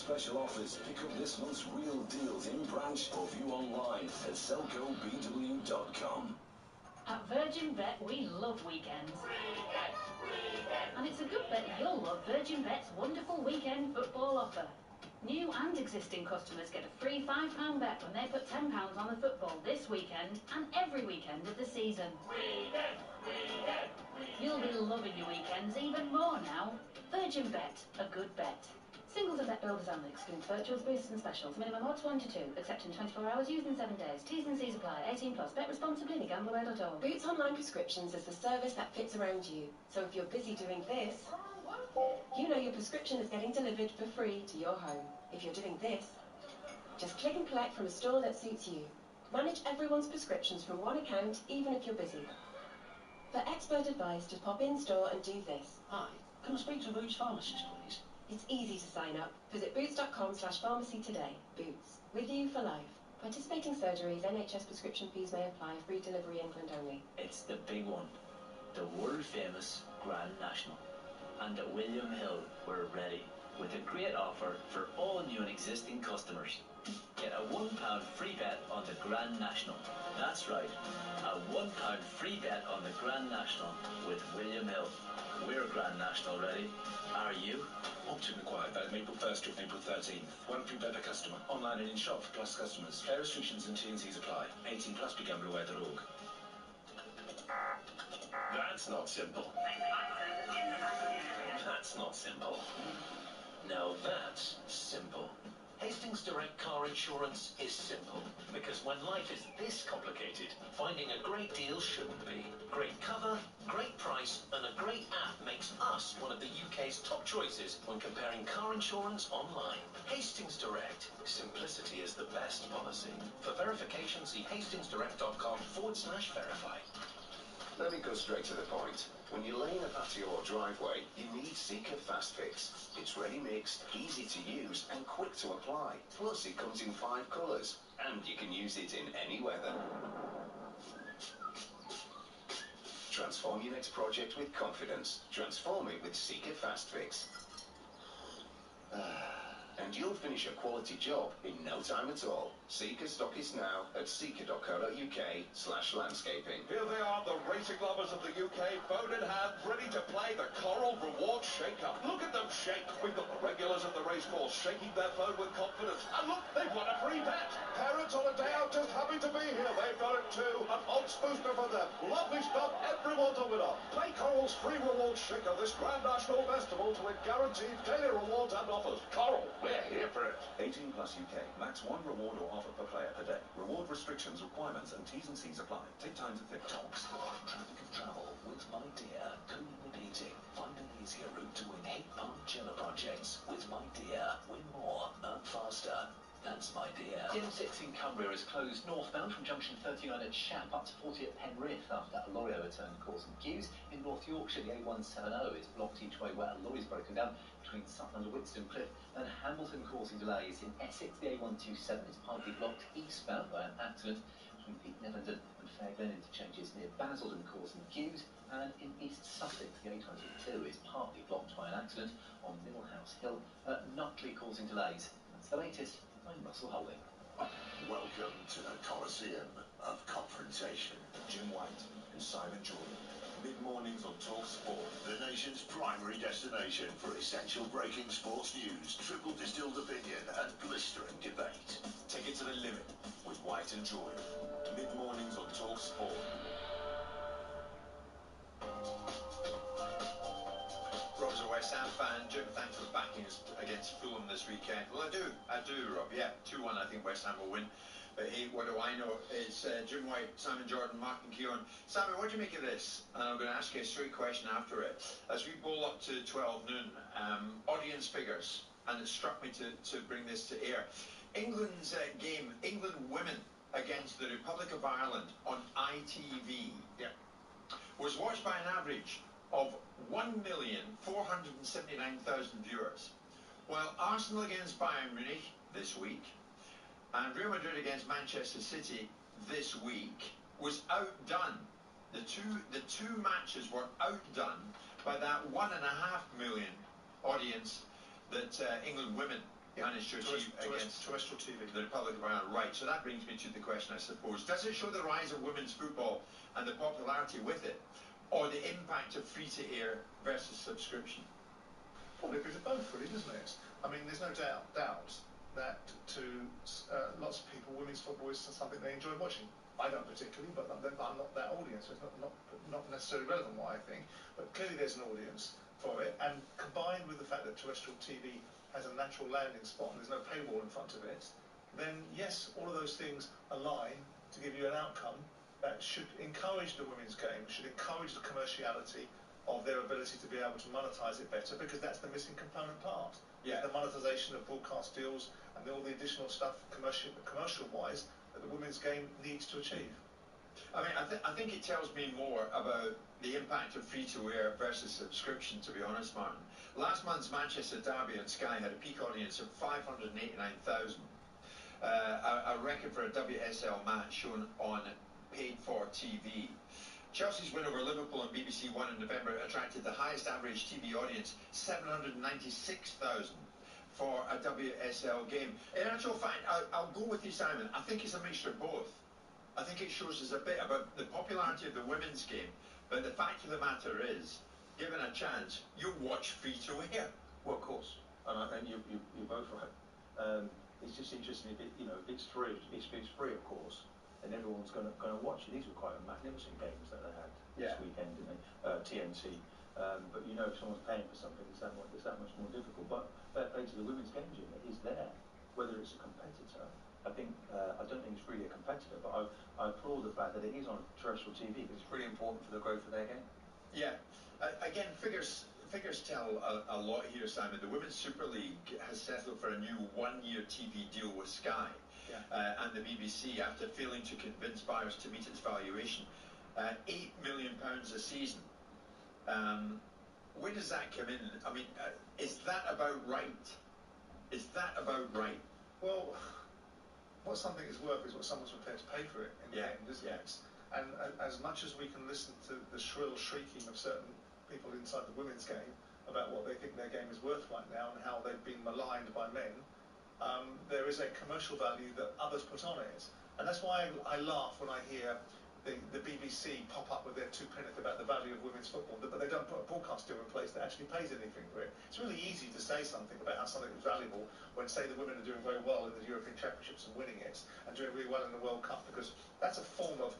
special offers. Pick up this month's real deals in branch or view online at selcobw.com. At Virgin Bet, we love weekends. And it's a good bet you'll love Virgin Bet's wonderful weekend football offer. New and existing customers get a free £5 bet when they put £10 on the football this weekend and every weekend of the season. You'll be loving your weekends even more now. Virgin Bet, a good bet. Singles and bet builders only. Excludes virtuals, boosters and specials. Minimum odds 1 to 2. Accepting 24 hours. Used in 7 days. T's and C's apply. 18 plus. Bet responsibly. Gamblerware.org. Boots Online Prescriptions is the service that fits around you. So if you're busy doing this, you know your prescription is getting delivered for free to your home. If you're doing this, just click and collect from a store that suits you. Manage everyone's prescriptions from one account, even if you're busy. For expert advice, just pop in store and do this. Hi, can I speak to Boots pharmacist, please? It's easy to sign up. Visit boots.com/pharmacy today. Boots, with you for life. Participating surgeries, NHS prescription fees may apply. Free delivery England only. It's the big one. The world-famous Grand National. And at William Hill, we're ready. With a great offer for all new and existing customers. Get a £1 free bet on the Grand National. That's right, a £1 free bet on the Grand National with William Hill. We're Grand National ready. Are you? Opt-in required. Valid April 1st to April 13th. One free bet per customer. Online and in shop for Plus customers. Fair restrictions and T&Cs apply. 18 plus. Begamblerware.org. That's not simple. That's not simple. Now that's simple. Hastings Direct Car Insurance is simple, because when life is this complicated, finding a great deal shouldn't be. Great cover, great price, and a great app makes us one of the UK's top choices when comparing car insurance online. Hastings Direct. Simplicity is the best policy. For verification, see hastingsdirect.com/verify. Let me go straight to the point. When you're laying a patio or driveway, you need Sika Fast Fix. It's ready mixed, easy to use, and quick to apply. Plus, it comes in 5 colours, and you can use it in any weather. Transform your next project with confidence. Transform it with Sika Fast Fix. And you'll finish a quality job in no time at all. Sika stock is now at sika.co.uk/landscaping. Here they are, the racing lovers of the UK, phone in hand, ready to play the Coral Rewards Shake-Up. Look at them shake. We've got the regulars at the racecourse shaking their phone with confidence. And look, they've won a free bet. Parents on a day out just happy to be here. They've got it too. An odds booster for them. Lovely stuff. Everyone's a winner. Play Coral's free rewards shaker this Grand National Festival to win guaranteed daily rewards and offers. Coral, we're here for it. 18 plus UK. Max 1 reward or offer per player per day. Reward restrictions, requirements and T's and C's apply. Take time to think. Talks the traffic of travel with My Dear. Cooling and heating. Find an easier route to win heat pump chiller projects. With My Dear, win more, earn faster. That's My Dear. The M6 in Cumbria is closed northbound from junction 39 at Shap up to 40 at Penrith after a lorry overturned causing queues. In North Yorkshire, the A170 is blocked each way where a lorry's broken down between Sutton and Winston Cliff and Hamilton, causing delays. In Essex, the A127 is partly blocked eastbound by an accident between Peak Nevenden and Fair Glen interchanges near Basildon, causing queues. And in East Sussex, the A22 is partly blocked by an accident on Millhouse Hill at Nutley, causing delays. That's the latest. I'm Russell Holding. Welcome to the Coliseum of Confrontation. Jim White and Simon Jordan. Mid-mornings on Talk Sport. The nation's primary destination for essential breaking sports news, triple distilled opinion and blistering debate. Take it to the limit with White and Jordan. Mid-mornings on Talk Sport. Rob's a West Ham fan. Jim, thanks for backing us against Fulham this weekend. Well, I do, Rob. Yeah, 2-1, I think West Ham will win. But hey, what do I know? It's Jim White, Simon Jordan, Mark and Keown. Simon, what do you make of this? And I'm going to ask you a straight question after it. As we bowl up to 12 noon, audience figures, and it struck me to bring this to air. England's game, England women against the Republic of Ireland on ITV, was watched by an average of 1,479,000 viewers. While Arsenal against Bayern Munich this week and Real Madrid against Manchester City this week was outdone. The two matches were outdone by that 1.5 million audience that England women Yanis Joshi against terrestrial TV. the Republic of Ireland. Right, so that brings me to the question, I suppose. Does it show the rise of women's football and the popularity with it, or the impact of free-to-air versus subscription? Probably a bit of both, really, doesn't it? I mean, there's no doubt that to lots of people, women's football is something they enjoy watching. I don't particularly, but I'm not that audience, so it's not necessarily relevant what I think. But clearly there's an audience for it, and combined with the fact that terrestrial TV has a natural landing spot and there's no paywall in front of it, then yes, all of those things align to give you an outcome that should encourage the women's game, should encourage the commerciality of their ability to be able to monetize it better, because that's the missing component part. Yeah. The monetization of broadcast deals and all the additional stuff commercial-wise that the women's game needs to achieve. I mean, I think it tells me more about the impact of free-to-air versus subscription, to be honest, Martin. Last month's Manchester Derby on Sky had a peak audience of 589,000, a record for a WSL match shown on paid-for TV. Chelsea's win over Liverpool on BBC One in November attracted the highest average TV audience, 796,000, for a WSL game. In actual fact, I'll go with you, Simon. I think it's a mixture of both. I think it shows us a bit about the popularity of the women's game, but the fact of the matter is, given a chance, you'll watch free-to-air. Well, of course, and you're both right. It's just interesting if it's free, of course, and everyone's going to watch it. These were quite magnificent games that they had this weekend, didn't they? TNT. But if someone's paying for something, it's that much more difficult. But fair play to the women's game, Jim, it is there. Whether it's a competitor, I don't think it's really a competitor, but I applaud the fact that it is on terrestrial TV because it's really important for the growth of their game. Yeah. Again, figures tell a lot here, Simon. The Women's Super League has settled for a new one-year TV deal with Sky and the BBC after failing to convince buyers to meet its valuation. £8 million a season. Where does that come in? I mean, is that about right? Is that about right? Well, what something is worth is what someone's prepared to pay for it in the end, isn't it? And as much as we can listen to the shrill shrieking of certain people inside the women's game about what they think their game is worth right now and how they've been maligned by men, there is a commercial value that others put on it. And that's why I laugh when I hear the BBC pop up with their two penneth about the value of women's football, but they don't put a broadcast deal in place that actually pays anything for it. It's really easy to say something about how something is valuable when, say, the women are doing very well in the European Championships and winning it, and doing really well in the World Cup, because that's a form of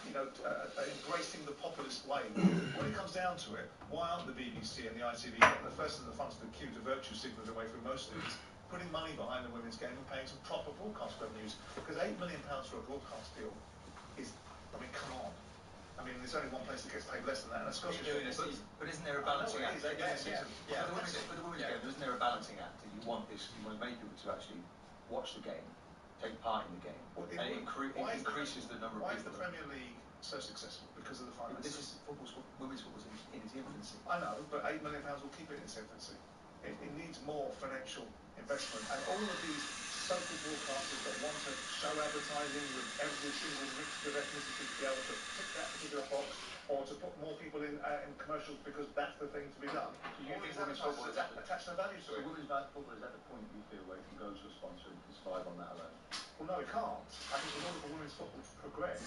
embracing the populist way. When it comes down to it, why aren't the BBC and the ITV getting the first and the front of the queue to virtue signal their way through most of these, putting money behind the women's game and paying some proper broadcast revenues? Because £8 million for a broadcast deal is, I mean, come on. I mean, there's only one place that gets paid less than that, and that's Scottish. But isn't there a balancing act? For the women's game, isn't there a balancing act? That you want many people to actually watch the game, take part in the game, and it increases the number of people. Why is the Premier League so successful? Because of the finances. Women's football's in its infancy. I know, but £8 million will keep it in its infancy. It needs more financial investment, and all of these social broadcasters that want to show advertising with every single mixture of ethnicity to be able to tick that particular box, or to put more people in commercials because that's the thing to be done. You think women's football is attach no value to it? Women's football is at the point you feel where it can go to a sponsor and can survive on that alone. Well, no, it can't. I think in order for women's football to progress,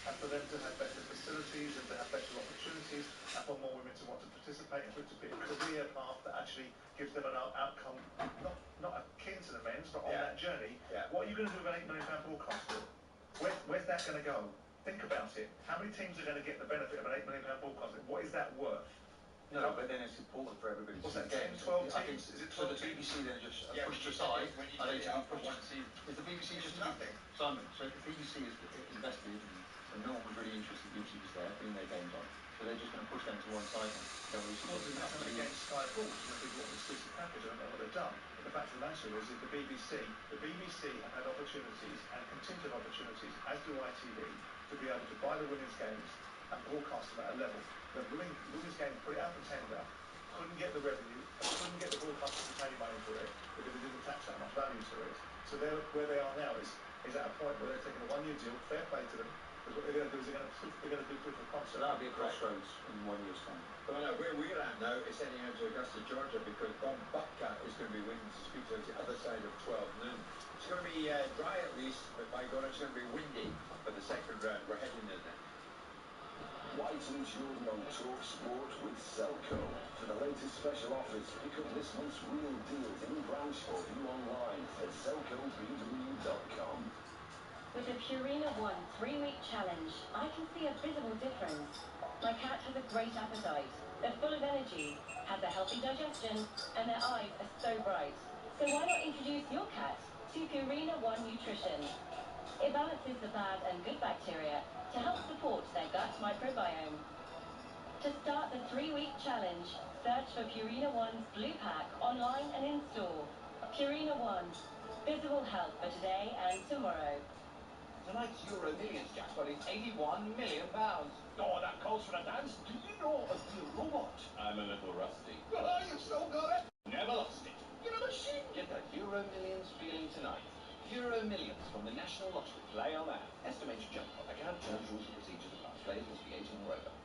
and for them to have better facilities and to have better opportunities, and for more women to want to participate, and for it to be a career path that actually gives them an outcome not akin to the men's, but on that journey. What are you going to do with an £8 million broadcast deal? Where's that going to go? Think about it. How many teams are going to get the benefit of an £8 million broadcast deal? What is that worth? No, but then it's important for everybody to see the game. 12 teams? Is it 12 so the BBC then just pushed aside, and they just is the BBC just nothing? Simon, so if the BBC is invested, and no one was really interested, the BBC was there, putting their games on, so they're just going to push them to one side now. There's nothing against Sky Sports, and people want to see the package, I don't know what they've done. But the fact of the matter is that the BBC have had opportunities, and contingent opportunities, as do ITV, to be able to buy the women's games and broadcast them at a level. The women's game, put it out for tender, couldn't get the revenue, couldn't get the broadcasters to pay any money for it, because it didn't attach that much value to it. So where they are now is at a point where they're taking a one-year deal, fair play to them. Because what they're going to do is they're going to do proof of concept. So that'll be a crossroads in 1 year's time. Well, no, where we're at now is heading out to Augusta, Georgia, because Bob Bobcat is going to be waiting to speak to us the other side of 12 noon. It's going to be dry at least, but by God, it's going to be windy for the second round. We're heading in there. Whiten Jordan on Talk Sport with Selco. For the latest special offers, pick up this month's real deals in branch or view online at selcobw.com. With the Purina One 3-week challenge, I can see a visible difference. My cat has a great appetite, they're full of energy, has a healthy digestion, and their eyes are so bright. So why not introduce your cat to Purina One Nutrition? It balances the bad and good bacteria to help support their gut microbiome. To start the 3-week challenge, search for Purina One's Blue Pack online and in store. Purina One, visible health for today and tomorrow. Tonight's Euro Millions jackpot is £81 million. Oh, that calls for a dance. Do you know of the robot? I'm a little rusty. Oh, you still got it? Never lost it. You're a machine. Get the Euro Millions feeling tonight. Euro Millions from the National Lottery. Play on app. Estimated jackpot. Account terms, rules and procedures apply. Players must be 18 or over.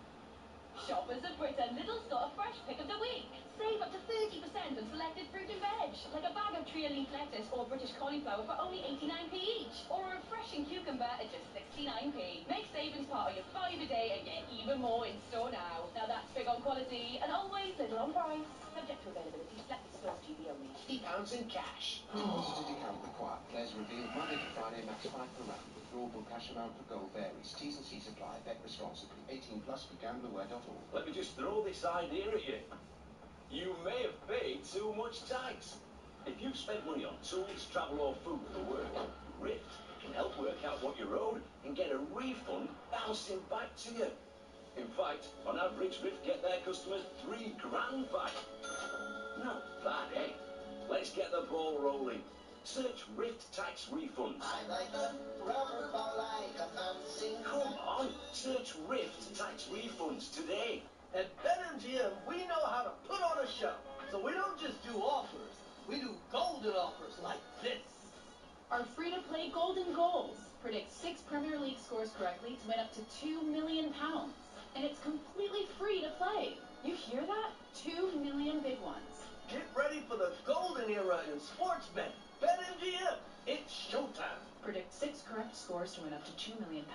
Shoppers of Britain, Lidl's got a fresh pick of the week. Save up to 30% on selected fruit and veg, like a bag of trio leaf lettuce or British cauliflower for only 89p each, or a refreshing cucumber at just 69p. Make savings part of your 5 a day and get even more in store now. Now that's big on quality and always Lidl on price. Subject to availability, selected stores, GB only. £50 in cash. Deposit account required. Players revealed Monday to Friday, max 5 per round. Withdrawable cash amount for goal varies. T's and C's apply. Bet responsibly. 18 plus for gamblerware.org. Let me just throw this idea at you. You may have paid too much tax. If you've spent money on tools, travel or food for work, Rift can help work out what you're owed and get a refund bouncing back to you. In fact, on average, Rift get their customers £3 grand back. Not bad, eh? Let's get the ball rolling. Search Rift Tax Refunds. I like a rubber ball like a bouncing. Come on, search Rift Tax Refunds today. At BetMGM, we know how to put on a show. So we don't just do offers, we do golden offers like this. Our free-to-play Golden Goals predict 6 Premier League scores correctly to win up to £2 million. And it's completely free to play. You hear that? 2 million big ones. Get ready for the golden era in sports betting. BetMGM, it's showtime. Predict 6 correct scores to win up to £2 million.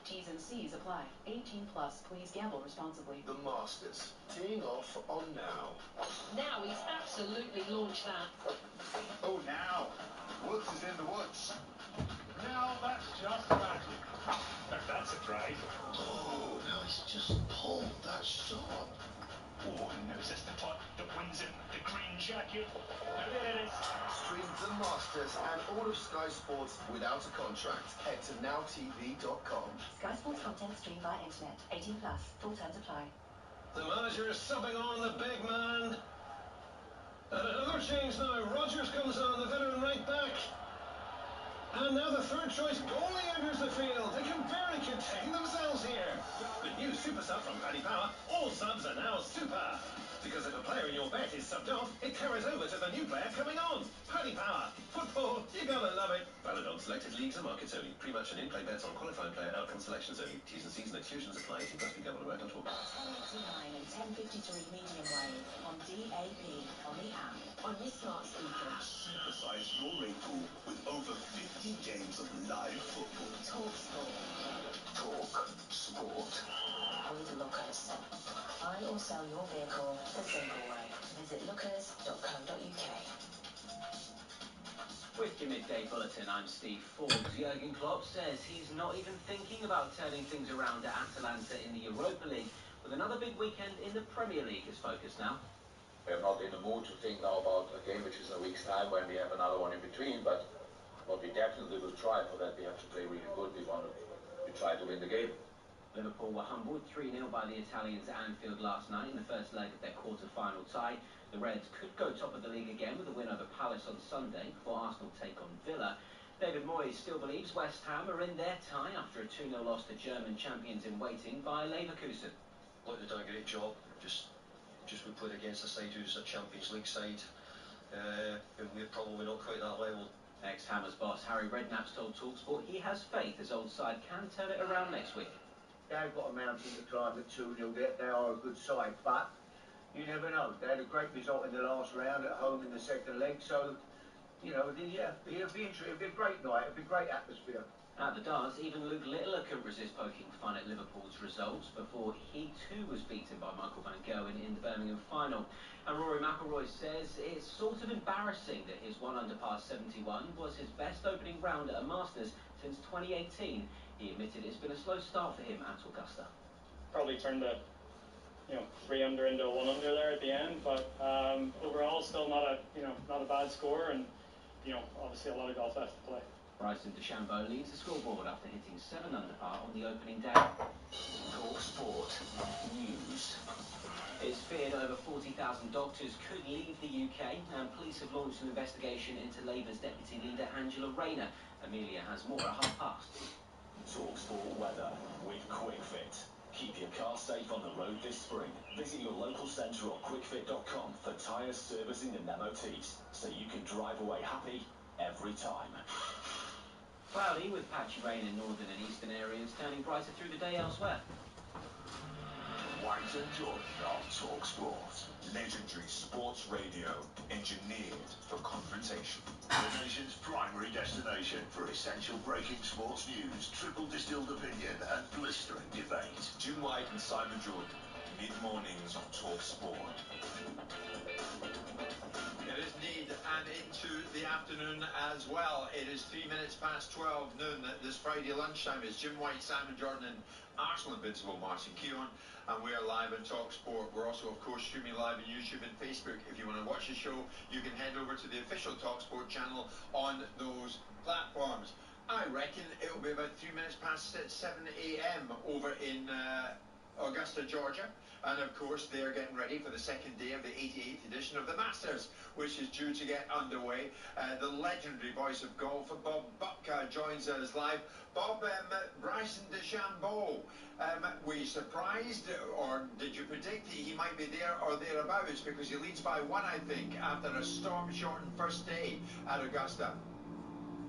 T's and C's apply. 18 plus. Please gamble responsibly. The Masters, teeing off on now. Now he's absolutely launched that. Oh, now. Woods is in the woods. Now that's just magic. Now that's a drive. Oh, now he's just pulled that shot. Oh, and knows it's the putt that wins him the green jacket. Now there it is. Stream the Masters and all of Sky Sports without a contract. Head to nowtv.com. Sky Sports content streamed via internet. 18 plus. Full terms apply. The manager is subbing on the big man. And another change now. Rodgers comes on, the veteran right back. And now the third choice goalie enters the field. They can barely contain themselves here. The new super sub from Paddy Power. All subs are now super. Because if a player in your bet is subbed off, it carries over to the new player coming on. Paddy Power. Football, you gotta love it. Valid on selected leagues and markets only. Pre-match and in-play bets on qualifying player outcome selections only. T's and C's and exclusions apply. 18 plus begamblerware.org. 1089 and 1053 medium wave on DAB on the app on your smart speaker. Supersize your rate pool with over 50 games of live football. Talk Sport. Talk Sport. With Lookers. Buy or sell your vehicle the simple way. Visit lookers.co.uk. With your midday bulletin, I'm Steve Forbes. Jurgen Klopp says he's not even thinking about turning things around at Atalanta in the Europa League, with another big weekend in the Premier League as focus now. We're not in the mood to think now about a game which is in a week's time when we have another one in between, but what we definitely will try for that, we have to play really good. We try to win the game. Liverpool were humbled 3-0 by the Italians at Anfield last night in the first leg of their quarter-final tie. The Reds could go top of the league again with a win over Palace on Sunday before Arsenal take on Villa. David Moyes still believes West Ham are in their tie after a 2-0 loss to German champions in waiting by Leverkusen. Look, they've done a great job. Just we played against a side who's a Champions League side. And we're probably not quite that level. Ex Hammer's boss Harry Redknapp's told TalkSport he has faith his old side can turn it around next week. They've got a mountain to climb at 2-0. They are a good side, but you never know. They had a great result in the last round at home in the second leg, so, you know, yeah, it'll be interesting. It'll be a great night. It'll be a great atmosphere. At the darts, even Luke Littler couldn't resist poking fun at Liverpool's results before he too was beaten by Michael van Gerwen in the Birmingham final. And Rory McIlroy says it's sort of embarrassing that his 1 under par 71 was his best opening round at a Masters since 2018. He admitted it's been a slow start for him at Augusta. Probably turned a 3 under into a 1 under there at the end, but overall still not a bad score, and obviously a lot of golf left to play. Bryson DeChambeau leads the scoreboard after hitting 7 under par on the opening day. Talk Sport News. It's feared over 40,000 doctors could leave the UK, and police have launched an investigation into Labour's deputy leader Angela Rayner. Amelia has more at past. Talk Sport weather with QuickFit. Keep your car safe on the road this spring. Visit your local centre or quickfit.com for tyres, servicing and MOTs, so you can drive away happy every time. Cloudy with patchy rain in northern and eastern areas, turning brighter through the day elsewhere. White and Jordan on Talk Sport. Legendary sports radio, engineered for confrontation. The nation's primary destination for essential breaking sports news, triple distilled opinion and blistering debate. Jim White and Simon Jordan, mid-mornings on Talk Sport. It is indeed, and into the afternoon as well. It is 3 minutes past 12 noon this Friday lunchtime. It's Jim White, Simon Jordan and Arsenal Invincible Martin Keown, and we are live on Talk Sport. We're also, of course, streaming live on YouTube and Facebook. If you want to watch the show, you can head over to the official Talk Sport channel on those platforms. I reckon it will be about 3 minutes past 7 a.m. over in Augusta, Georgia. And of course, they're getting ready for the second day of the 88th edition of the Masters, which is due to get underway. The legendary voice of golf, Bob Buck, joins us live. Bob, Bryson DeChambeau, were you surprised, or did you predict that he might be there or thereabouts? Because he leads by 1, I think, after a storm-shortened first day at Augusta.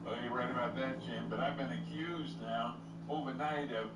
Well, you're right about that, Jim, but I've been accused now overnight of,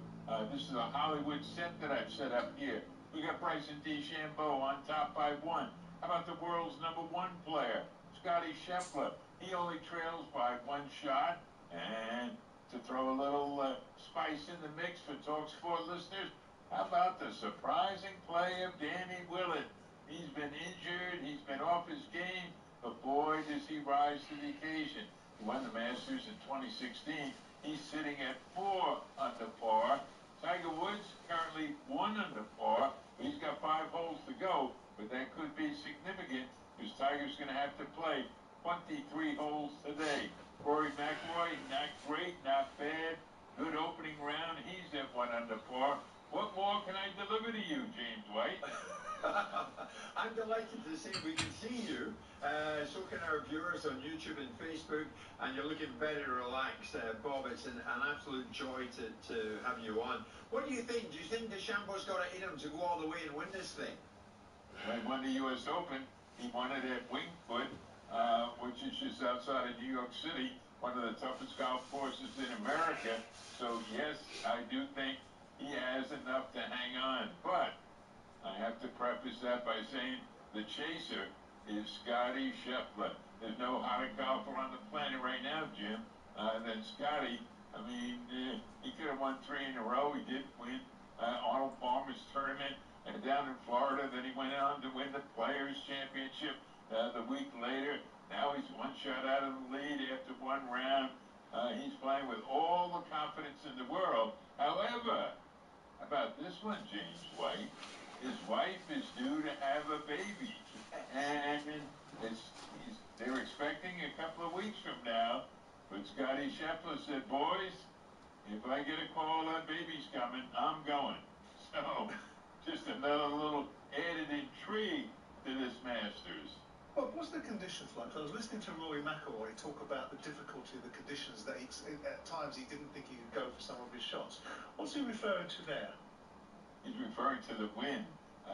this is a Hollywood set that I've set up here. We got Bryson DeChambeau on top by 1. How about the world's #1 player, Scotty Scheffler? He only trails by 1 shot. And to throw a little spice in the mix for TalkSport listeners, how about the surprising play of Danny Willett? He's been injured, he's been off his game, but boy, does he rise to the occasion. He won the Masters in 2016. He's sitting at 4 under par. Tiger Woods currently 1 under par. He's got 5 holes to go, but that could be significant because Tiger's going to have to play 23 holes today. Rory McIlroy, not great, not bad. Good opening round. He's at 1 under par. What more can I deliver to you, James White? I'm delighted to say we can see you. So can our viewers on YouTube and Facebook, and you're looking very relaxed, Bob. It's an absolute joy to have you on. What do you think? Do you think DeChambeau's got it in him to go all the way and win this thing? When he won the U.S. Open, he won it at Wingfoot, which is just outside of New York City, one of the toughest golf courses in America. So, yes, I do think he has enough to hang on. But I have to preface that by saying the chaser is Scotty Scheffler. There's no hotter golfer on the planet right now, Jim, than Scotty. I mean, he could have won 3 in a row. He did win Arnold Palmer's tournament down in Florida. Then he went on to win the Players' Championship the week later. Now he's 1 shot out of the lead after 1 round. He's playing with all the confidence in the world. However, how about this one, James White? His wife is due to have a baby. And they're expecting a couple of weeks from now. But Scotty Scheffler said, boys, if I get a call that baby's coming, I'm going. So, just another little added intrigue to this Masters. Well, what's the conditions like? I was listening to Rory McIlroy talk about the difficulty of the conditions that at times he didn't think he could go for some of his shots. What's he referring to there? He's referring to the wind.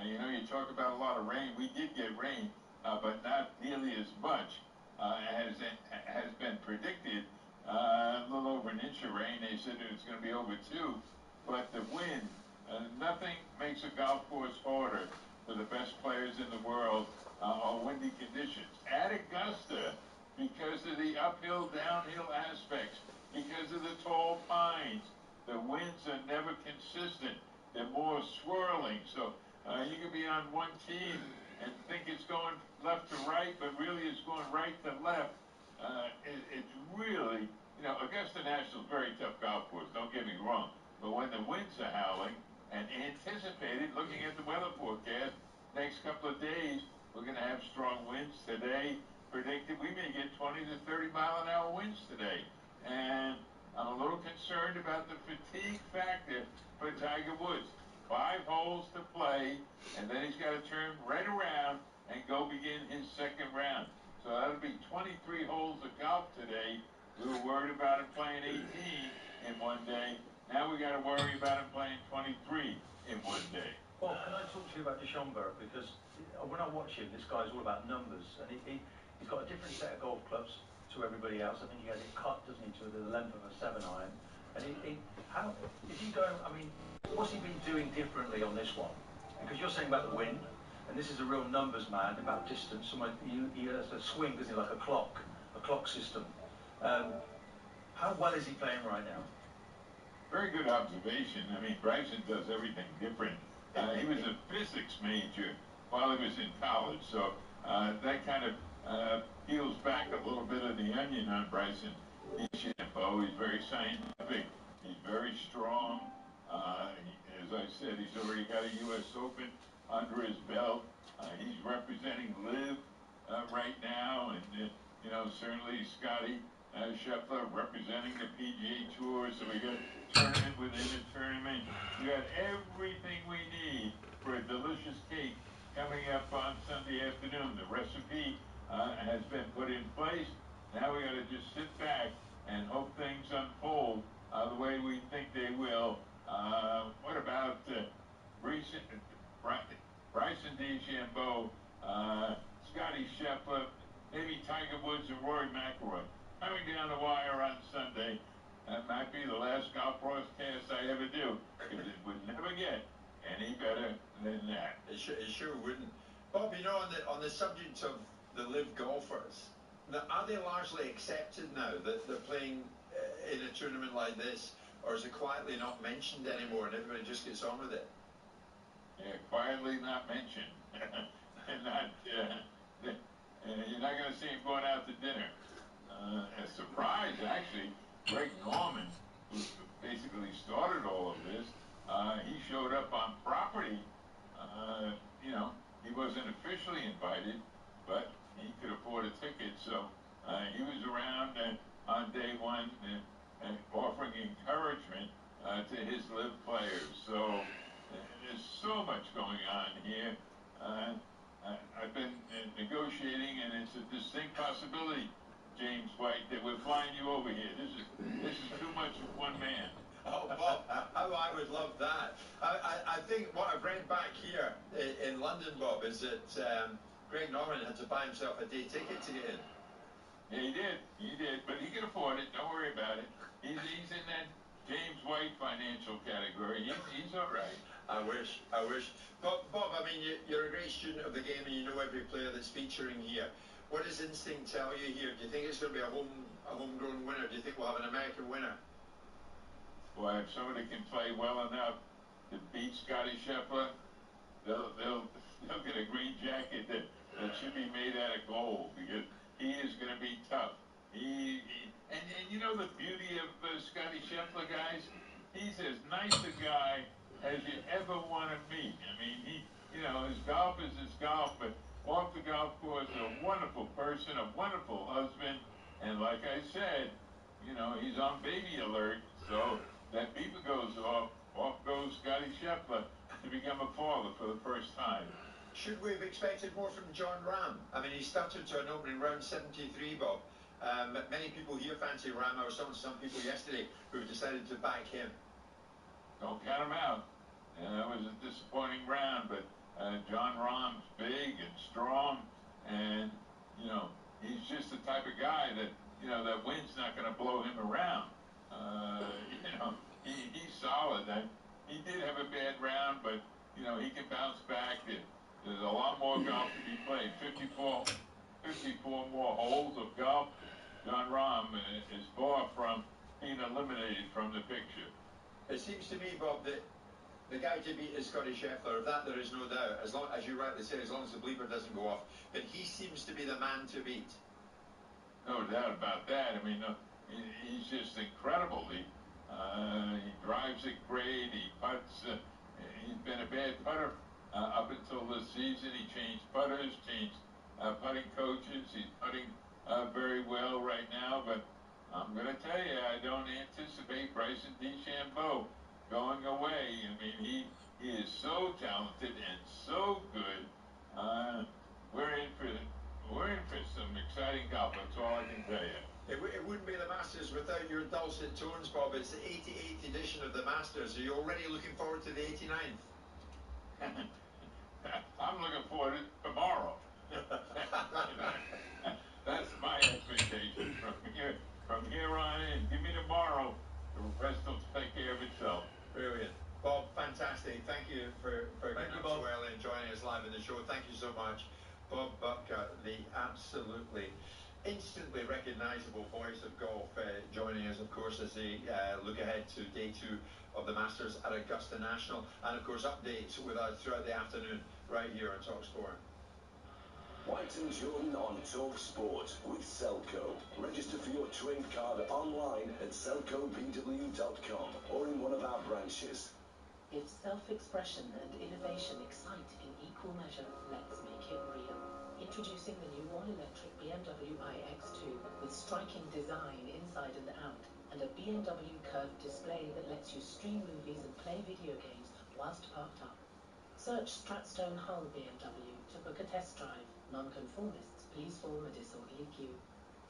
You talk about a lot of rain. We did get rain, but not nearly as much as has been predicted. they said it was going to be over 2. But the wind, nothing makes a golf course harder for the best players in the world on windy conditions. At Augusta, because of the uphill, downhill aspects, because of the tall pines, the winds are never consistent. They're more swirling. So you can be on one tee and think it's going left to right, but really it's going right to left. It's really, Augusta National is a very tough golf course, don't get me wrong. But when the winds are howling, and anticipated, looking at the weather forecast, next couple of days, we're going to have strong winds. Today, predicted we may get 20 to 30 mile an hour winds today. And I'm a little concerned about the fatigue factor for Tiger Woods. 5 holes to play, and then he's got to turn right around and go begin his second round. So that'll be 23 holes of golf today. We were worried about him playing 18 in one day. Now we got to worry about him playing 23 in one day. Well, can I talk to you about DeChambeau? Because when I watch him, this guy's all about numbers, and he's got a different set of golf clubs to everybody else. I think he has it cut, doesn't he, to the length of a 7-iron. And how is he going? I mean, what's he been doing differently on this one? Because you're saying about the wind, and this is a real numbers man about distance. He has a swing, doesn't he, like a clock system. How well is he playing right now? Very good observation. I mean, Bryson does everything different. He was a physics major while he was in college, so that kind of peels back a little bit of the onion on Bryson DeChambeau. He's very scientific. He's very strong. As I said, he's already got a U.S. Open under his belt. He's representing LIV right now, and certainly Scotty Scheffler representing the PGA Tour. So we got tournament within a tournament. We got everything we need for a delicious cake coming up on Sunday afternoon. The recipe has been put in place. Now we got to just sit back and hope things unfold the way we think they will. What about Bryson DeChambeau, Scotty Scheffler, maybe Tiger Woods and Rory McIlroy coming down the wire on Sunday? That might be the last golf broadcast I ever do, because it would never get any better than that. It sure wouldn't. Bob, on the subject of the LIV golfers, are they largely accepted now that they're playing in a tournament like this, or is it quietly not mentioned anymore and everybody just gets on with it? Yeah, quietly not mentioned. And you're not going to see him going out to dinner. A surprise, actually. Greg Norman, who basically started all of this, he showed up on property. He wasn't officially invited, but he could afford a ticket, so he was around on day one offering encouragement to his LIV players. So there's so much going on here. I've been negotiating, and it's a distinct possibility, James White, that we're flying you over here. This is too much of one man. Oh, Bob, how I would love that. I think what I've read back here in London, Bob, is that Greg Norman had to buy himself a day ticket to get in. Yeah, he did, but he can afford it. Don't worry about it. He's in that James White financial category. He's all right. I wish. Bob, I mean, you're a great student of the game, and you know every player that's featuring here. What does instinct tell you here? Do you think it's going to be a homegrown winner? Do you think we'll have an American winner? Well, if somebody can play well enough to beat Scotty Scheffler, they'll get a green jacket that should be made out of gold, because he is going to be tough. And you know the beauty of Scotty Scheffler, guys? He's as nice a guy as you ever want to meet. I mean, his golf is his golf, but off the golf course, a wonderful person, a wonderful husband, and like I said, he's on baby alert, so that beeper goes off goes Scotty Scheffler to become a father for the first time. Should we have expected more from Jon Rahm? I mean, he started to an opening round 73, Bob. Many people here fancy Rahm. I was talking to some people yesterday who decided to back him. Don't count him out. It was a disappointing round, but Jon Rahm's big and strong, and he's just the type of guy that that wind's not going to blow him around. You know, he's solid. He did have a bad round, but, you know, he can bounce back. There's a lot more golf to be played. 54 more holes of golf. Jon Rahm is far from being eliminated from the picture. It seems to me, Bob, that the guy to beat is Scotty Scheffler. Of that there is no doubt. As long as you rightly say, as long as the bleeper doesn't go off. But he seems to be the man to beat. No doubt about that. I mean, he's just incredible. He drives it great. He putts. He's been a bad putter up until this season. He changed putters, changed putting coaches. He's putting very well right now. But I'm going to tell you, I don't anticipate Bryson DeChambeau going away. I mean, he is so talented and so good. We're in for some exciting golf. That's all I can tell you. It wouldn't be the Masters without your dulcet tones, Bob. It's the 88th edition of the Masters. Are you already looking forward to the 89th? I'm looking forward to tomorrow. That's my expectation from here on in. Give me tomorrow. The rest will take care of itself. Brilliant. Bob, fantastic. Thank you for getting up so early and joining us live in the show. Thank you so much. Bob Bubka, the absolutely instantly recognisable voice of golf, joining us, of course, as they look ahead to day 2 of the Masters at Augusta National. And, of course, updates with us throughout the afternoon right here on TalkSport. White and Jordan on TalkSport with Selco. Register for your trade card online at selcobw.com or in one of our branches. If self-expression and innovation excite in equal measure, let's make it real. Introducing the new all-electric BMW iX2 with striking design inside and out, and a BMW curved display that lets you stream movies and play video games whilst parked up. Search Stratstone Hull BMW to book a test drive. Non-conformists, please form a disorderly queue.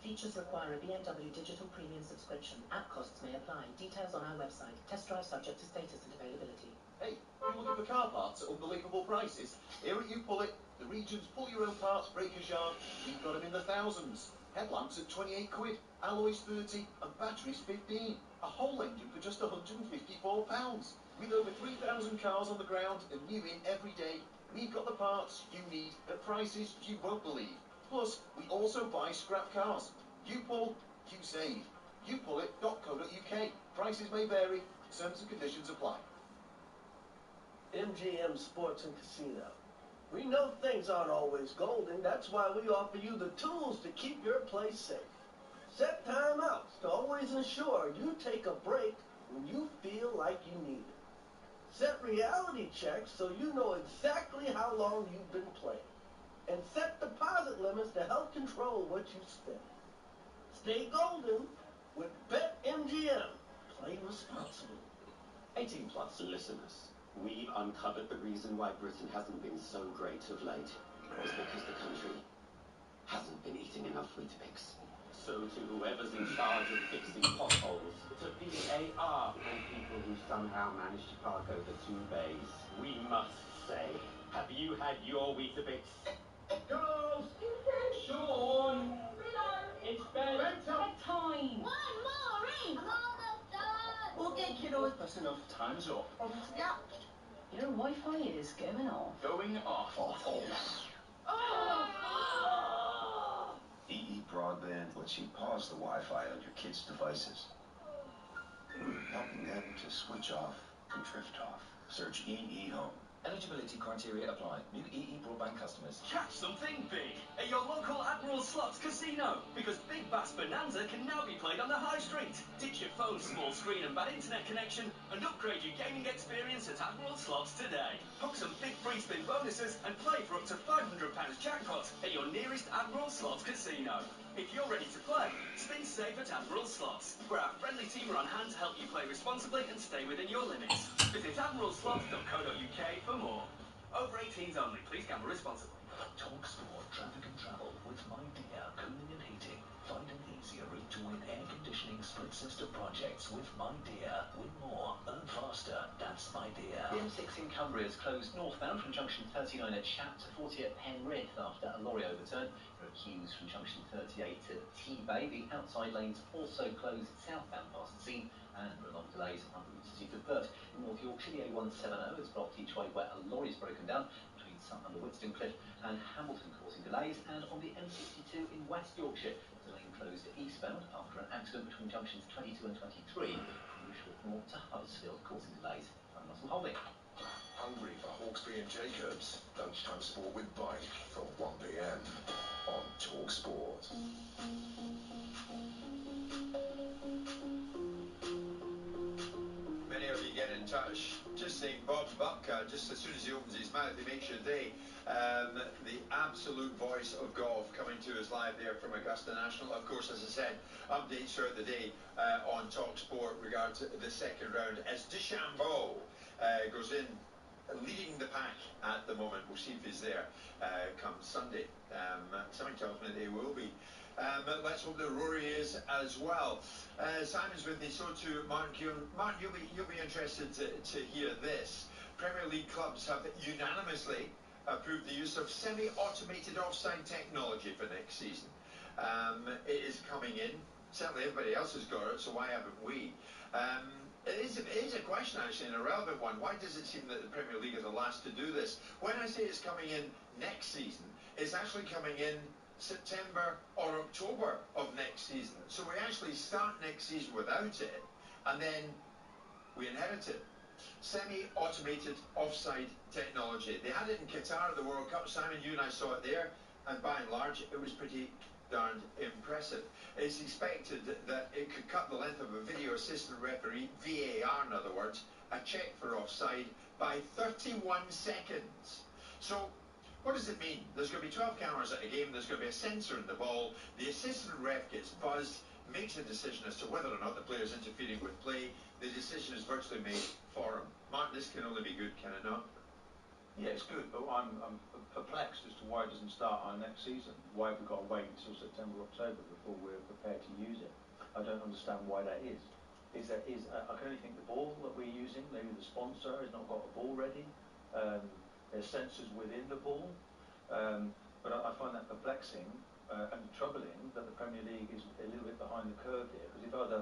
Features require a BMW digital premium subscription. App costs may apply. Details on our website. Test drive subject to status and availability. Hey, you looking for car parts at unbelievable prices? Here at You Pull It, the region's pull your own parts breakers yard. We've got them in the thousands. Headlamps at 28 quid, alloys 30 and batteries 15. A whole engine for just £154. With over 3,000 cars on the ground and new in every day, we've got the parts you need at prices you won't believe. Plus, we also buy scrap cars. You pull, you save. YouPullIt.co.uk. Prices may vary. Terms and conditions apply. MGM Sports and Casino. We know things aren't always golden. That's why we offer you the tools to keep your place safe. Set timeouts to always ensure you take a break when you feel like you need it. Set reality checks so you know exactly how long you've been playing. And set deposit limits to help control what you spend. Stay golden with BetMGM. Play responsibly. 18 plus listeners. We've uncovered the reason why Britain hasn't been so great of late. It's because the country hasn't been eating enough Weetabix. So to whoever's in charge of fixing potholes, to VAR and people who somehow managed to park over 2 bays, we must say, have you had your Weetabix? Girls! Sean! It's bedtime! Time! One more in! I'm almost done! We'll get kiddos. That's enough. Time's up. Your Wi-Fi is going off. Going off. EE Broadband lets you pause the Wi-Fi on your kids' devices, helping them to switch off and drift off. Search EE Home. Eligibility criteria apply. New EE Broadband customers. Catch something big at your local Admiral Slots Casino, because Big Bass Bonanza can now be played on the high street. Ditch your phone's small screen and bad internet connection and upgrade your gaming experience at Admiral Slots today. Hook some big free spin bonuses and play for up to £500 jackpot at your nearest Admiral Slots Casino. If you're ready to play, spin safe at Admiral Slots, where our friendly team are on hand to help you play responsibly and stay within your limits. Visit admiralslots.co.uk for more. Over 18s only. Please gamble responsibly. TalkSport Traffic and Travel with My Dear Cooling and Heating. Find an easier route to win air conditioning split system projects with My Dear. Win more, earn faster. That's My Dear. The M6 in Cumbria is closed northbound from junction 39 at Chat to 40 at Penrith after a lorry overturn. at Hughes from junction 38 to T-Bay. The outside lanes also closed southbound past the scene, and there are long delays on the route to Seaford Burt. In North Yorkshire, the A170 is blocked each way where a lorry is broken down between Sutton under Whitstone Cliff and Hamilton, causing delays. And on the M62 in West Yorkshire, the lane closed eastbound after an accident between junctions 22 and 23 from Rushworth North to Huddersfield, causing delays. I'm Russell Holding. Hungry for Hawksby and Jacobs? Lunchtime sport with Bike from 1 p.m. on Talk Sport. Many of you get in touch. Just saying, Bob Bupka, just as soon as he opens his mouth, he makes your day. The absolute voice of golf coming to us live there from Augusta National. Of course, as I said, updates throughout the day on Talk Sport regarding the second round as DeChambeau goes in, leading the pack at the moment. We'll see if he's there come Sunday. Something tells me they will be. But let's hope that Rory is as well. Simon's with me, so too Martin Keown. Martin, you'll be interested to hear this. Premier League clubs have unanimously approved the use of semi-automated offside technology for next season. It is coming in. Certainly everybody else has got it, so why haven't we? It is a question, actually, an irrelevant one. Why does it seem that the Premier League is the last to do this? When I say it's coming in next season, it's actually coming in September or October of next season. So we actually start next season without it, and then we inherit it. Semi-automated offside technology. They had it in Qatar at the World Cup. Simon, you and I saw it there, and by and large, it was pretty darned impressive. It's expected that it could cut the length of a video assistant referee, VAR in other words, a check for offside by 31 seconds. So, what does it mean? There's going to be 12 cameras at a game, there's going to be a sensor in the ball, the assistant ref gets buzzed, makes a decision as to whether or not the player is interfering with play. The decision is virtually made for him. Martin, this can only be good, can it not? Yeah, it's good, but I'm perplexed as to why it doesn't start our next season. Why have we got to wait until September, October before we're prepared to use it? I don't understand why that is. I can only think the ball that we're using, maybe the sponsor has not got a ball ready. There's sensors within the ball. But I find that perplexing and troubling that the Premier League is a little bit behind the curve here, because if other,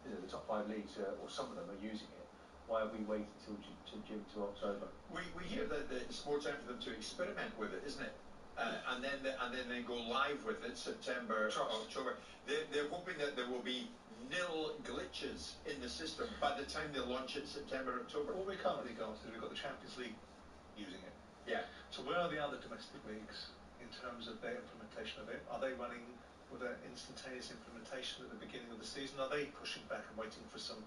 the top 5 leagues, or some of them are using it, why have we waited till October? We hear that it's more time for them to experiment with it, isn't it? And then they go live with it September, October. They're hoping that there will be nil glitches in the system by the time they launch it September, October. What we currently got is we've got the Champions League using it. Yeah. So where are the other domestic leagues in terms of their implementation of it? Are they running with an instantaneous implementation at the beginning of the season? Are they pushing back and waiting for some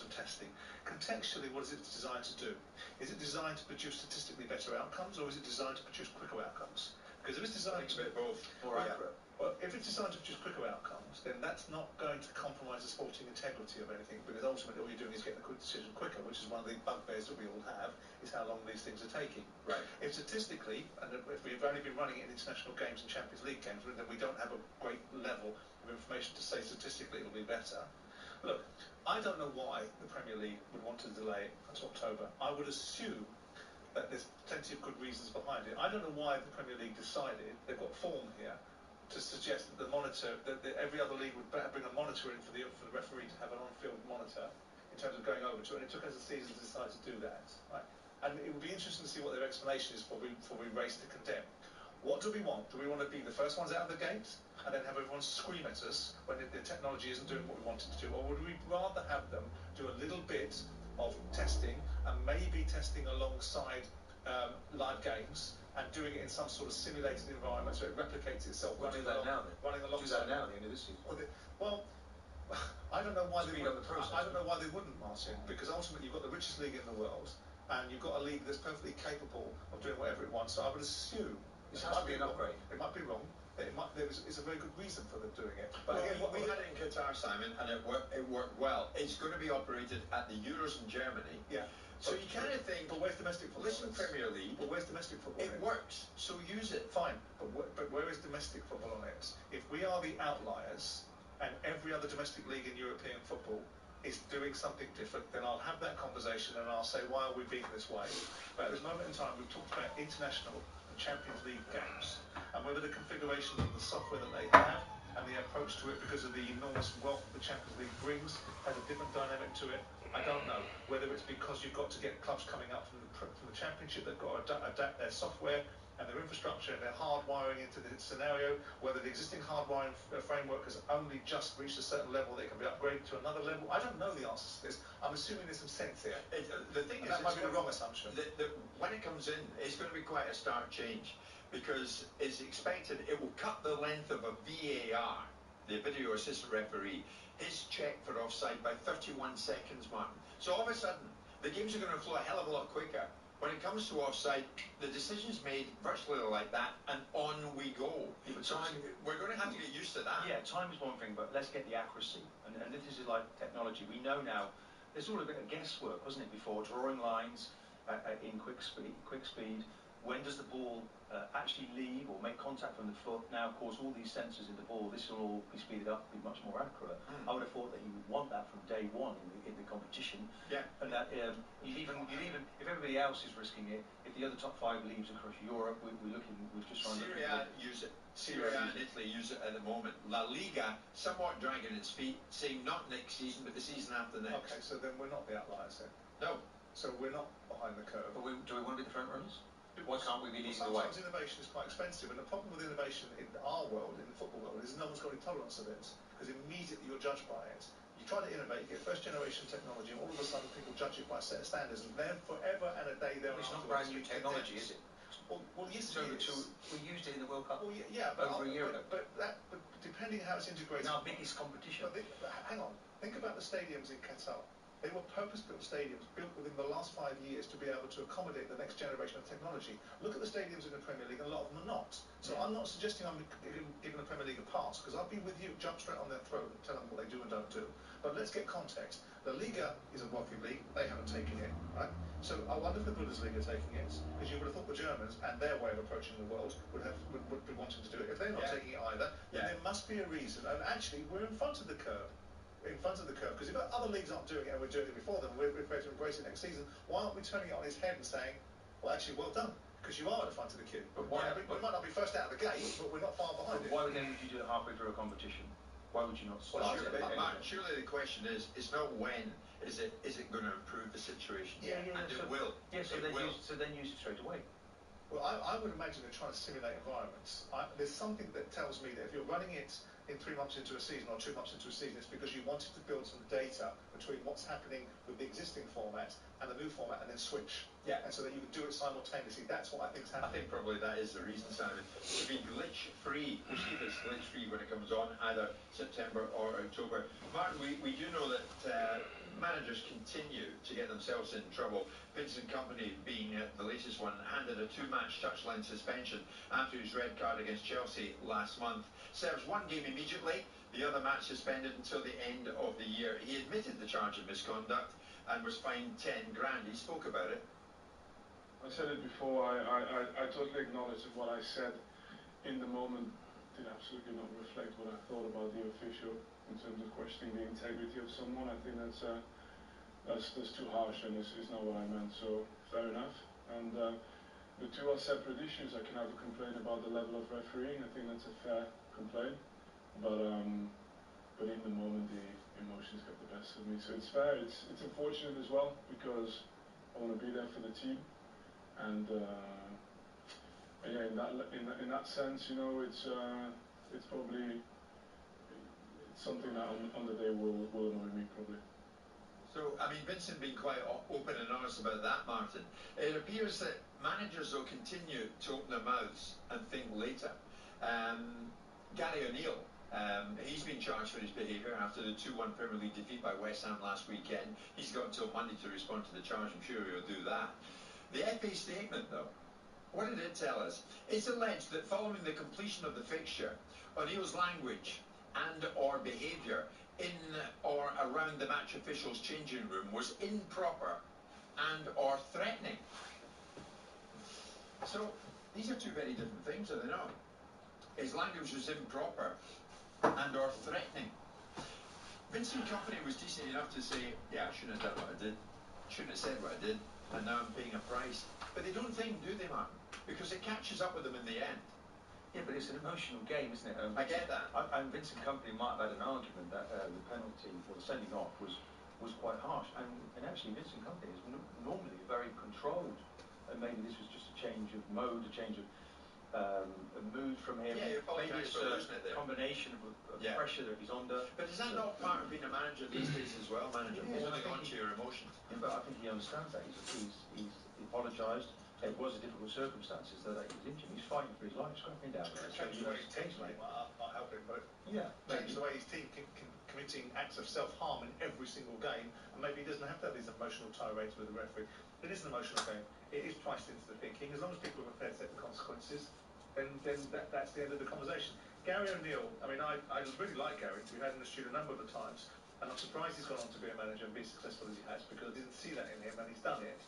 testing? Contextually, what is it designed to do? Is it designed to produce statistically better outcomes, or is it designed to produce quicker outcomes? Because if it's designed to be both, more accurate. Well, if it's designed to produce quicker outcomes, then that's not going to compromise the sporting integrity of anything, because ultimately all you're doing is getting a quick decision quicker, which is one of the bugbears that we all have, is how long these things are taking. Right. If statistically, and if we've only been running it in international games and Champions League games, then we don't have a great level of information to say statistically it'll be better. Look, I don't know why the Premier League would want to delay it until October. I would assume that there's plenty of good reasons behind it. I don't know why the Premier League decided, they've got form here, to suggest that the monitor, that every other league would bring a monitor in for the referee to have an on-field monitor in terms of going over to it, and it took us a season to decide to do that. Right? And it would be interesting to see what their explanation is before we race to condemn. What do we want? Do we want to be the first ones out of the gate and then have everyone scream at us when the technology isn't doing what we want it to do? Or would we rather have them do a little bit of testing, and maybe testing alongside live games, and doing it in some sort of simulated environment so it replicates itself. We'll do that now then. Running Do alongside. that now at the end of this season. Well, I don't know why they wouldn't. Speed up the process. I don't know why they wouldn't, Martin, because ultimately you've got the richest league in the world, and you've got a league that's perfectly capable of doing whatever it wants. So I would assume this has to be an upgrade. It might be wrong. It's a very good reason for them doing it. But again, we had it in Qatar, Simon, and it worked well. It's going to be operated at the Euros in Germany. Yeah. So you kind of think, but where's domestic football? Listen, Premier League. But where's domestic football? It works, so use it. Fine, but where is domestic football on it? If we are the outliers, and every other domestic league in European football is doing something different, then I'll have that conversation and I'll say, why are we being this way? But at this moment in time, we've talked about international and Champions League games, and whether the configuration of the software that they have and the approach to it, because of the enormous wealth the Champions League brings, has a different dynamic to it. I don't know whether it's because you've got to get clubs coming up from the Championship that got to adapt their software and their infrastructure and their hardwiring into the scenario, whether the existing hardwiring framework has only just reached a certain level that can be upgraded to another level. I don't know the answers to this. I'm assuming there's some sense here. The thing is, that might be the wrong assumption. When it comes in, it's going to be quite a stark change, because it's expected it will cut the length of a VAR, the video assistant referee, his check for offside by 31 seconds, Martin. So all of a sudden, the games are going to flow a hell of a lot quicker. When it comes to offside, the decision's made virtually like that, and on we go. Yeah, but so we're going to have to get used to that. Yeah, time is one thing, but let's get the accuracy. And this is like technology. We know now, there's all a bit of guesswork, wasn't it, before? Drawing lines in quick speed. When does the ball actually leave or make contact from the foot? Now, of course, all these sensors in the ball, this will all be speeded up, be much more accurate. I would have thought that you would want that from day one in the competition. Yeah. And that you'd even, if everybody else is risking it, if the other top 5 leagues across Europe, we're just trying Serie A use it. Serie A and Italy use it at the moment. La Liga somewhat dragging its feet, saying not next season, but the season after next. Okay, so then we're not the outliers then. No. So we're not behind the curve. But do we want to be the front runners? Why can't we be leading the way? Sometimes innovation is quite expensive, and the problem with innovation in our world, in the football world, is no one's got any tolerance of it, because immediately you're judged by it. You try to innovate, you get first generation technology, and all of a sudden people judge it by a set of standards, and then forever and a day there. It's not brand new technology, is it? Well, yes, so it is. We used it in the World Cup. Well, yeah, but over a year ago. But depending how it's integrated. It's our biggest competition. But hang on, think about the stadiums in Qatar. They were purpose-built stadiums, built within the last 5 years to be able to accommodate the next generation of technology. Look at the stadiums in the Premier League, and a lot of them are not. So I'm not suggesting I'm giving the Premier League a pass, because I'll be with you, jump straight on their throat and tell them what they do and don't do. But let's get context. The Liga is a wealthy league, they haven't taken it, right? So I wonder if the Bundesliga are taking it, because you would have thought the Germans and their way of approaching the world would be wanting to do it. If they're not taking it either, then there must be a reason. And actually, we're in front of the curve. Because if other leagues aren't doing it and we're doing it before them, we're prepared to embrace it next season, why aren't we turning it on its head and saying, well, actually, well done, because you are at the front of the queue. But why? We might not be first out of the gate, but we're not far behind it. Why would you do it halfway through a competition? Why would you not start it? Martin, surely the question is, it's not when, is it going to improve the situation? Yeah, and it will. Yeah, so then use it straight away. Well, I would imagine they're trying to simulate environments. There's something that tells me that if you're running it in 3 months into a season or 2 months into a season, it's because you wanted to build some data between what's happening with the existing format and the new format, and then switch. Yeah. And so that you can do it simultaneously. That's what I think's happening. I think probably that is the reason, Simon. To be glitch-free. We'll see if it's glitch-free when it comes on, either September or October. Martin, we do know that managers continue to get themselves in trouble. Vincent Kompany, being the latest one, handed a 2-match touchline suspension after his red card against Chelsea last month. Serves 1 game immediately, the other match suspended until the end of the year. He admitted the charge of misconduct and was fined 10 grand. He spoke about it. I said it before, I totally acknowledge that what I said in the moment did absolutely not reflect what I thought about the official in terms of questioning the integrity of someone. I think that's too harsh, and it's not what I meant, so fair enough. And the two are separate issues. I can have a complaint about the level of refereeing. I think that's a fair complaint, but in the moment the emotions got the best of me. So it's fair. It's unfortunate as well, because I want to be there for the team, and yeah, in that sense, you know, it's probably something that on the day will annoy me probably. So, I mean, Vincent being quite open and honest about that, Martin. It appears that managers will continue to open their mouths and think later. Gary O'Neill, he's been charged for his behaviour after the 2-1 Premier League defeat by West Ham last weekend. He's got until Monday to respond to the charge. I'm sure he'll do that. The FA statement, though, what did it tell us? It's alleged that following the completion of the fixture, O'Neill's language and or behaviour in or around the match official's changing room was improper and or threatening. So, these are two very different things, are they not? His language was improper and or threatening. Vincent Kompany was decent enough to say, yeah, I shouldn't have done what I did, shouldn't have said what I did, and now I'm paying a price. But they don't think, do they, Martin? because it catches up with them in the end. Yeah, but it's an emotional game, isn't it? I get that. And Vincent Kompany might have had an argument that the penalty or the sending off was quite harsh. And actually, Vincent Kompany is normally very controlled. And maybe this was just a change of mode, a change of a mood from him. Yeah, you're probably maybe it's a combination of pressure that he's under. But is that not part of being a manager these days as well, manager? Holding on to your emotions. Yeah, but I think he understands that. He's apologised. It was a difficult circumstances that he was injured. He's fighting for his life, scrapping down there. Change the way his team might help him, but change the way his team committing acts of self-harm in every single game, and maybe he doesn't have to have these emotional tirades with the referee. It is an emotional game. It is priced into the thinking. As long as people are prepared to take the consequences, then that's the end of the conversation. Gary O'Neill, I mean, I really like Gary. We've had him in the studio a number of times, and I'm surprised he's gone on to be a manager and be as successful as he has, because I didn't see that in him, and he's done it.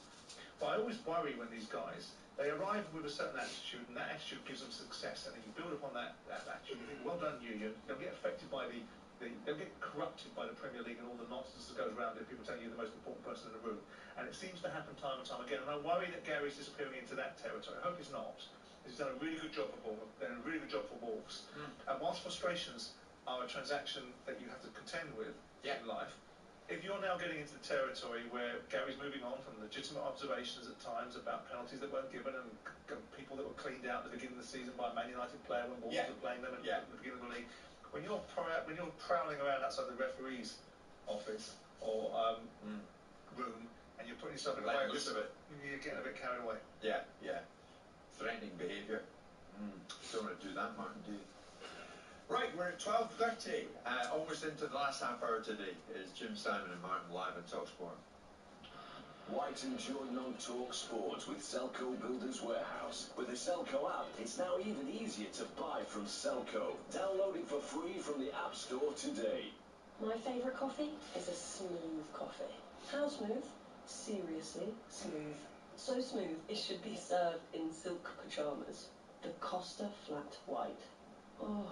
But I always worry when these guys, they arrive with a certain attitude, and that attitude gives them success, and then you build upon that attitude. You think, well done, you. They'll get affected by they'll get corrupted by the Premier League and all the nonsense that goes around it. People telling you the most important person in the room, and it seems to happen time and time again. And I worry that Gary's disappearing into that territory. I hope he's not. He's done a really good job for Bournemouth, done a really good job for Wolves. And whilst frustrations are a transaction that you have to contend with in life, if you're now getting into the territory where Gary's moving on from legitimate observations at times about penalties that weren't given and people that were cleaned out at the beginning of the season by a Man United player when Wolves were playing them at the beginning of the league, when you're prowling around outside the referee's office or room and you're putting yourself in the way of it, you're getting a bit carried away. Yeah. Threatening behaviour. Don't want to do that, Martin, do you? Right, we're at 12:30. Almost into the last half hour today is Jim Simon and Martin live on TalkSport. White and Jordan on Talk Sport with Selco Builders Warehouse. With the Selco app, it's now even easier to buy from Selco. Download it for free from the App Store today. My favourite coffee is a smooth coffee. How smooth? Seriously smooth. So smooth, it should be served in silk pyjamas. The Costa Flat White. Oh,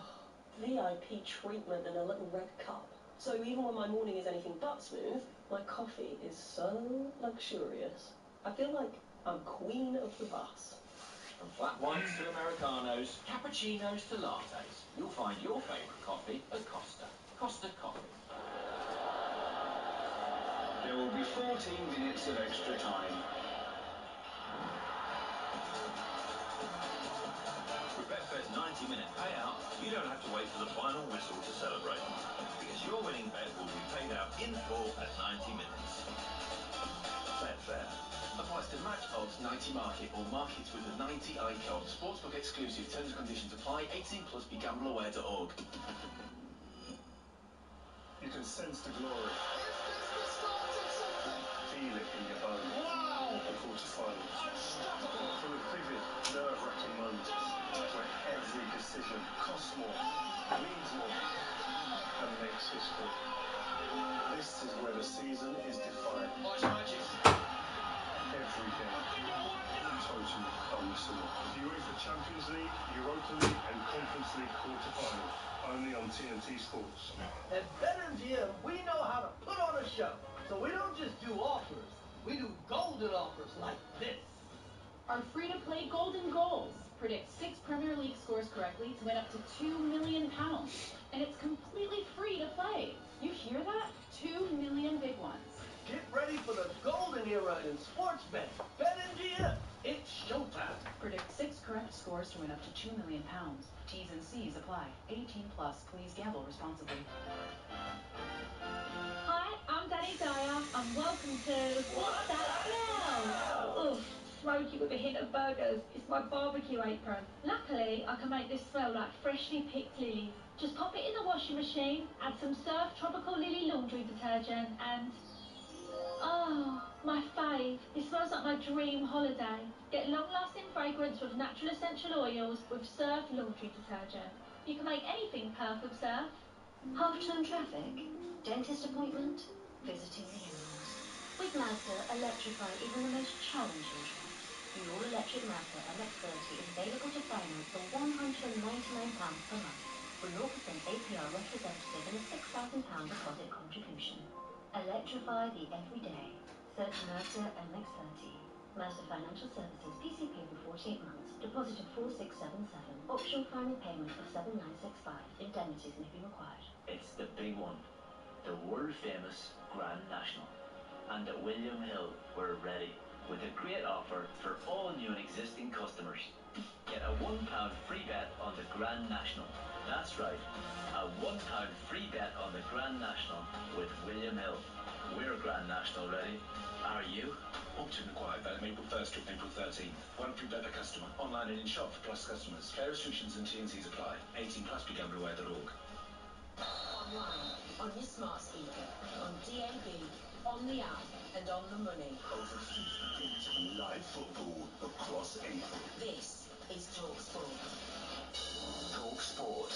VIP treatment in a little red cup. So even when my morning is anything but smooth, my coffee is so luxurious. I feel like I'm queen of the bus. From flat whites to Americanos, cappuccinos to lattes, you'll find your favourite coffee at Costa. Costa Coffee. There will be 14 minutes of extra time. With Betfair's 90-minute payout, you don't have to wait for the final whistle to celebrate, because your winning bet will be paid out in full at 90 minutes. Betfair. Applies to match odds 90 market or markets with a 90 icon. Sportsbook exclusive. Terms and conditions apply. 18 plus. BeGambleAware.org. You can sense the glory. Feel it in your bones. Wow! The quarterfinals. Unstoppable! Full of vivid, nerve-wracking moments where every decision costs more, means more, and makes history. This is where the season is defined. Watch magic. Every game. Totally unmissable. The UEFA Champions League, Europa League, and Conference League quarterfinal. Only on TNT Sports. At BetMGM, we know how to put on a show. So we don't just do offers, we do golden offers like this. Our free-to-play Golden Goals. Predict 6 Premier League scores correctly to win up to £2 million. And it's completely free to play. You hear that? 2 million big ones. Get ready for the golden era in sports betting. BetMGM, it's showtime. Predict 6 correct scores to win up to £2 million. T's and C's apply. 18 plus. Please gamble responsibly. Hi, I'm Danny Dyer, and welcome to What's That Smell? Oof, smoky with a hint of burgers. It's my barbecue apron. Luckily, I can make this smell like freshly picked lilies. Just pop it in the washing machine, add some Surf Tropical Lily laundry detergent, and... oh, my fave. It smells like my dream holiday. Get long-lasting fragrance with natural essential oils with Surf laundry detergent. You can make anything purr with Surf. Half-term traffic, dentist appointment, visiting the in-laws. With Mazda, electrify even the most challenging drives. The all-electric Mazda MX-30 is available to finance for £199 per month, with 0% APR representative and a £6,000 deposit contribution. Electrify the everyday. Search Mazda MX-30. Mazda Financial Services, PCP over 48 months, deposit of 4677, optional final payment of 7965, indemnities may be required. It's the big one, the world-famous Grand National. And at William Hill, we're ready, with a great offer for all new and existing customers. Get a £1 free bet on the Grand National. That's right, a £1 free bet on the Grand National with William Hill. We're Grand National ready. Are you? Option required. Valid April 1st to April 13th. One free bet per customer. Online and in shop for Plus customers. Fair restrictions and T&Cs apply. 18 plus. BeGambleAware.org. Online, on your smart speaker, on DAB, on the app, and on the money. Over 50 games of live football across April. This is TalkSport. TalkSport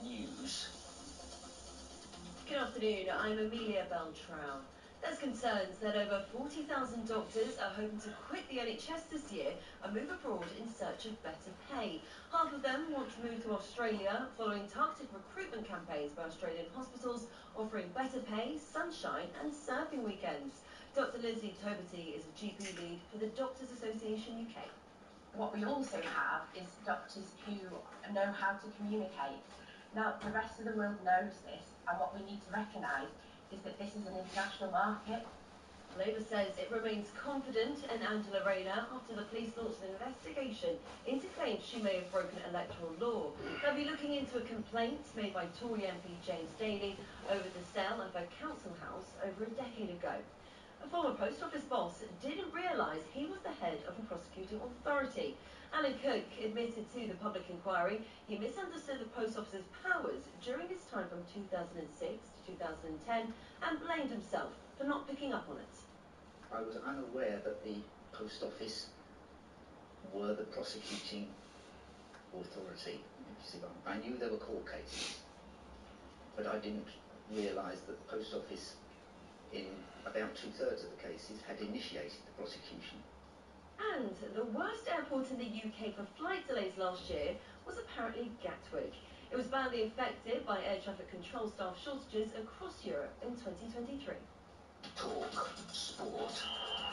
News. Good afternoon, I'm Amelia Beltrão. There's concerns that over 40,000 doctors are hoping to quit the NHS this year and move abroad in search of better pay. Half of them want to move to Australia following targeted recruitment campaigns by Australian hospitals offering better pay, sunshine and surfing weekends. Dr Lizzie Toberty is a GP lead for the Doctors Association UK. What we also have is doctors who know how to communicate. Now, the rest of the world knows this, and what we need to recognise is that this is an international market. Labour says it remains confident in Angela Rayner after the police launched an investigation into claims she may have broken electoral law. They'll be looking into a complaint made by Tory MP James Daly over the sale of a council house over a decade ago. A former post office boss didn't realise he was the head of a prosecuting authority. Alan Cook admitted to the public inquiry he misunderstood the post office's powers during his time from 2006 to 2010 and blamed himself for not picking up on it. I was unaware that the post office were the prosecuting authority. I knew there were court cases, but I didn't realise that the post office in about 2/3 of the cases had initiated the prosecution. And the worst airport in the UK for flight delays last year was apparently Gatwick. It was badly affected by air traffic control staff shortages across Europe in 2023. Talk Sport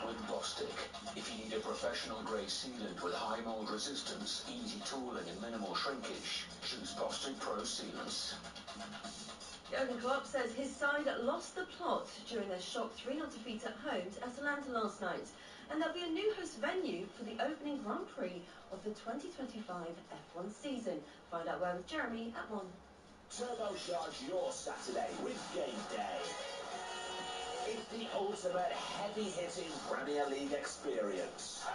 with Bostik. If you need a professional grade sealant with high mold resistance, easy tooling and minimal shrinkage, choose Bostik Pro Sealants. Jurgen Klopp says his side lost the plot during their shock 3-0 defeat at home to Atalanta last night. And there'll be a new host venue for the opening Grand Prix of the 2025 F1 season. Find out where with Jeremy at 1. Turbocharge your Saturday with Game Day. It's the ultimate heavy-hitting Premier League experience.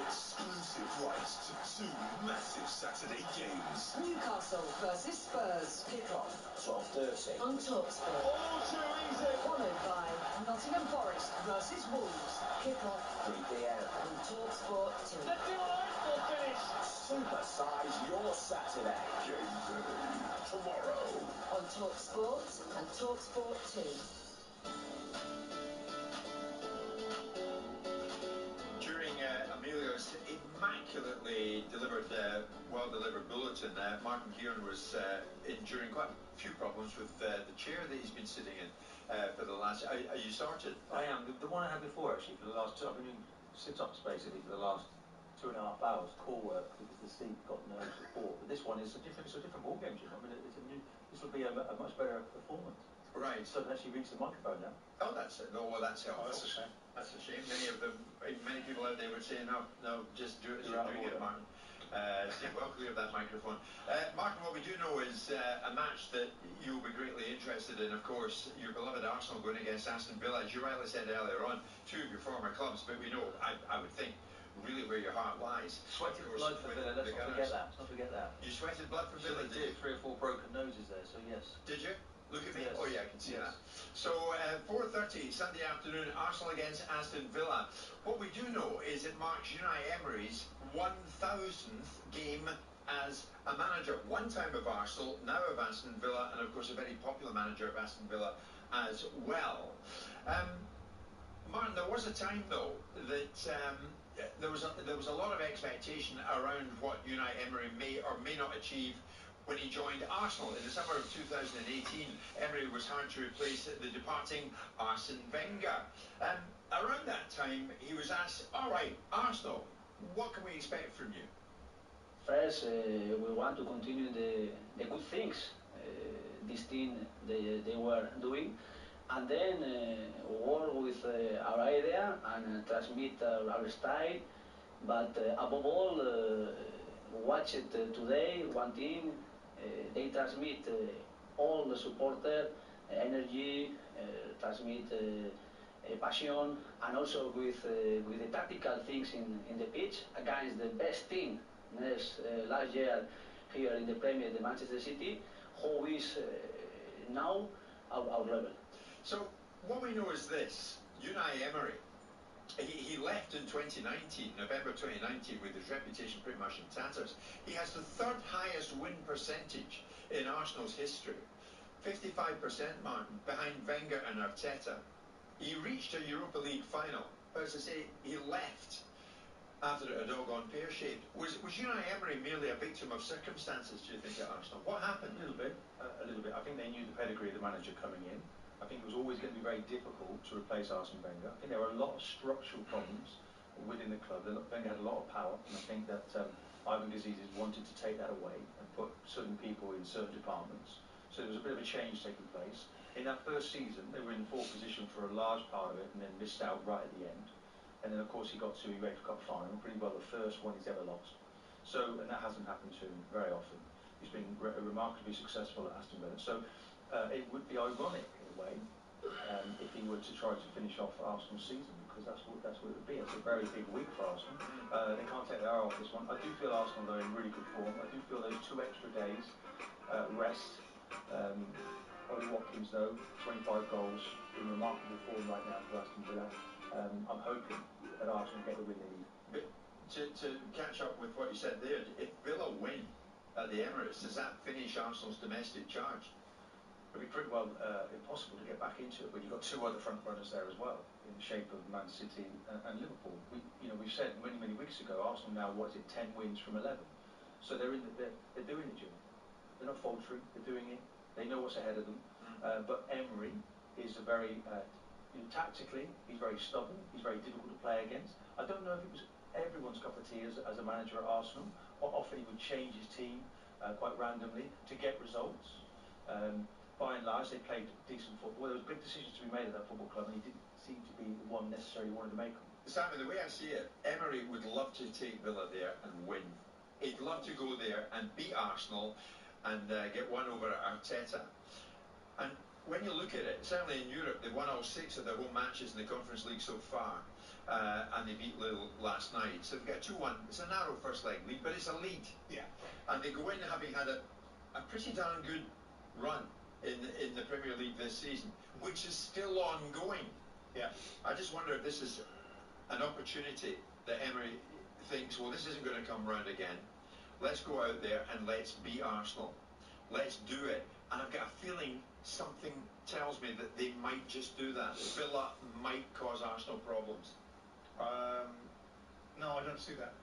Exclusive rights to 2 massive Saturday games. Newcastle versus Spurs. Kick-off 12:30 On TalkSport. All too easy. Followed by Nottingham Forest versus Wolves. Kick-off 3 p.m. On TalkSport 2. The delightful finish. Supersize your Saturday. Game Day. Tomorrow. On TalkSport and TalkSport 2. During Amelia's immaculately delivered, well-delivered bulletin, Martin Kieran was enduring quite a few problems with the chair that he's been sitting in for the last... Are you started? I am. The one I had before, actually, for the last 2... I've been doing sit-ups, basically, for the last 2.5 hours, core work, because the seat got no support. But this one is a different ball game, Jim. I mean, it's a new... This will be a much better performance. Right. So it actually reach the microphone now. Oh, that's it. No, well, that's helpful. Oh, that's a shame. That's a shame. Many people out there would say, no, just do it as You're you're out of doing it, order. Martin. Stay well clear of that microphone. Martin, what we do know is a match that you'll be greatly interested in, of course, your beloved Arsenal going against Aston Villa. As you rightly said earlier on, 2 of your former clubs, but we know, I would think, really where your heart lies. Sweated blood for Villa, let's not forget that. Let's not forget that. You sweated blood for Villa, did. 3 or 4 broken noses there, so yes. Did you? Look at me. Yes. Oh yeah, I can see Yes. that. So 4:30 Sunday afternoon, Arsenal against Aston Villa. What we do know is it marks Unai Emery's 1000th game as a manager. One time of Arsenal, now of Aston Villa, and of course a very popular manager of Aston Villa as well. Martin, there was a time though that there was a lot of expectation around what Unai Emery may or may not achieve When he joined Arsenal in the summer of 2018, Emery was hired to replace the departing Arsene Wenger. Around that time, he was asked, all right, Arsenal, what can we expect from you? First, we want to continue the good things this team they were doing, and then work with our idea and transmit our style. But above all, watch it today, one team, they transmit all the supporter energy, transmit passion, and also with the tactical things in the pitch against the best team last year here in the Premier, the Manchester City, who is now our level. So what we know is this: Unai Emery, he left in 2019, November 2019, with his reputation pretty much in tatters. He has the third highest win percentage in Arsenal's history, 55%, Martin, behind Wenger and Arteta. He reached a Europa League final, but as I say, he left after it had all gone pear-shaped. Was Unai Emery merely a victim of circumstances, do you think, at Arsenal? What happened? A little bit. I think they knew the pedigree of the manager coming in. I think it was always going to be very difficult to replace Arsene Wenger. I think there were a lot of structural problems within the club. Wenger had a lot of power, and I think that Ivan Gazidis wanted to take that away and put certain people in certain departments. So there was a bit of a change taking place. In that first season, they were in fourth position for a large part of it, and then missed out right at the end. And then, of course, he got to the UEFA Cup final, pretty well the first one he's ever lost. So, and that hasn't happened to him very often. He's been remarkably successful at Aston Villa. So, it would be ironic in a way if he were to try to finish off Arsenal's season, because that's what it would be. It's a very big week for Arsenal. They can't take their eye off this one. I do feel Arsenal are in really good form. I do feel those 2 extra days rest. Ollie Watkins, though, 25 goals, in remarkable form right now for Aston Villa. I'm hoping that Arsenal get the win they need. But to catch up with what you said there, if Villa win at the Emirates, does that finish Arsenal's domestic charge? It'll be pretty well impossible to get back into it when you've got 2 other front runners there as well, in the shape of Man City and Liverpool. We've said many weeks ago, Arsenal now, 10 wins from 11. So they're doing it, Jim. They're not faltering. They're doing it. They know what's ahead of them. But Emery is a very tactically, he's very stubborn. He's very difficult to play against. I don't know if it was everyone's cup of tea as a manager at Arsenal. Often he would change his team quite randomly to get results. By and large, they played decent football. There was big decisions to be made at that football club, and he didn't seem to be the one necessarily wanted to make them. Simon, the way I see it, Emery would love to take Villa there and win. He'd love to go there and beat Arsenal and get one over at Arteta. And when you look at it, certainly in Europe, they've won all 6 of their home matches in the Conference League so far, and they beat Lille last night. So they've got 2-1. It's a narrow first leg lead, but it's a lead. Yeah. And they go in having had a pretty darn good run in the Premier League this season, which is still ongoing. Yeah. I just wonder if this is an opportunity that Emery thinks, well, this isn't going to come round again. Let's go out there and let's beat Arsenal. Let's do it. And I've got a feeling something tells me that they might just do that. Villa might cause Arsenal problems. No, I don't see that.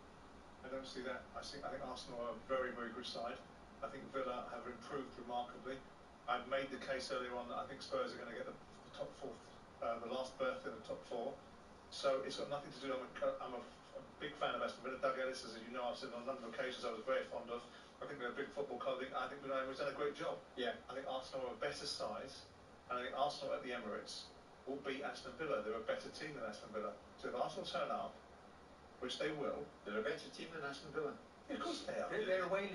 I think Arsenal are a very good side. I think Villa have improved remarkably. I've made the case earlier on that I think Spurs are going to get the top 4, the last berth in the top 4. So it's got nothing to do. I'm a big fan of Aston Villa. Doug Ellis, as you know, I've said on a number of occasions I was very fond of. I think they're a big football club. I think Unai's done a great job. Yeah. I think Arsenal are a better size, and I think Arsenal at the Emirates will beat Aston Villa. They're a better team than Aston Villa. So if Arsenal turn up, which they will, they're a better team than Aston Villa. Yeah, of course they are. Their away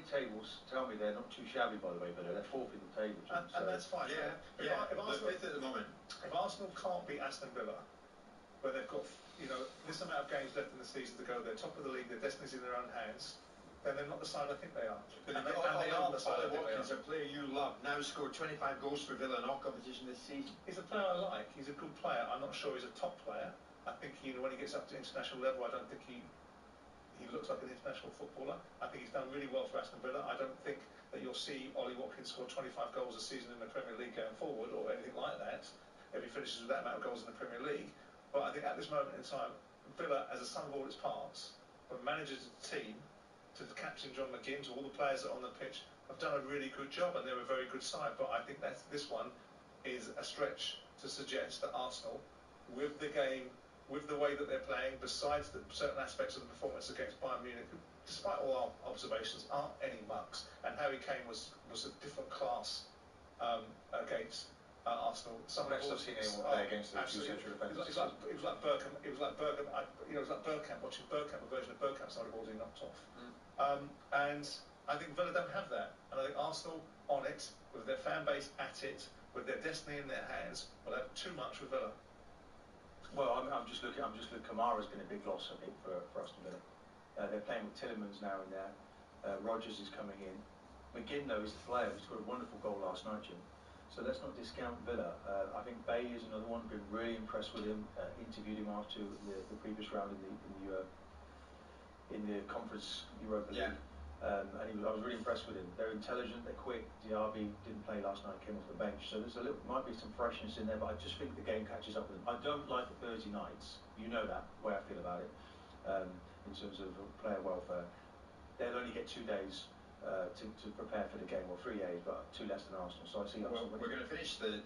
tables tell me they're not too shabby, by the way, but they're 4th in the table. And that's fine. Yeah. If Arsenal, 5th at the moment. If Arsenal can't beat Aston Villa, where they've got this amount of games left in the season to go, they're top of the league, their destiny's in their own hands, then they're not the side I think they are. But they are the side I think they are. Watkins, a player you love, now scored 25 goals for Villa in all competition this season. He's a player I like. He's a good player. I'm not sure he's a top player. I think when he gets up to international level, I don't think he looks like an international footballer. I think he's done really well for Aston Villa. I don't think that you'll see Ollie Watkins score 25 goals a season in the Premier League going forward, or anything like that, if he finishes with that amount of goals in the Premier League. But I think at this moment in time, Villa, as a sum of all its parts, from manager to team, to the captain John McGinn, to all the players that are on the pitch, have done a really good job, and they're a very good side. But I think this one is a stretch to suggest that Arsenal, with the game, with the way that they're playing, besides the certain aspects of the performance against Bayern Munich, despite all our observations, aren't any mucks. And Harry Kane was a different class against Arsenal. I've seen anyone play against the two central defenders. It was like Bergkamp. It was like Bergkamp. It was like Bergkamp watching Bergkamp, a version of Bergkamp, some of the balls he knocked off. And I think Villa don't have that. And I think Arsenal on it, with their fan base at it, with their destiny in their hands, will have too much with Villa. Well, I'm just looking. Kamara's been a big loss, I think, for Aston Villa. They're playing with Tielemans now in there. Rodgers is coming in. McGinn, though, is the player. He's got a wonderful goal last night, Jim. So let's not discount Villa. I think Bailly is another one. Been really impressed with him. Interviewed him after the previous round in the Conference Europa League. And I was really impressed with him. They're intelligent, they're quick. Diaby didn't play last night, came off the bench. So there's might be some freshness in there, but I just think the game catches up with them. I don't like the Thursday nights. You know that, the way I feel about it, in terms of player welfare. They'll only get 2 days to prepare for the game, or 3 days, but 2 less than Arsenal. So I see that. Well, we're going to finish the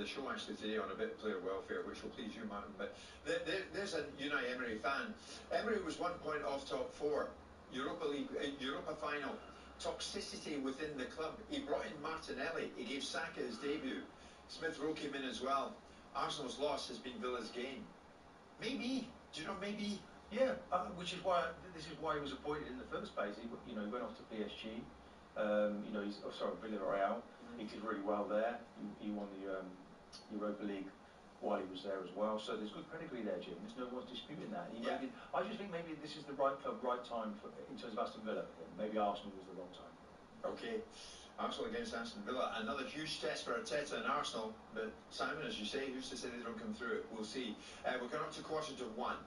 show actually today on a bit of player welfare, which will please you, Martin. But there's a Unai Emery fan. Emery was 1 point off top 4. Europa League, Europa final, toxicity within the club. He brought in Martinelli, he gave Saka his debut. Smith Rowe came in as well. Arsenal's loss has been Villa's gain. Maybe, do you know, maybe? Yeah, which is why this is why he was appointed in the first place. He went off to PSG. He's Villarreal. He did really well there. He won the Europa League while he was there as well. So there's good pedigree there, Jim. There's no one's disputing that. I just think maybe this is the right club, right time in terms of Aston Villa. Maybe Arsenal was the wrong time. Okay, Arsenal against Aston Villa. Another huge test for Arteta and Arsenal. But Simon, as you say, who's to say they don't come through it? We'll see. We're going up to 1:45.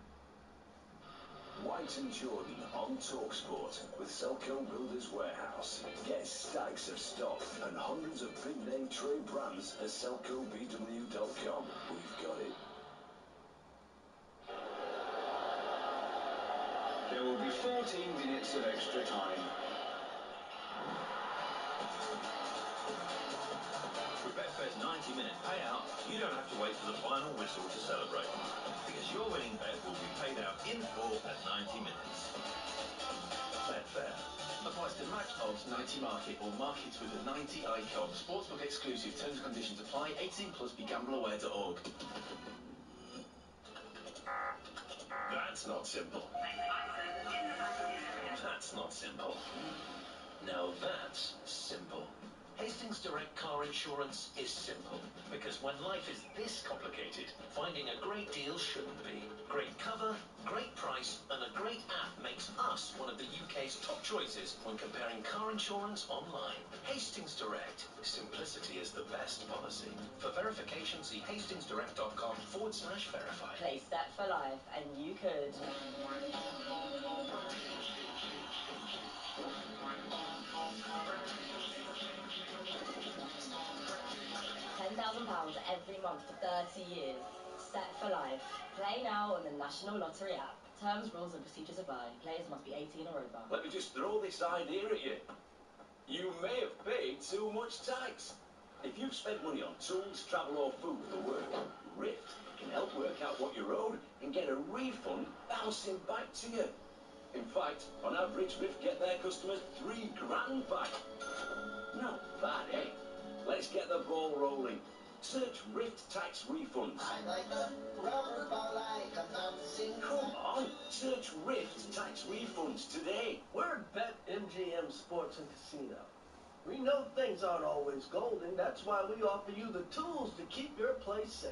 White and Jordan on TalkSport with Selco Builders Warehouse. Get stacks of stock and hundreds of big name trade brands at selcobw.com. We've got it. There will be 14 minutes of extra time. With Betfair's 90-minute payout, you don't have to wait for the final whistle to celebrate, because your winning bet will be paid out in full at 90 minutes. Betfair. Applies to match odds 90 market or markets with a 90 icon. Sportsbook exclusive. Terms and conditions apply. 18 plus. BeGambleAware.org. That's not simple. That's not simple. Now that's simple. Hastings Direct Car Insurance is simple, because when life is this complicated, finding a great deal shouldn't be. Great cover, great price, and a great app makes us one of the UK's top choices when comparing car insurance online. Hastings Direct. Simplicity is the best policy. For verification, see hastingsdirect.com/verify. Play Set for Life, and you could. £10,000 every month for 30 years. Set for Life. Play now on the National Lottery app. Terms, rules and procedures apply. Players must be 18 or over. Let me just throw this idea at you. You may have paid too much tax. If you've spent money on tools, travel or food for work, Rift can help work out what you're owed and get a refund bouncing back to you. In fact, on average, Rift get their customers £3,000 back. Not bad, eh? Let's get the ball rolling. Search Rift Tax Refunds. I like a rubber ball like a bouncing. Come on, search Rift Tax Refunds today. We're at BetMGM Sports and Casino. We know things aren't always golden. That's why we offer you the tools to keep your place safe.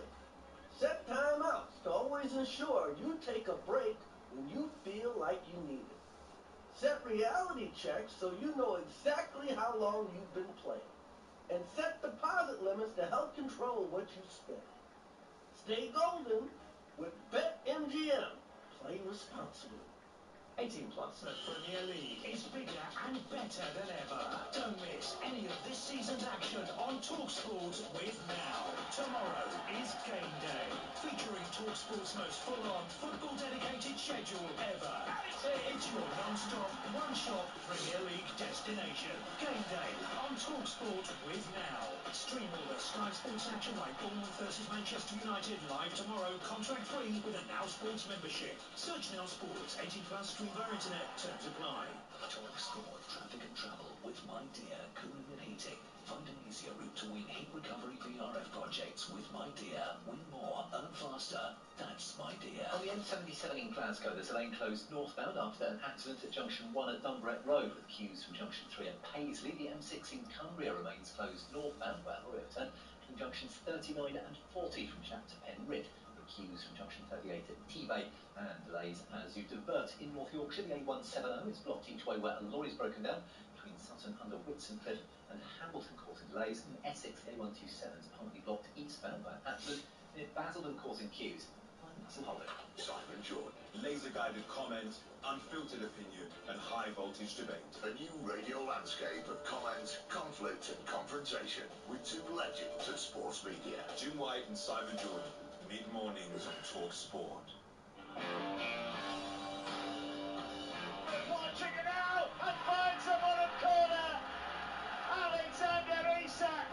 Set timeouts to always ensure you take a break when you feel like you need it. Set reality checks so you know exactly how long you've been playing. And set deposit limits to help control what you spend. Stay golden with BetMGM. Play responsibly. 18 plus. The Premier League is bigger and better than ever. Don't miss any of this season's action on TalkSport with Now. Tomorrow is Game Day, featuring TalkSport's most full-on, football-dedicated schedule ever. It's your non-stop, one-shot Premier League destination. Game Day on TalkSport with Now. Stream all the Sky Sports action like Bournemouth versus Manchester United live tomorrow, contract-free with a Now Sports membership. Search Now Sports, 18 plus, stream via internet, terms apply. TalkSport Traffic and Travel with My Dear Cooling and Heating. Find an easier route to win heat recovery VRF projects with My Dear. Win more, earn faster. That's My Dear. On the M77 in Glasgow, there's a lane closed northbound after an accident at Junction 1 at Dumbreck Road with queues from Junction 3 at Paisley. The M6 in Cumbria remains closed northbound where lorry overturned between junctions 39 and 40 from Chap to Penrith. The queues from junction 38 at T-Bay and delays as you divert in North Yorkshire. The A170 is blocked each way where a lorry's broken down between Sutton under Whitson Cliff and Hamilton causing delays. In Essex, the A127 is partly blocked eastbound by an accident near Basildon causing queues. Russell Holland. Simon Jordan. Laser-guided comment, unfiltered opinion, and high-voltage debate. A new radio landscape of comment, conflict, and confrontation with two legends of sports media. Jim White and Simon Jordan. Mid-mornings on TalkSport. Watching it out and finds the bottom corner. Alexander Isak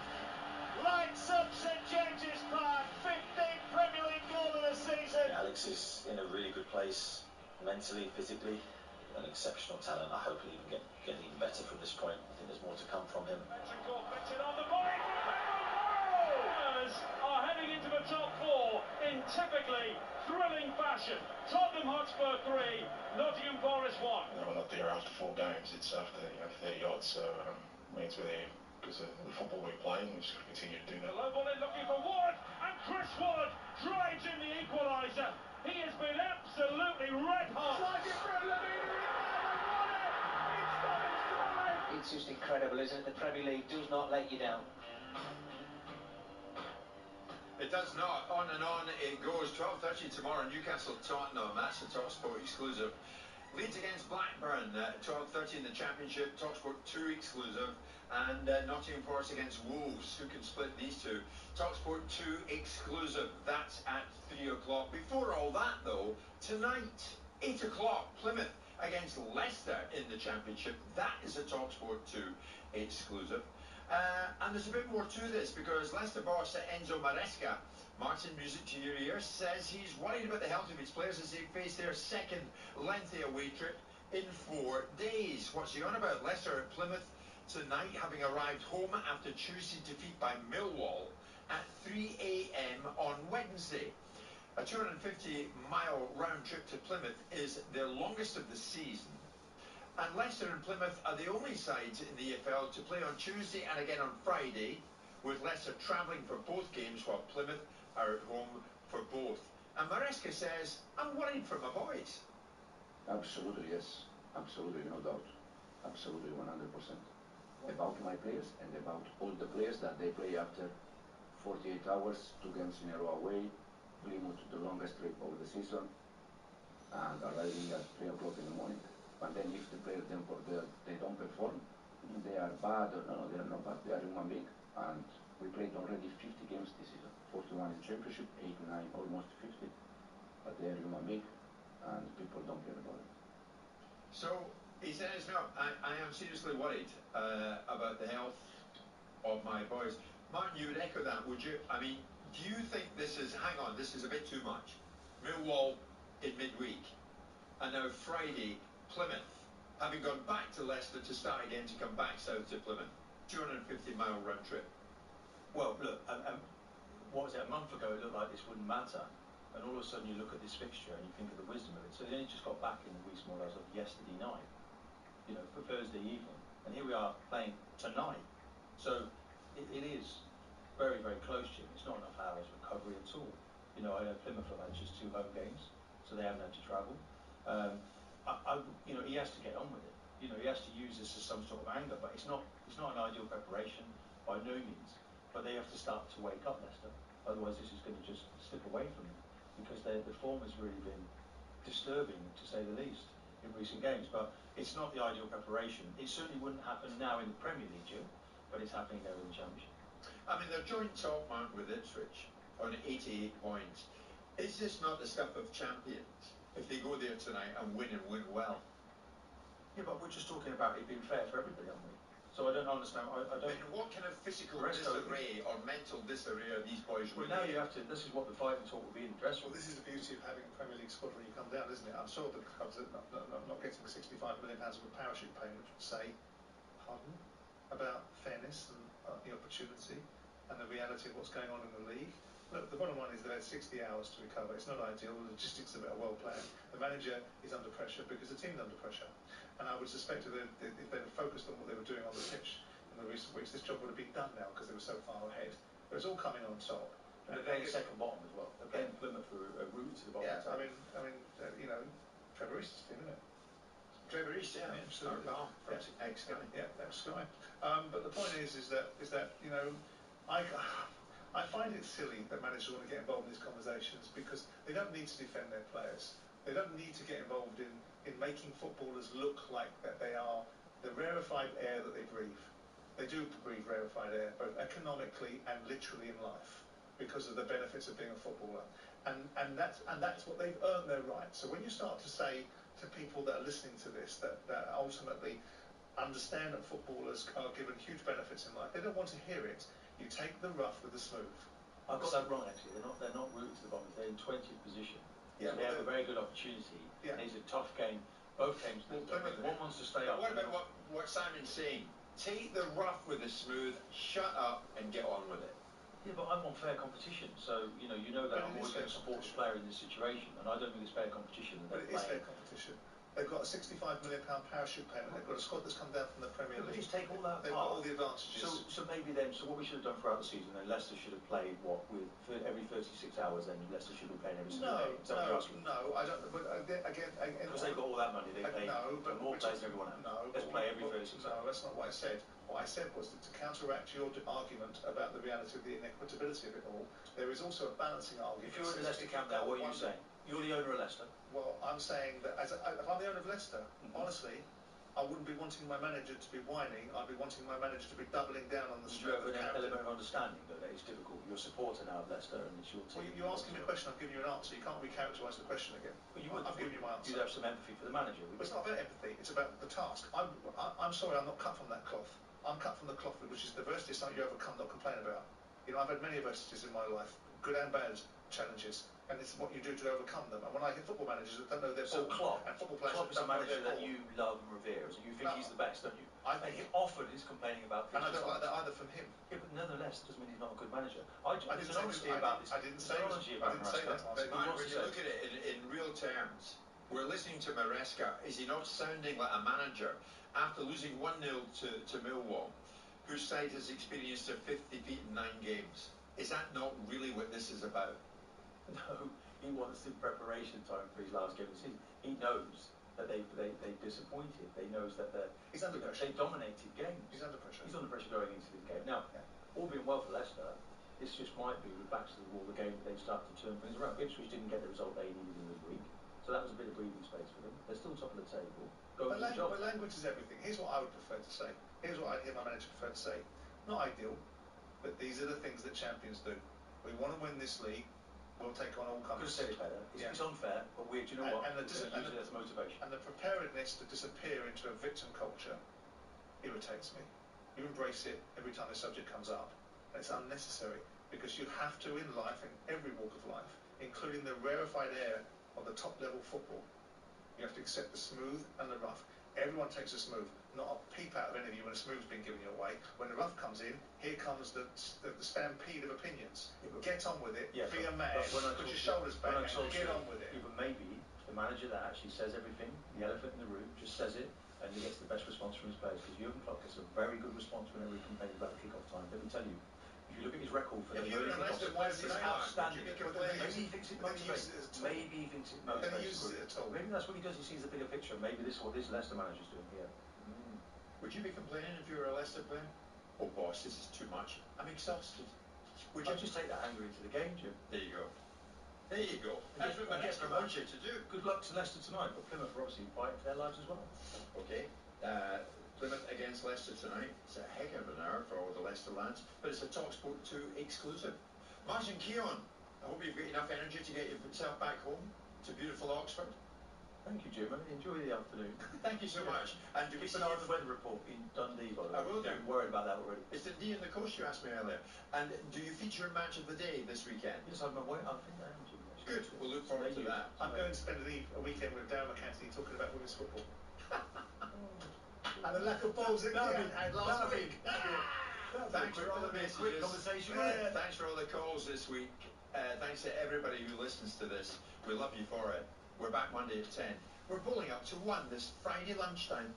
lights up St James's Park. 15th Premier League goal of the season. Alex is in a really good place, mentally, physically, an exceptional talent. I hope he'll even get even better from this point. I think there's more to come from him. Betancourt flicks it on the volley from Spurs are heading into the top four in typically thrilling fashion. Tottenham Hotspur 3, Nottingham Forest 1. No, we're not there after 4 games, it's after 30 odds, so means we're there because of the football we're playing. We just continue to do that. The low ball in looking for Wood, and Chris Wood drives in the equaliser. He has been absolutely red hot. It's just incredible, isn't it? The Premier League does not let you down. It does not. On and on it goes. 12:30 tomorrow, Newcastle Tottenham. That's the TalkSport exclusive. Leeds against Blackburn, 12:30 in the Championship, TalkSport 2 exclusive, and Nottingham Forest against Wolves. Who can split these two? TalkSport 2 exclusive. That's at 3 o'clock. Before all that, though, tonight, 8 o'clock, Plymouth against Leicester in the Championship. That is a TalkSport 2 exclusive. And there's a bit more to this because Leicester boss Enzo Maresca, Martin, music to your ears, says he's worried about the health of his players as they face their second lengthy away trip in 4 days. What's he on about? Leicester at Plymouth tonight, having arrived home after Tuesday's defeat by Millwall at 3 a.m. on Wednesday. A 250-mile round trip to Plymouth is their longest of the season. And Leicester and Plymouth are the only sides in the EFL to play on Tuesday and again on Friday, with Leicester travelling for both games while Plymouth are at home for both. And Maresca says, I'm worried for my boys. Absolutely, yes. Absolutely, no doubt. Absolutely, 100%. About my players and about all the players that they play after 48 hours, 2 games in a row away, Plymouth the longest trip of the season, and arriving at 3 o'clock in the morning. And then if the players they don't perform, they are bad, or no, they are not bad, they are human beings. And we played already 50 games this season, 41 in Championship, 89, almost 50. But they are human beings, and people don't care about it. So he says, no, I am seriously worried about the health of my boys. Martin, you would echo that, would you? I mean, do you think this is, hang on, this is a bit too much? Millwall in midweek, and now Friday, Plymouth, having gone back to Leicester to start again to come back south to Plymouth. 250-mile round trip. Well, look, what was it, a month ago it looked like this wouldn't matter, and all of a sudden you look at this fixture and you think of the wisdom of it. So they only just got back in the wee small hours of yesterday night, you know, for Thursday evening, and here we are playing tonight. So it is very, very close, Jim. It's not enough hours recovery at all. You know, I know Plymouth have had just 2 home games, so they haven't had to travel. You know, he has to get on with it. You know, he has to use this as some sort of anger, but it's not an ideal preparation by no means. But they have to start to wake up, Leicester. Otherwise, this is going to just slip away from them because the form has really been disturbing, to say the least, in recent games. But it's not the ideal preparation. It certainly wouldn't happen now in the Premier League, Jim, but it's happening there in the Championship. I mean, they're joint top man with Ipswich on 88 points. Is this not the stuff of champions? If they go there tonight and win well. Yeah, but we're just talking about it being fair for everybody, aren't we? So I don't understand. I don't. But what kind of physical disarray or mental disarray are these boys? Well, now you have to. This is what the fighting talk will be in the dressing room. Well, this is the beauty of having a Premier League squad when you come down, isn't it? I'm sure the clubs are not getting £65 million of a parachute payment would say, pardon, about fairness and the opportunity and the reality of what's going on in the league. Look, the bottom line is they've had 60 hours to recover. It's not ideal. The logistics of it are well planned. The manager is under pressure because the team's under pressure. And I would suspect if they'd focused on what they were doing on the pitch in the recent weeks, this job would have been done now because they were so far ahead. But it's all coming on top. And they're playing second bottom as well. They're playing Plymouth for a route to the bottom. Yeah, I mean, you know, Trevor East's team, isn't it? Trevor East, yeah, absolutely. From ex-Sky. Yeah, ex-Sky. But the point is that you know, I find it silly that managers want to get involved in these conversations because they don't need to defend their players. They don't need to get involved in making footballers look like that they are the rarefied air that they breathe. They do breathe rarefied air, both economically and literally in life, because of the benefits of being a footballer. And that's what they've earned their right. So when you start to say to people that are listening to this that ultimately understand that footballers are given huge benefits in life, they don't want to hear it. You take the rough with the smooth. I've got that wrong actually. They're not rooted to the bottom. They're in 20th position. Yeah, so they have a very good opportunity. Yeah. It's a tough game. Both games. One wants to stay up. What about what Simon's saying? Take the rough with the smooth. Shut up and get on with it. Yeah, but I want fair competition. So you know that I'm always going to support the player in this situation, and I don't think it's fair competition. But it is fair competition. They've got a £65 million parachute payment. They've got a squad that's come down from the Premier League. Just take all that They've got all the advantages. So maybe then, so what we should have done throughout the season, then Leicester should have played with every 36 hours. Then Leicester should be playing every single game. No, I don't. But again, because they've got all that money, they pay more players than everyone else. Let's play every 36 hours. No, that's not what I said. What I said was that to counteract your argument about the reality of the inequitability of it all, there is also a balancing argument. If you're in the Leicester camp now, what are you saying? You're the owner of Leicester. Well, I'm saying that if I'm the owner of Leicester, honestly, I wouldn't be wanting my manager to be whining. I'd be wanting my manager to be doubling down on the strength of character. You have an element of understanding, though, that it's difficult. You're a supporter now of Leicester, and it's your team. Well, you're asking me a question. I'm giving you an answer. You can't recharacterise the question again. Well, I've given you my answer. You'd have some empathy for the manager. But it's not about empathy. It's about the task. I'm sorry. I'm not cut from that cloth. I'm cut from the cloth which is diversity. It's something you overcome, not complain about. You know, I've had many adversities in my life, good and bad challenges. And it's what you do to overcome them. And when I hear football managers that don't know their ball, Klopp, and football players Klopp is a manager that you love and revere. So you think he's the best, don't you? I think he often is complaining about things. And I don't like that either from him. Yeah, but nonetheless, doesn't mean he's not a good manager. There's an honesty about this. I didn't say that. But when you look at it in real terms, we're listening to Maresca. Is he not sounding like a manager after losing 1-0 to Millwall, whose side has experienced a 50 beaten 9 games? Is that not really what this is about? No, he wants the preparation time for his last game of the season. He knows that they disappointed. They knows that he's under pressure. They dominated games. He's under pressure. He's under pressure going into this game. Now, all being well for Leicester, this just might be with backs to the wall the game that they start to turn things around. Ipswich didn't get the result they needed in midweek, so that was a bit of breathing space for them. They're still top of the table. But language is everything. Here's what I would prefer to say. Here's what I'd hear my manager prefer to say. Not ideal, but these are the things that champions do. We want to win this league. We'll take on all comers. Could have said it better. It's unfair, but do you know what? And the motivation. And the preparedness to disappear into a victim culture irritates me. You embrace it every time the subject comes up. And it's unnecessary because you have to in life, in every walk of life, including the rarefied air of the top level football. You have to accept the smooth and the rough. Everyone takes a smooth, not a peep out of any of you when a smooth's been given you away. When the rough comes in, here comes the stampede of opinions. Get on with it, be a man, put your shoulders back and get on with it. Yeah, but maybe the manager that actually says everything, the elephant in the room, just says it, and he gets the best response from his players, because Jurgen Klopp gets a very good response whenever he complains about the kick-off time. Let me tell you, if you look at his record for the early kickoffs, it's outstanding. Maybe he thinks it motivates. Maybe he thinks it motivates. Maybe that's what he does. He sees the bigger picture. Maybe this is what this Leicester manager's doing here. Would you be complaining if you were a Leicester player? Oh, boss, this is too much. I'm exhausted. Would you just take that anger into the game, Jim? There you go. There you go. That's what Maresca wants you to do. Good luck to Leicester tonight, but Plymouth are obviously fighting for their lives as well. Okay. Plymouth against Leicester tonight. It's a heck of an hour for all the Leicester lads, but it's a TalkSport 2 exclusive. Martin Keown, I hope you've got enough energy to get yourself back home to beautiful Oxford. Thank you, Jim. Enjoy the afternoon. Thank you so much. And do we Keep see an eye on the weather report in Dundee, by the way. I will do. I'm worried about that already. It's Dundee on the coast, you asked me earlier. And do you feature a match of the day this weekend? Yes, I'm aware. I think I am, Jim. Good. We'll look forward to that. I'm going to spend a weekend with Darren McCarthy talking about women's football. And the lack of balls that Keown had last week. Thanks for all the messages. Quick conversation. Thanks for all the calls this week. Thanks to everybody who listens to this. We love you for it. We're back Monday at 10. We're bowling up to 1 this Friday lunchtime.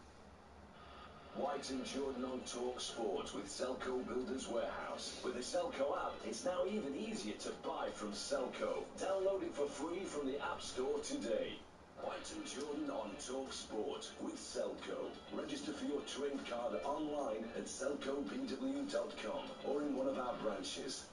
White and Jordan on Talk Sport with Selco Builders Warehouse. With the Selco app, it's now even easier to buy from Selco. Download it for free from the App Store today. White and Jordan on Talk Sport with Selco. Register for your trade card online at selcobw.com or in one of our branches.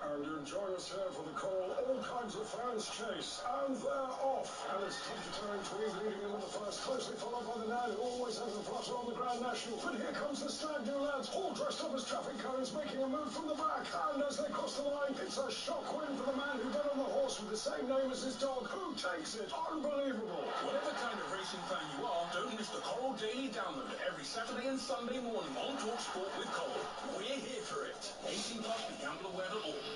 And join us here for the call all kinds of fans chase, and they're off. And it's top-to-turn Tweed leading into the first, closely followed by the Nan, who always has the flutter on the Grand National. But here comes the Stag Do lads, all dressed up as traffic cones, making a move from the back. And as they cross the line, it's a shock win for the man who got on the horse with the same name as his dog. Who takes it? Unbelievable. Whatever kind of racing fan you are, don't miss the Coral Daily Download every Saturday and Sunday morning on Talk Sport with Coral. We're here for it. 18 plus, BeGamblerAware.org.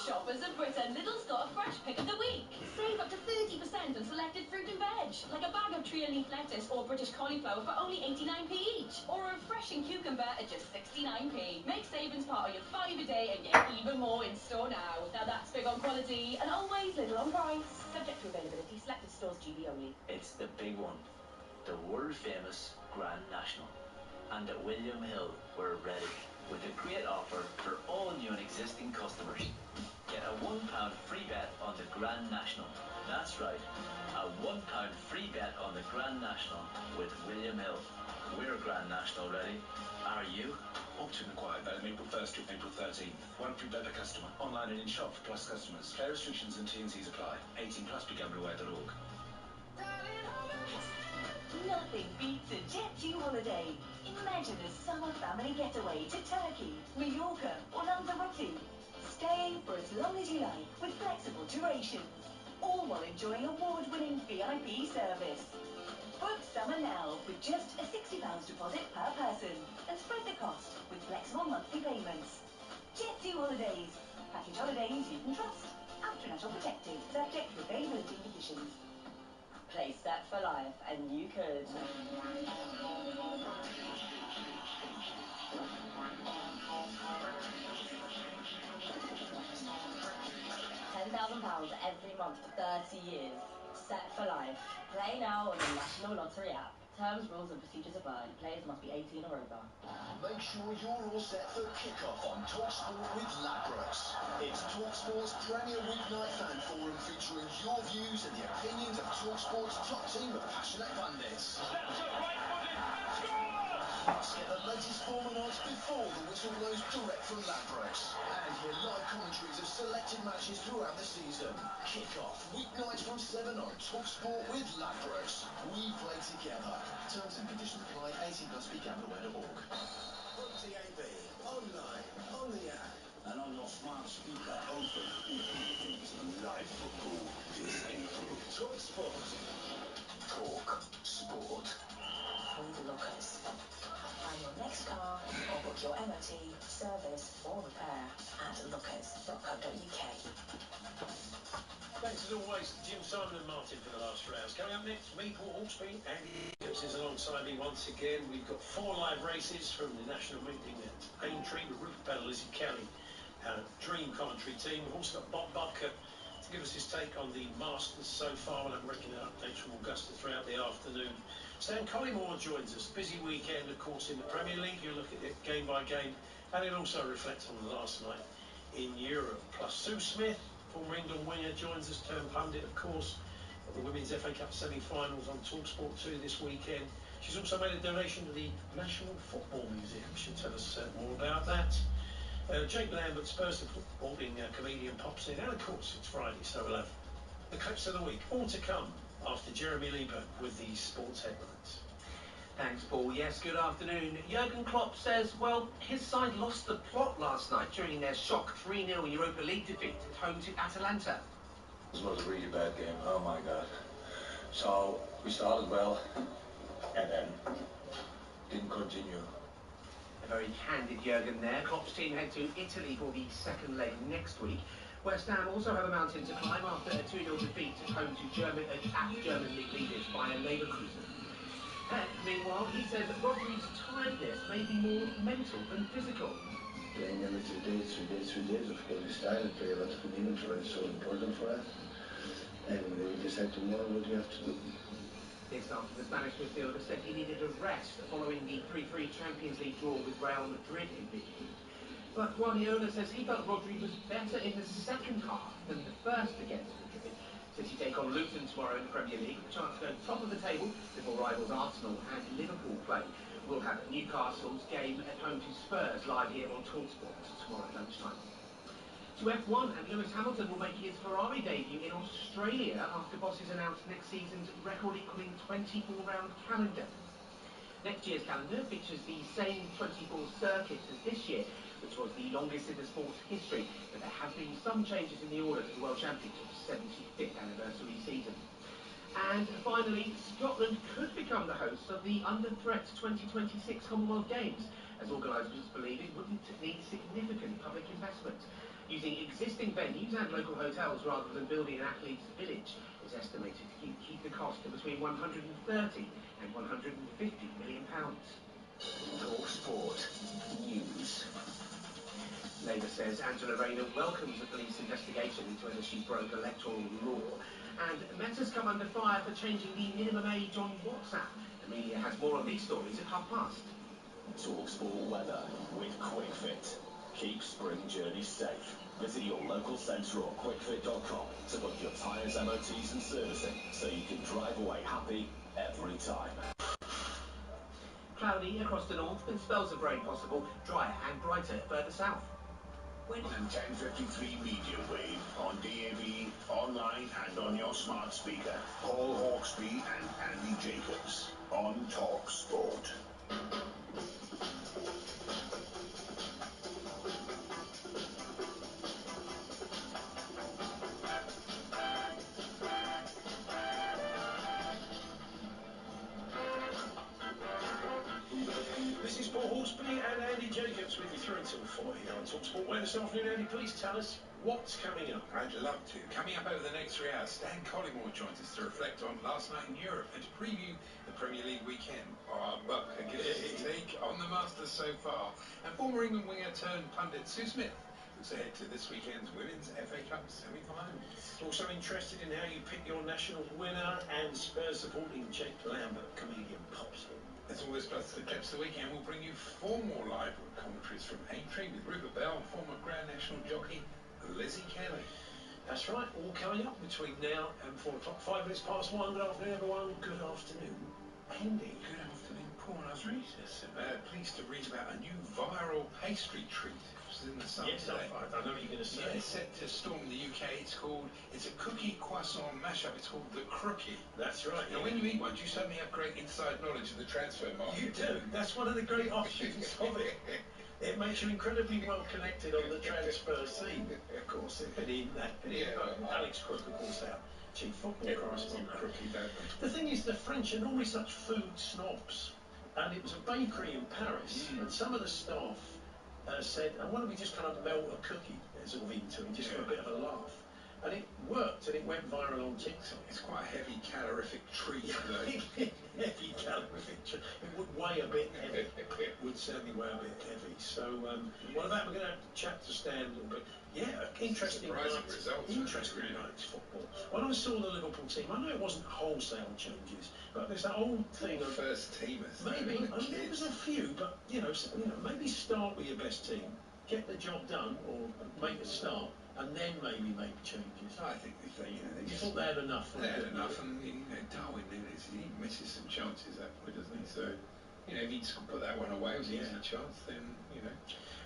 Shoppers of Britain, Lidl's got a fresh pick of the week. Save up to 30% on selected fruit and veg, like a bag of tree and leaf lettuce or British cauliflower for only 89p each, or a refreshing cucumber at just 69p. Make savings part of your 5 a day and get even more in store now. Now that's big on quality and always Lidl on price. Subject to availability, selected stores, GB only. It's the big one, the world famous Grand National. And at William Hill, we're ready with a great offer for all new and existing customers. Get a £1 free bet on the Grand National. That's right, a £1 free bet on the Grand National with William Hill. We're Grand National ready. Are you? Auction required by April 1st to April 13th. 1 free bet per customer. Online and in shop for Plus customers. Play restrictions and T&Cs apply. 18 plus, BeGamblerAware.org. Nothing beats a Jet2 holiday. Imagine a summer family getaway to Turkey, Mallorca or Lanzarote. Stay for as long as you like with flexible durations, all while enjoying award-winning VIP service. Book summer now with just a £60 deposit per person and spread the cost with flexible monthly payments. Jet2 Holidays. Package holidays you can trust. International protected, subject to availability conditions. Play Set for Life, and you could. £10,000 every month for 30 years. Set for Life. Play now on the National Lottery app. Terms, rules and procedures apply. Players must be 18 or over. Make sure you're all set for kickoff on TalkSport with Ladbrokes. It's TalkSport's Premier Weeknight Fan Forum featuring your views and the opinions of TalkSport's top team of passionate pundits. That's a right-footed score! Plus, get the latest form and odds before the whistle blows direct from Ladbrokes. And hear live commentaries of selected matches throughout the season. Kickoff, weeknights from 7 on TalkSport with Ladbrokes. We play together. Terms and conditions apply. 18 plus, BeGamblerAware.org. On DAB, online, on the app. And on your smart speaker, open. Live football is April. Talk Sport. Talk Sport. From the Lockers. Find your next car or book your MOT, service or repair at lockers.co.uk. Thanks as always to Jim, Simon and Martin for the last 3 hours. Coming up next, me, Paul Hawksby, Andy Jacobs is alongside me once again. We've got 4 live races from the national meeting at Aintree with Rupert Bell, Lizzie Kelly, our dream commentary team. We've also got Bob Bubka to give us his take on the Masters so far. We'll have regular updates from Augusta throughout the afternoon. Stan Collymore joins us. Busy weekend, of course, in the Premier League. You'll look at it game by game, and he'll also reflect on the last night in Europe. Plus, Sue Smith, former England winger, joins us, turned pundit, of course, at the Women's FA Cup semi-finals on TalkSport 2 this weekend. She's also made a donation to the National Football Museum. She'll tell us more about that. Jake Lambert, Spurs footballing comedian, pops in, and of course it's Friday, so we'll have the clips of the week. All to come after Jeremy Lieber with the sports headlines. Thanks, Paul. Yes, good afternoon. Jurgen Klopp says, well, his side lost the plot last night during their shock 3-0 Europa League defeat at home to Atalanta. This was a really bad game. Oh my God. So we started well and then didn't continue. A very candid Jurgen there. Klopp's team head to Italy for the second leg next week. West Ham also have a mountain to climb after a 2-0 defeat at home to German league leaders Bayer Leverkusen. Pep, meanwhile, he says that Rodri's tiredness may be more mental than physical. Playing every 3 days, of course, it's tired, play a lot of minutes, for it's so important for us. And we decide tomorrow what we have to do. This after the Spanish midfielder said he needed a rest following the 3-3 Champions League draw with Real Madrid in midweek. But Guardiola says he felt Rodri was better in the second half than the first against Madrid. City take on Luton tomorrow in the Premier League, a chance to go top of the table before rivals Arsenal and Liverpool play. We'll have Newcastle's game at home to Spurs live here on TalkSport tomorrow lunchtime. To F1, and Lewis Hamilton will make his Ferrari debut in Australia after bosses announced next season's record-equalling 24-round calendar. Next year's calendar features the same 24 circuits as this year, which was the longest in the sport's history, but there have been some changes in the order to the World Championship's 75th anniversary season. And finally, Scotland could become the hosts of the Under Threat 2026 Commonwealth Games, as organisers believe it wouldn't need significant public investment. Using existing venues and local hotels rather than building an athlete's village is estimated to keep the cost to between 130 and 150 million pounds. Talk Sport News. Labour says Angela Rayner welcomes the police investigation into whether she broke electoral law. And Meta's come under fire for changing the minimum age on WhatsApp. Amelia has more on these stories at 30:30. Talk Sport weather with QuickFit. Keep spring journeys safe. Visit your local centre or quickfit.com to book your tyres, MOTs and servicing so you can drive away happy every time. Cloudy across the north with spells of rain possible, drier and brighter further south. On 1053 medium wave, on DAB, online and on your smart speaker. Paul Hawksby and Andy Jacobs on Talk Sport. This is Paul Hawksby and Andy Jacobs with you through until 4 here on TalkSport. Well, this afternoon, Andy, please tell us what's coming up. I'd love to. Coming up over the next 3 hours, Stan Collymore joins us to reflect on last night in Europe and to preview the Premier League weekend. Buck gives us his take on the Masters so far. And former England winger turned pundit Sue Smith looks ahead to this weekend's Women's FA Cup semi-finals. Also interested in how you pick your national winner, and Spurs supporting Jake Lambert, comedian Pops. That's all this plus the clips of the weekend. We'll bring you 4 more live commentaries from Aintree with Rupert Bell and former Grand National jockey Lizzie Kelly. That's right, all coming up between now and 4 o'clock. 5 minutes past 1. Good afternoon, everyone. Good afternoon, Andy. Good afternoon, Paul. I was really pleased to read about a new viral pastry treat. Which is in the sun today. I know what you're going to say. Yeah, it's set to storm the UK. It's a cookie croissant mashup. It's called the Crookie. That's right. Now, when you eat one, you suddenly have great inside knowledge of the transfer market. You do. That's one of the great offshoots of it. It makes you incredibly well connected on the transfer scene. Of course, Alex Crook, of course, our chief football correspondent. The thing is, the French are normally such food snobs. And it was a bakery in Paris, and some of the staff said, why don't we just kind of melt a cookie sort of into it, just for a bit of a laugh. And it worked, and it went viral on TikTok. It's quite a heavy calorific treat, though. Heavy calorific treat. It would weigh a bit heavy. It would certainly weigh a bit heavy. So, what about we're going to have to chat to Stan a little bit. Yeah, interesting night. Interesting night's football. When I saw the Liverpool team, I know it wasn't wholesale changes, but there's that old thing of first teamers. Maybe there was a few, but maybe start with your best team, get the job done, or make a start. And then maybe make changes. I think you thought they had enough. They had enough, and Darwin Núñez, he misses some chances that way, doesn't he? So, if he'd put that one away, it was an easy chance. Then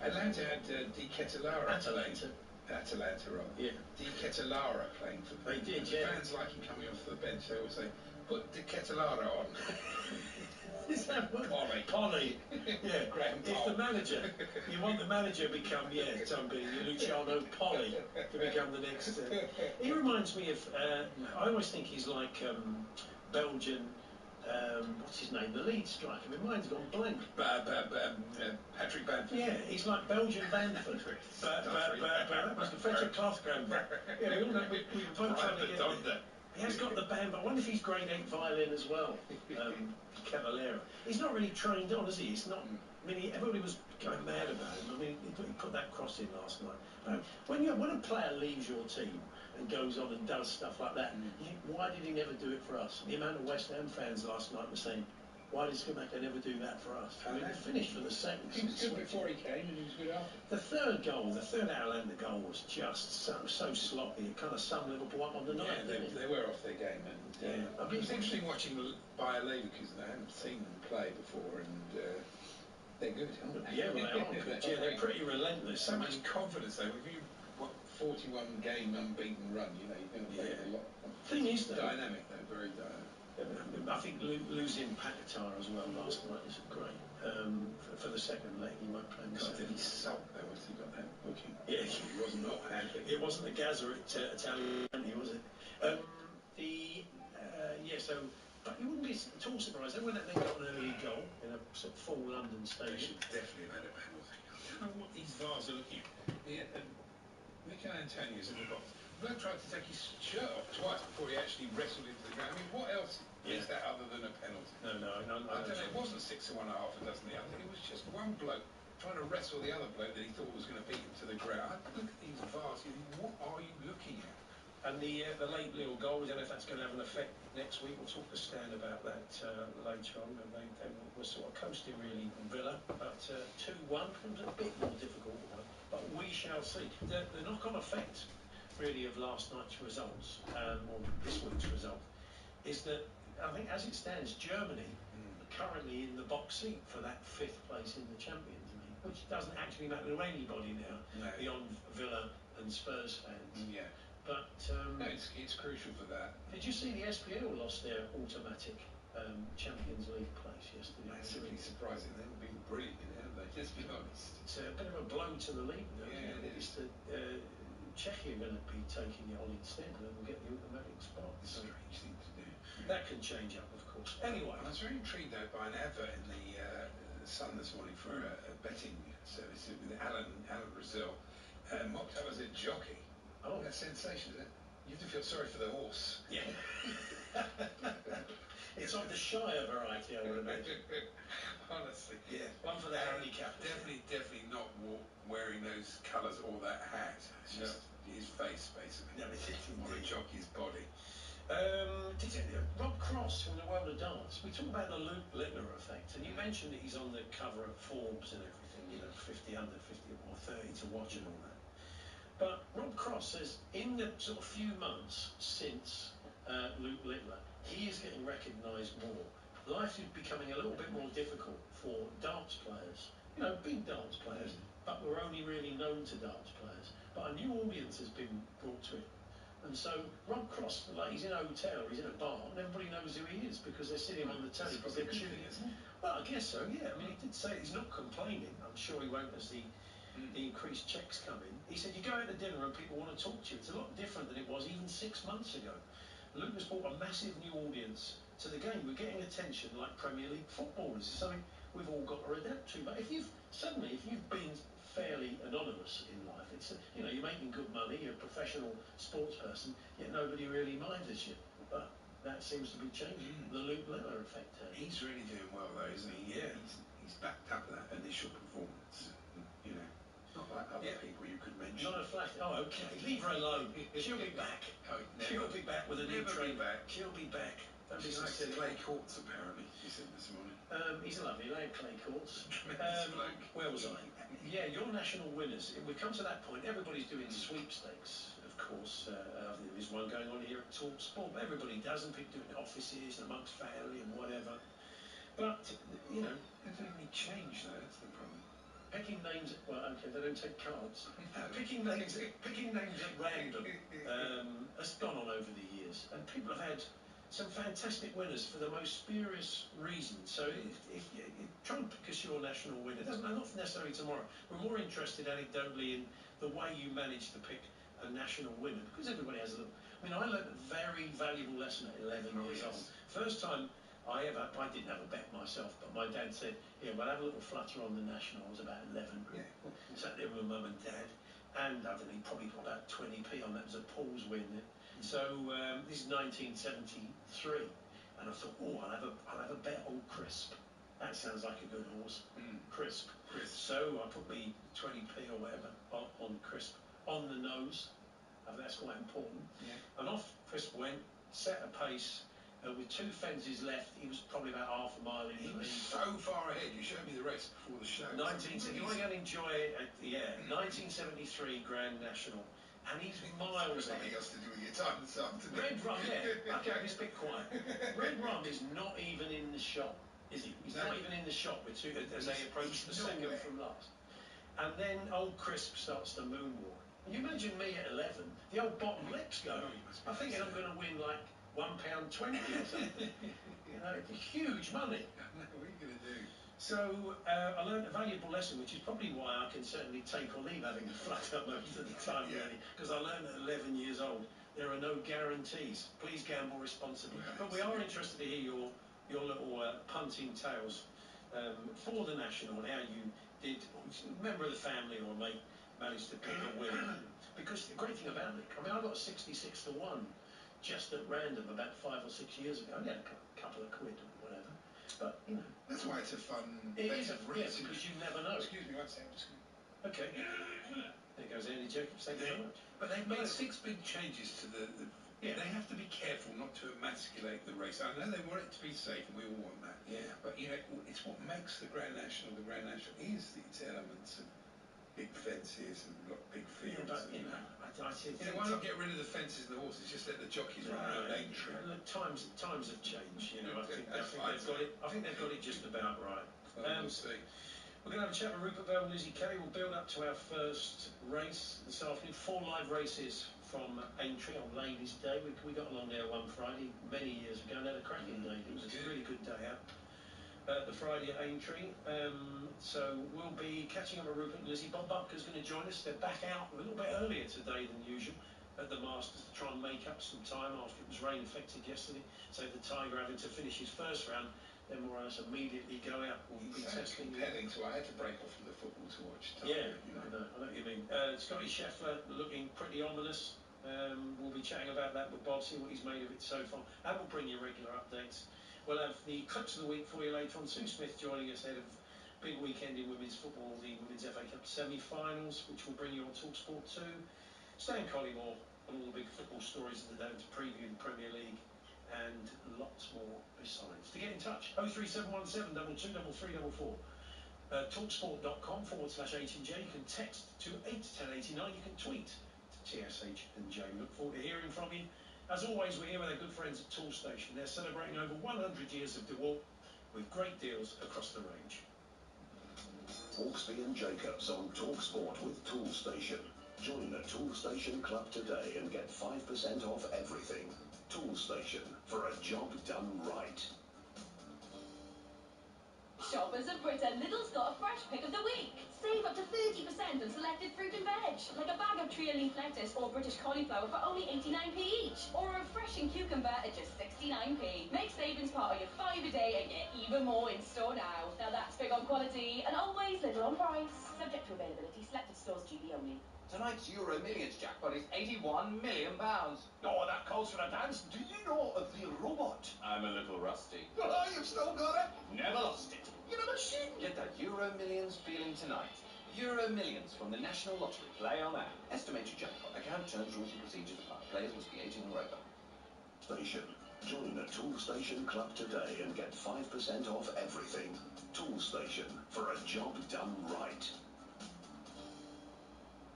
Atlanta had Di Ketelara. Atalanta, right? Yeah. Di Ketelara playing for them. They did, yeah. Fans like him coming off the bench. They always say, put Di Ketelara on. Is that what? Polly. Polly. Yeah. Graham If Poll. the manager, you want the manager to become, Luciano Polly to become the next. He reminds me of. I always think he's like Belgian. What's his name? The lead striker. My mind's gone blank. Patrick Bamford. Yeah, he's like Belgian Bamford. That was the Frederick Clothgrove. Yeah, we all know. We were both trying to get there. He has got the band, but I wonder if he's grade 8 violin as well. Cavallera. He's not really trained on, is he? It's not. I mean, everybody was going mad about him. I mean, he put that cross in last night. When a player leaves your team and goes on and does stuff like that, you think, why did he never do it for us? The amount of West Ham fans last night were saying, why did Schumacher never do that for us? I mean, he finished for the second. He was good before he came, and he was good after. The third Outlander goal was just so sloppy. It kind of summed Liverpool up on the night. Yeah, they were off their game. And I mean, it was interesting watching Bayer Leverkusen. I hadn't seen them play before, and they're good, aren't they? Yeah, well, they are good. Yeah, they're pretty relentless. So much confidence, though. If you 41 game unbeaten run, you're going to play a lot. Thing is, though, dynamic, though, very dynamic. I think losing Paquetá as well last night is great. For the second leg, he won't play. God, did he sulk though? Once he got that booking? Yeah, he was not happy. It wasn't the Gaza Italian, was it? But you wouldn't be at all surprised. When they got an early goal in a sort of full London stadium. They should definitely have had a penalty. I don't know what these VARs are looking at. Mikel Antonio's in the box. Bloke tried to take his shirt off twice before he actually wrestled into the ground. I mean, what else is that other than a penalty? No. I don't know. It wasn't 6 to 1 1/2 a dozen the other. It was just one bloke trying to wrestle the other bloke that he thought was going to beat him to the ground. Look at these VARs. What are you looking at? And the late little goal, we don't know if that's going to have an effect next week. We'll talk to Stan about that later on. And they were sort of coasting really in Villa, but 2-1 was a bit more difficult. But we shall see. The knock-on effect, really, of last night's results, or this week's result, is that I think as it stands, Germany are currently in the box seat for that 5th place in the Champions League, which doesn't actually matter to anybody now, beyond Villa and Spurs fans. Yeah. But no, it's crucial for that. Did you see the SPL lost their automatic Champions League place yesterday? Massively surprising. They've been brilliant, haven't they? Let's be honest. It's a bit of a blow to the league, though. Yeah, it is. Czechia are going to be taking it on instead, and we'll get the automatic spot. Strange thing to do. That can change up, of course. Anyway, I was very intrigued though by an advert in the Sun this morning for a betting service with Alan Brazil, mocked up as a jockey. Oh, that's sensation, isn't it? You have to feel sorry for the horse. Yeah. It's of the Shire variety, I would imagine. Honestly, yeah. One for the handicap. Definitely not wearing those colours or that hat. It's just his face, basically. No, it's on a jockey's body. Rob Cross from the world of dance. We talk about the Luke Littler effect, and you mentioned that he's on the cover of Forbes and everything. 50 under, 50 or 30 to watch and all that. But Rob Cross says in the sort of few months since Luke Littler, he is getting recognised more. Life is becoming a little bit more difficult for dance players. Big dance players, but we're only really known to dance players. But a new audience has been brought to it. And so Rob Cross, he's in a hotel, he's in a bar, and everybody knows who he is because they're sitting on the telly because they're tuning in. Well, I guess so, yeah. I mean, he did say he's not complaining. I'm sure he won't as the increased checks come in. He said, you go out to dinner and people want to talk to you. It's a lot different than it was even 6 months ago. Luke has brought a massive new audience to the game. We're getting attention like Premier League footballers. It's something we've all got to adapt to. But if you've been fairly anonymous in life, it's you're making good money, you're a professional sports person, yet nobody really minds you. But that seems to be changing. The Luke Littler effect. He's really doing well though, isn't he? Yeah. He's backed up that initial performance. Not like other people you could mention. Not a flash. Oh, okay. Leave her alone. She'll be back. She'll be back with a new train. She'll be back. Don't be like Clay Courts, apparently, she said this morning. He's a lovely lad, Clay Courts. Where was I? Yeah, your national winners. We come to that point. Everybody's doing sweepstakes, of course. There's one going on here at Talk Sport. Everybody does, and people do it in offices, amongst family, and whatever. But they don't really change though. That's the problem. Picking names, well, okay, they don't take cards. Picking names at random has gone on over the years, and people have had some fantastic winners for the most spurious reasons. So if you try and pick us your national winner, it doesn't, not necessarily tomorrow. We're more interested anecdotally in the way you managed to pick a national winner, because everybody has a little. I mean, I learned a very valuable lesson at 11 years old. First time I didn't have a bet myself, but my dad said, "Here, we'll have a little flutter on the national." I was about 11. Yeah. Sat there with mum and dad, and I don't know, he probably put about 20p on that. It was a Paul's win. So this is 1973, and I thought, oh, I'll have a bet on Crisp. That sounds like a good horse. Crisp. So I put me 20p or whatever on Crisp on the nose. I think that's quite important. Yeah. And off Crisp went, set a pace. With 2 fences left, he was probably about half a mile in. He was so far ahead. You showed me the race before the show. You want to go and enjoy it? 1973 Grand National, and he's miles ahead. Something else to do with your time this afternoon. Red Rum, yeah. Okay, just a bit quiet. Red Rum is not even in the shot, is he? He's not even in the shot with 2 as they approach the second from last. And then old Crisp starts to moonwalk. And you imagine me at 11, the old bottom lips go. I'm thinking I'm going to win like £1.20 or something. You know, it's huge money. What are you going to do? So I learned a valuable lesson, which is probably why I can certainly take or leave having a flutter most of the time, really, because I learned at 11 years old there are no guarantees. Please gamble responsibly. But we are interested to hear your little punting tales for the national and how you did, member of the family or mate managed to pick a winner. Because the great thing about it, I mean, I got 66 to 1 just at random about 5 or 6 years ago. I only had a couple of quid or whatever. But, you know. That's why it's a fun race. Because you never know. Excuse me, one second. Okay. There goes Andy Jacobs. Thank you very much. But they've made 6 big changes to the they have to be careful not to emasculate the race. I know they want it to be safe, and we all want that. Yeah. But, you know, it's what makes the Grand National the Grand National is its elements of big fences and big fields. But, you know, why not get rid of the fences and the horses? Just let the jockeys run around Aintree. Look, times have changed. You know, I think they've got it just about right. We'll see. We're going to have a chat with Rupert Bell and Lizzie Kelly. We'll build up to our first race this afternoon. 4 live races from Aintree on Ladies' Day. We got along there one Friday many years ago and had a cracking day. It was a really good day out. The Friday at Aintree. So we'll be catching up with Rupert and Lizzie. Bob Bupker's going to join us. They're back out a little bit earlier today than usual at the Masters to try and make up some time after it was rain affected yesterday. So the Tiger having to finish his first round, then more or less immediately go out. We'll be testing. Compelling, so I had to break off from the football to watch Tiger. Yeah, you know. I know what you mean. Scotty Scheffler looking pretty ominous. We'll be chatting about that with Bob, see what he's made of it so far. And we'll bring you regular updates. We'll have the clips of the week for you later on. Sue Smith joining us ahead of big weekend in women's football, the Women's FA Cup semi-finals, which will bring you on TalkSport 2. Stan Collymore on all the big football stories of the day to preview the Premier League and lots more besides. To get in touch, 03717 223344. Talksport.com/H&J. You can text to 81089. You can tweet to TSH and J. Look forward to hearing from you. As always, we're here with our good friends at Toolstation. They're celebrating over 100 years of DeWalt with great deals across the range. Hawksby and Jacobs on TalkSport with Toolstation. Join the Toolstation Club today and get 5% off everything. Toolstation, for a job done right. Shoppers of Britain, Lidl's got a fresh pick of the week. Save up to 30% on selected fruit and veg, like a bag of trio leaf lettuce or British cauliflower for only 89p each, or a refreshing cucumber at just 69p. Make savings part of your 5 a day and get even more in store now. Now that's big on quality and always Lidl on price. Subject to availability, selected stores, GB only. Tonight's Euro Millions jackpot is £81 million. Oh, that calls for a dance. Do you know of the robot? I'm a little rusty. Oh, you've still got it? Never lost it. You're a machine. Get that Euro Millions feeling tonight. Euro Millions from the National Lottery. Play on app. Estimated jackpot. Account terms, rules and procedures apply. Players must be 18 or over. Station. Join the Toolstation Club today and get 5% off everything. Toolstation, for a job done right.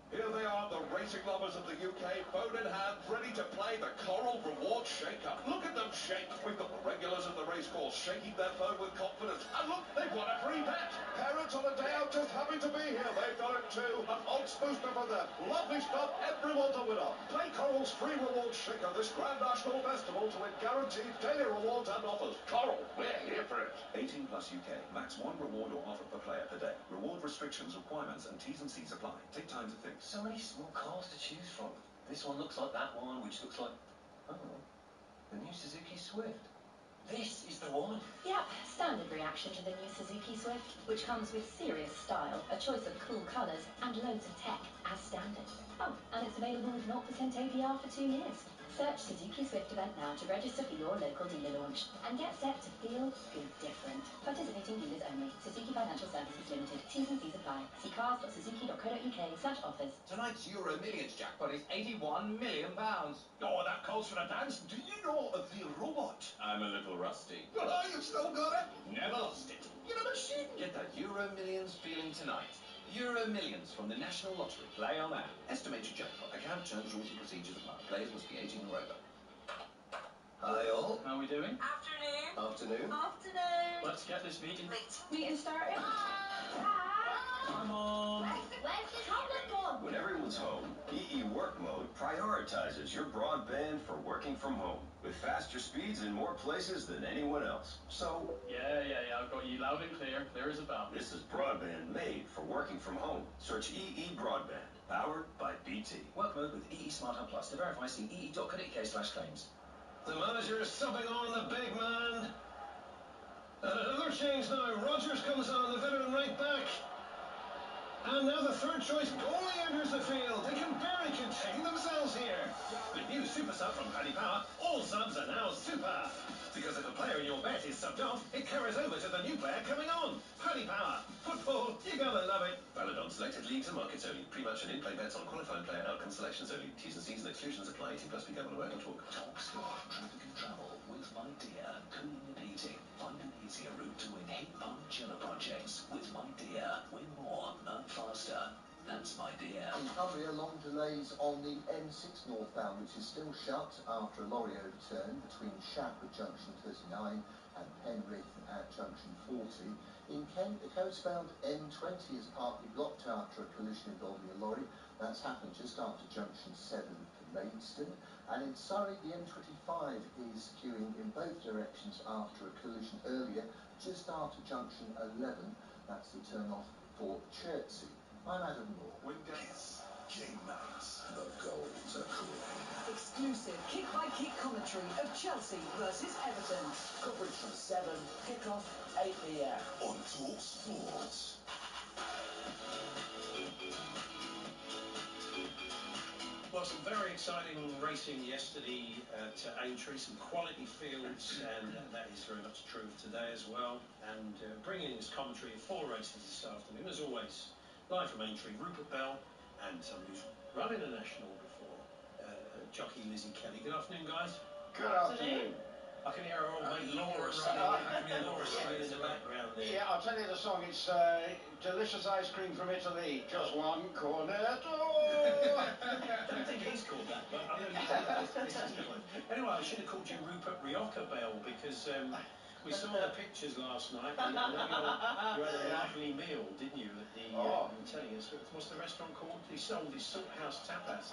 Here they are, the racing lovers of the UK, phone in hand, ready to play the Coral Reward Shake-Up. Look at them shake. We've got the regulars at the racecourse shaking their phone with confidence. And look, they've won a free bet. Parents on a day out just happy to be here. They've done it too. An odds booster for them. Lovely stuff. Everyone's a winner. Play Coral's free reward shaker this Grand National Festival to win guaranteed daily rewards and offers. Coral, we're here for it. 18 plus UK. Max 1 reward or offer per player per day. Reward restrictions, requirements and T's and C's apply. Take time to think. So many small cars to choose from. This one looks like that one, which looks like... oh, the new Suzuki Swift. This is the one. Yep, standard reaction to the new Suzuki Swift, which comes with serious style, a choice of cool colours and loads of tech as standard. Oh, and it's available with 0% APR for 2 years. Search Suzuki Swift event now to register for your local dealer launch and get set to feel good different. Participating dealers only. Suzuki Financial Services Limited. T's and C's apply. See cars.suzuki.co.uk/offers. Tonight's Euro Millions jackpot is £81 million. Oh, that calls for a dance. Do you know of the robot? I'm a little rusty. Oh, you've still got it? Never lost it. You're a machine. Get that Euro Millions feeling tonight. Euro Millions from the National Lottery. Play on app. Estimate your jackpot. Account terms, rules and procedures apply. Players must be 18 or over. Hi all. How are we doing? Afternoon. Afternoon. Afternoon. Let's get this meeting. Meeting started. Come on. Where's the tablet gone? When everyone's home, EE Work Mode prioritizes your broadband for working from home with faster speeds in more places than anyone else. So, Yeah, I've got you loud and clear as a bell. this is broadband made for working from home. Search EE Broadband, powered by BT. Work Mode with EE Smart Hub Plus. To verify, see ee.co.uk/claims. The manager is subbing on the big man. And another change now. Rogers comes on, the veteran right back. And now the third choice goalie enters the field. They can barely contain themselves here. The new super sub from Paddy Power. All subs are now super. Because if a player in your bet is subbed off, it carries over to the new player coming on. Paddy Power. Football, you gotta love it. Valid on selected leagues and markets only. Pre-match and in-play bets on qualifying player outcome selections only. T's and C's and exclusions apply. 18 plus become aware and talk. Talk sport, traffic and travel with My Dear Cooling and Heating. Find an easier route to win heat pump chiller projects with My Dear. Win more, not faster. That's My Dear. In Cumbria, long delays on the M6 northbound, which is still shut after a lorry overturned between Shap at junction 39 and Penrith at junction 40. In Kent, the coastbound M20 is partly blocked after a collision involving a lorry. That's happened just after junction 7 for Maidstone. And in Surrey, the M25 is queuing in both directions after a collision earlier, just after junction 11. That's the turn-off for Chertsey. I'm Adam Moore. Wingates, game nights, the goals are cooling. Exclusive kick-by-kick commentary of Chelsea versus Everton. Coverage from 7, kick-off 8 p.m. On Talk Sports. Well, some very exciting racing yesterday at Aintree, some quality fields, and that is very much true of today as well. And bringing us commentary of 4 races this afternoon, as always, live from Aintree, Rupert Bell, and somebody who's run in a national before, jockey Lizzie Kelly. Good afternoon, guys. Good afternoon. I can hear our old mate Laura singing in the background there. Yeah, I'll tell you the song. It's delicious ice cream from Italy. Just one cornetto. I don't think he's called that, but I know you call that. Anyway, I should have called you Rupert Rioja Bell because we saw the pictures last night. You had a lovely meal, didn't you? At the, you were telling us, what's the restaurant called? He sold his Salthouse Tapas.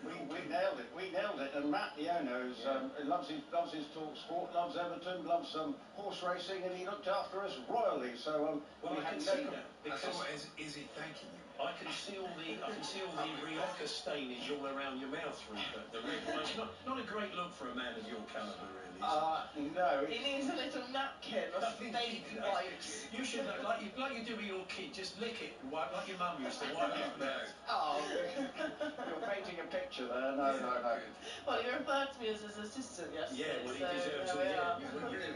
We nailed it. We nailed it. And Matt Leonos loves his talk sport, loves Everton, loves horse racing, and he looked after us royally. So well, we I can had see that. I thought, is he thanking you? I can see all the Rioja stainage all around your mouth, Rupert. The red one's not a great look for a man of your calibre, really. No. He needs a little napkin or baby wipes. You should like you do with your kid. Just lick it, and wipe like your mum used to wipe your mouth. Oh, you're painting a picture there. No. Well, you referred to me as his assistant yesterday. Yeah, well, he deserves it.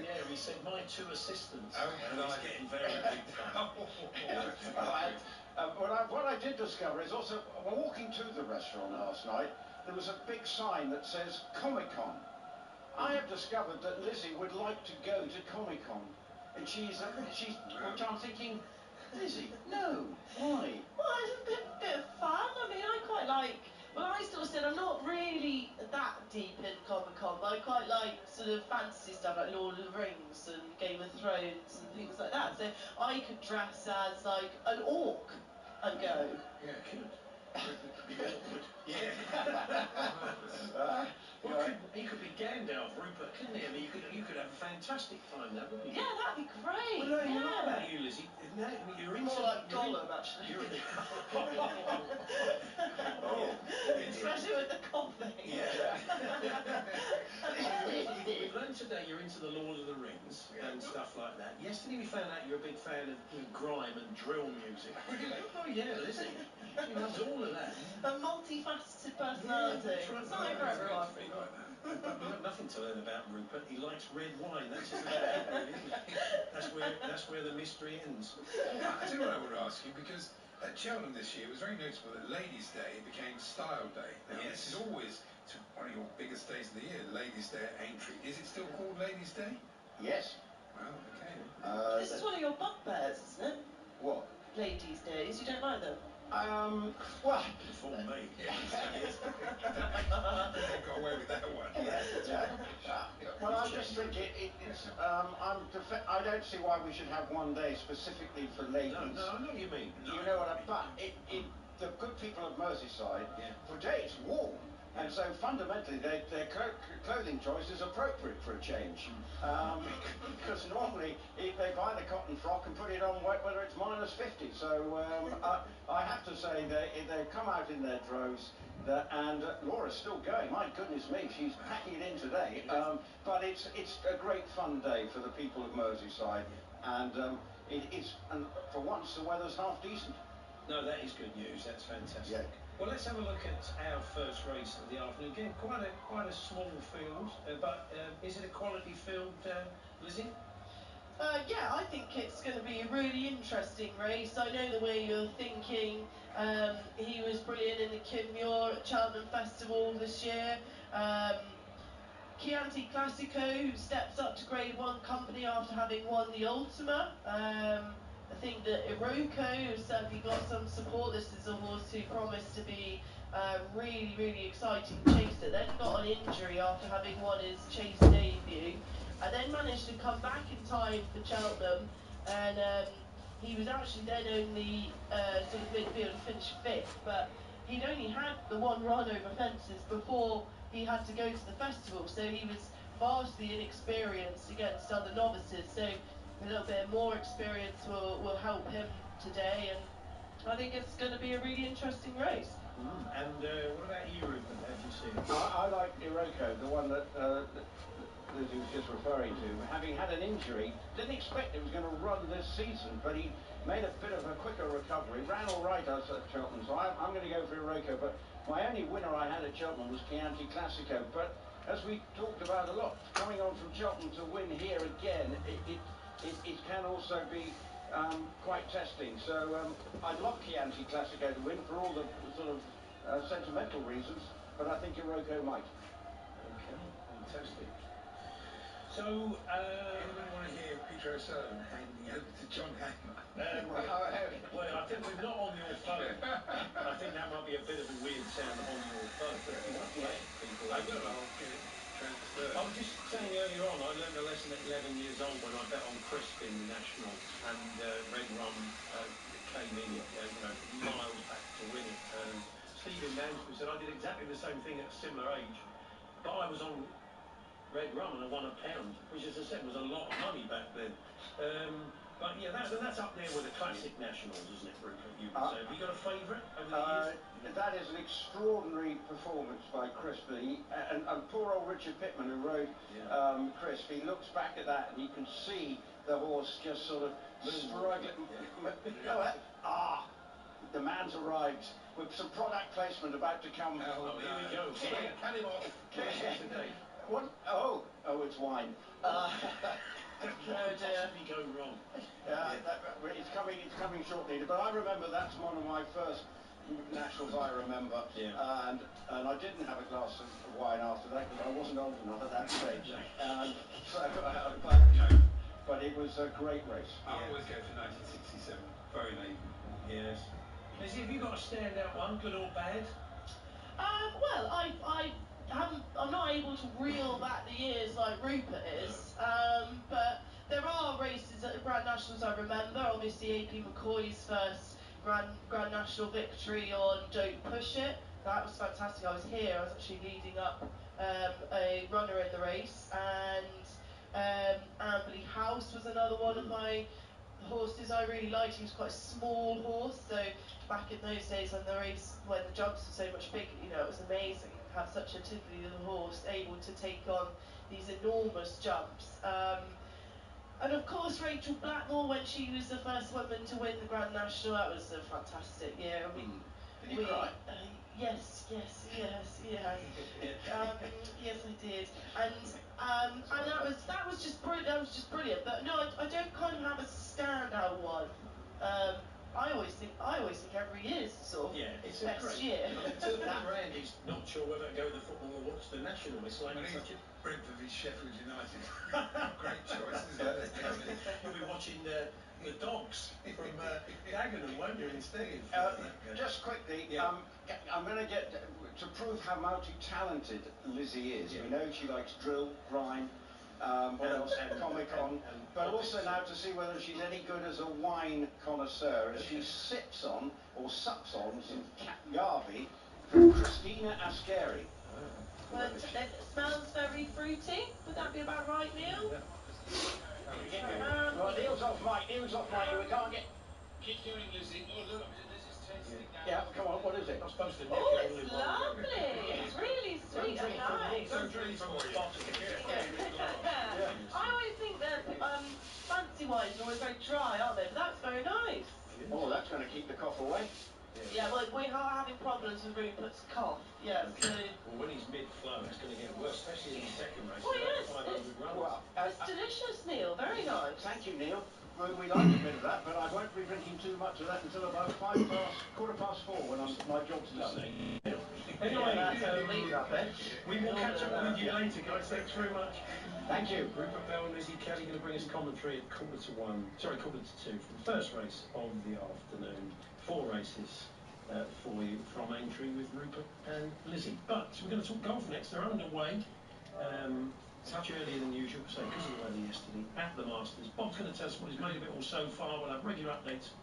Yeah, he said my 2 assistants. Oh, and he's getting very big time. What I did discover is also, walking to the restaurant last night, there was a big sign that says Comic-Con. I have discovered that Lizzie would like to go to Comic-Con, and she's which I'm thinking, Lizzie, no, why? Well, it's a bit of fun. I mean, I quite like. Well, I sort of said I'm not really a I quite like sort of fantasy stuff like Lord of the Rings and Game of Thrones and things like that. So I could dress as like an orc and go. Yeah, good. He could be Gandalf, Rupert, couldn't he? I mean, you could have a fantastic time there, wouldn't you? Yeah, that'd be great. Well, no, you're not about you, Lizzie. No, you're into... More like Gollum, actually. Especially with the coughing. Yeah. We've learned today you're into the Lord of the Rings and stuff like that. Yesterday we found out you're a big fan of grime and drill music. Oh yeah, Lizzie. She loves all of that. A multifaceted personality. Yeah, Something for everyone. But we've got nothing to learn about Rupert. He likes red wine. That's just about it, really. That's where the mystery ends. I tell you what I would ask you, because at Cheltenham this year it was very notable that Ladies' Day became Style Day. Now, this is always one of your biggest days of the year, Ladies' Day at Aintree. Is it still called Ladies' Day? Yes. Well, okay. This is one of your bugbears, isn't it? What? Ladies' days. You don't like them? Well, before me. Got away with that one. Well, I just think it's. I don't see why we should have one day specifically for ladies. No, I know what you mean. You know what I mean? But the good people of Merseyside, today it's warm. And so fundamentally, their clothing choice is appropriate for a change. Because normally they buy the cotton frock and put it on whether it's -50. So I have to say they've come out in their droves. And Laura's still going. My goodness me, she's packing it in today. But it's a great fun day for the people of Merseyside. And and for once the weather's half decent. No, that is good news. That's fantastic. Yeah. Well, let's have a look at our first race of the afternoon. Again, quite a small field, but is it a quality field, Lizzie? Yeah, I think it's going to be a really interesting race. I know the way you're thinking. He was brilliant in the Kinmure at Cheltenham Festival this year. Chianti Classico, who steps up to Grade 1 company after having won the Ultima. I think that Iroko has certainly got some support. This is a horse who promised to be really, really exciting chaser. Then got an injury after having won his chase debut, and then managed to come back in time for Cheltenham. And he was actually then only sort of midfield and finished 5th, but he'd only had the one run over fences before he had to go to the festival. So he was vastly inexperienced against other novices. So a little bit more experience will help him today, and I think it's going to be a really interesting race. And what about you, Rupert? How do you see it? I like Iroko, the one that Lizzie was just referring to. Having had an injury, didn't expect it was going to run this season, but he made a bit of a quicker recovery. Ran all right at Cheltenham, so I'm going to go for Iroko. But my only winner I had at Cheltenham was Chianti Classico. But as we talked about a lot, coming on from Cheltenham to win here again, it can also be quite testing. So I'd love Chianti Classico to win for all the sort of sentimental reasons, but I think Iroko might. Okay, fantastic. So, anyone want to hear Peter O'Sullivan handing over to John Hagman? Well, I think we're not on your phone. I think that might be a bit of a weird sound on your phone. But if you want to play it, people, I will. I'll get it transferred. I was just saying earlier on, I learned a lesson at 11 years old when I bet on Crispin National, and Red Rum came in, miles back to win it. Stephen Mansfield said I did exactly the same thing at a similar age, but I was on Red Rum and I won £1, which, as I said, was a lot of money back then. But yeah, that's up there with the classic nationals, isn't it, Rupert? You would say. Have you got a favourite over the years? That is an extraordinary performance by Crispy, and poor old Richard Pittman, who rode Crisp, he looks back at that and you can see the horse just sort of struggling. The man's arrived with some product placement about to come. Oh, here we go. Cut him off. What? Oh, it's wine. What could possibly go wrong? It's coming shortly. But I remember that's one of my first nationals I remember. And I didn't have a glass of wine after that because I wasn't old enough at that stage. But it was a great race. I always go for 1967. Very late. Yes. Lizzie, have you got a standout one, good or bad? Well, I'm not able to reel back like Rupert is. But there are races at the Grand Nationals I remember. Obviously, AP McCoy's first Grand National victory on Don't Push It. That was fantastic. I was here. I was actually leading up a runner in the race, and Amberley House was another one of my horses I really liked. He was quite a small horse, so back in those days when the jumps were so much bigger, it was amazing to have such a tiddly little horse able to take on these enormous jumps. And of course, Rachel Blackmore, when she was the first woman to win the Grand National, that was a fantastic year. Did you cry? Yes, yes, I did, and that was just brilliant. That was just brilliant. But no, I don't kind of have a standout one. I always think every year's sort of it's best great year. Randy's not sure whether to go with the football or watch the National. It's like such a Brentford v Sheffield United. Great choice, isn't it? You'll be watching the Dogs from Dagenham, won't you, instead? Just quickly, Yeah. I'm going to get to prove how multi-talented Lizzie is. Yeah. We know she likes drill, grime, what else? Comic-Con, but also now to see whether she's any good as a wine connoisseur, as she sips on, or sups on, some Garvey from Christina Ascari. Well, it smells very fruity. Would that be about right, Neil? Right, Neil's off mic, we can't get... Keep going, Lizzie. Oh, look, Lizzie's tasting that. Yeah, come on, what is it? I'm supposed to Oh, it's lovely. It's really sweet and nice. Don't drink from the bottle. I always think that fancy wines are always very dry, aren't they? But that's very nice. Oh, that's going to keep the cough away. Yeah, well, we are having problems with Rupert's cough. Yeah, so... Well, when he's mid-flow, it's going to get worse, especially in the second race. Oh, yes. 500 runs. Well, It's delicious, Neil. Very nice. Thank you, Neil. Well, we like a bit of that, but I won't be drinking too much of that until about 4:15 when my job's done. Anyway, rubbish. we will catch up with you later, guys. Thanks very much. Thank you. Rupert Bell and Lizzie Kelly going to bring us commentary at 2:45 for the first race of the afternoon. 4 races for you from Aintree with Rupert and Lizzie. But we're going to talk golf next. They're underway. Much earlier than usual, so because of the weather yesterday at the Masters. Bob's going to tell us what he's made of it all so far. We'll have regular updates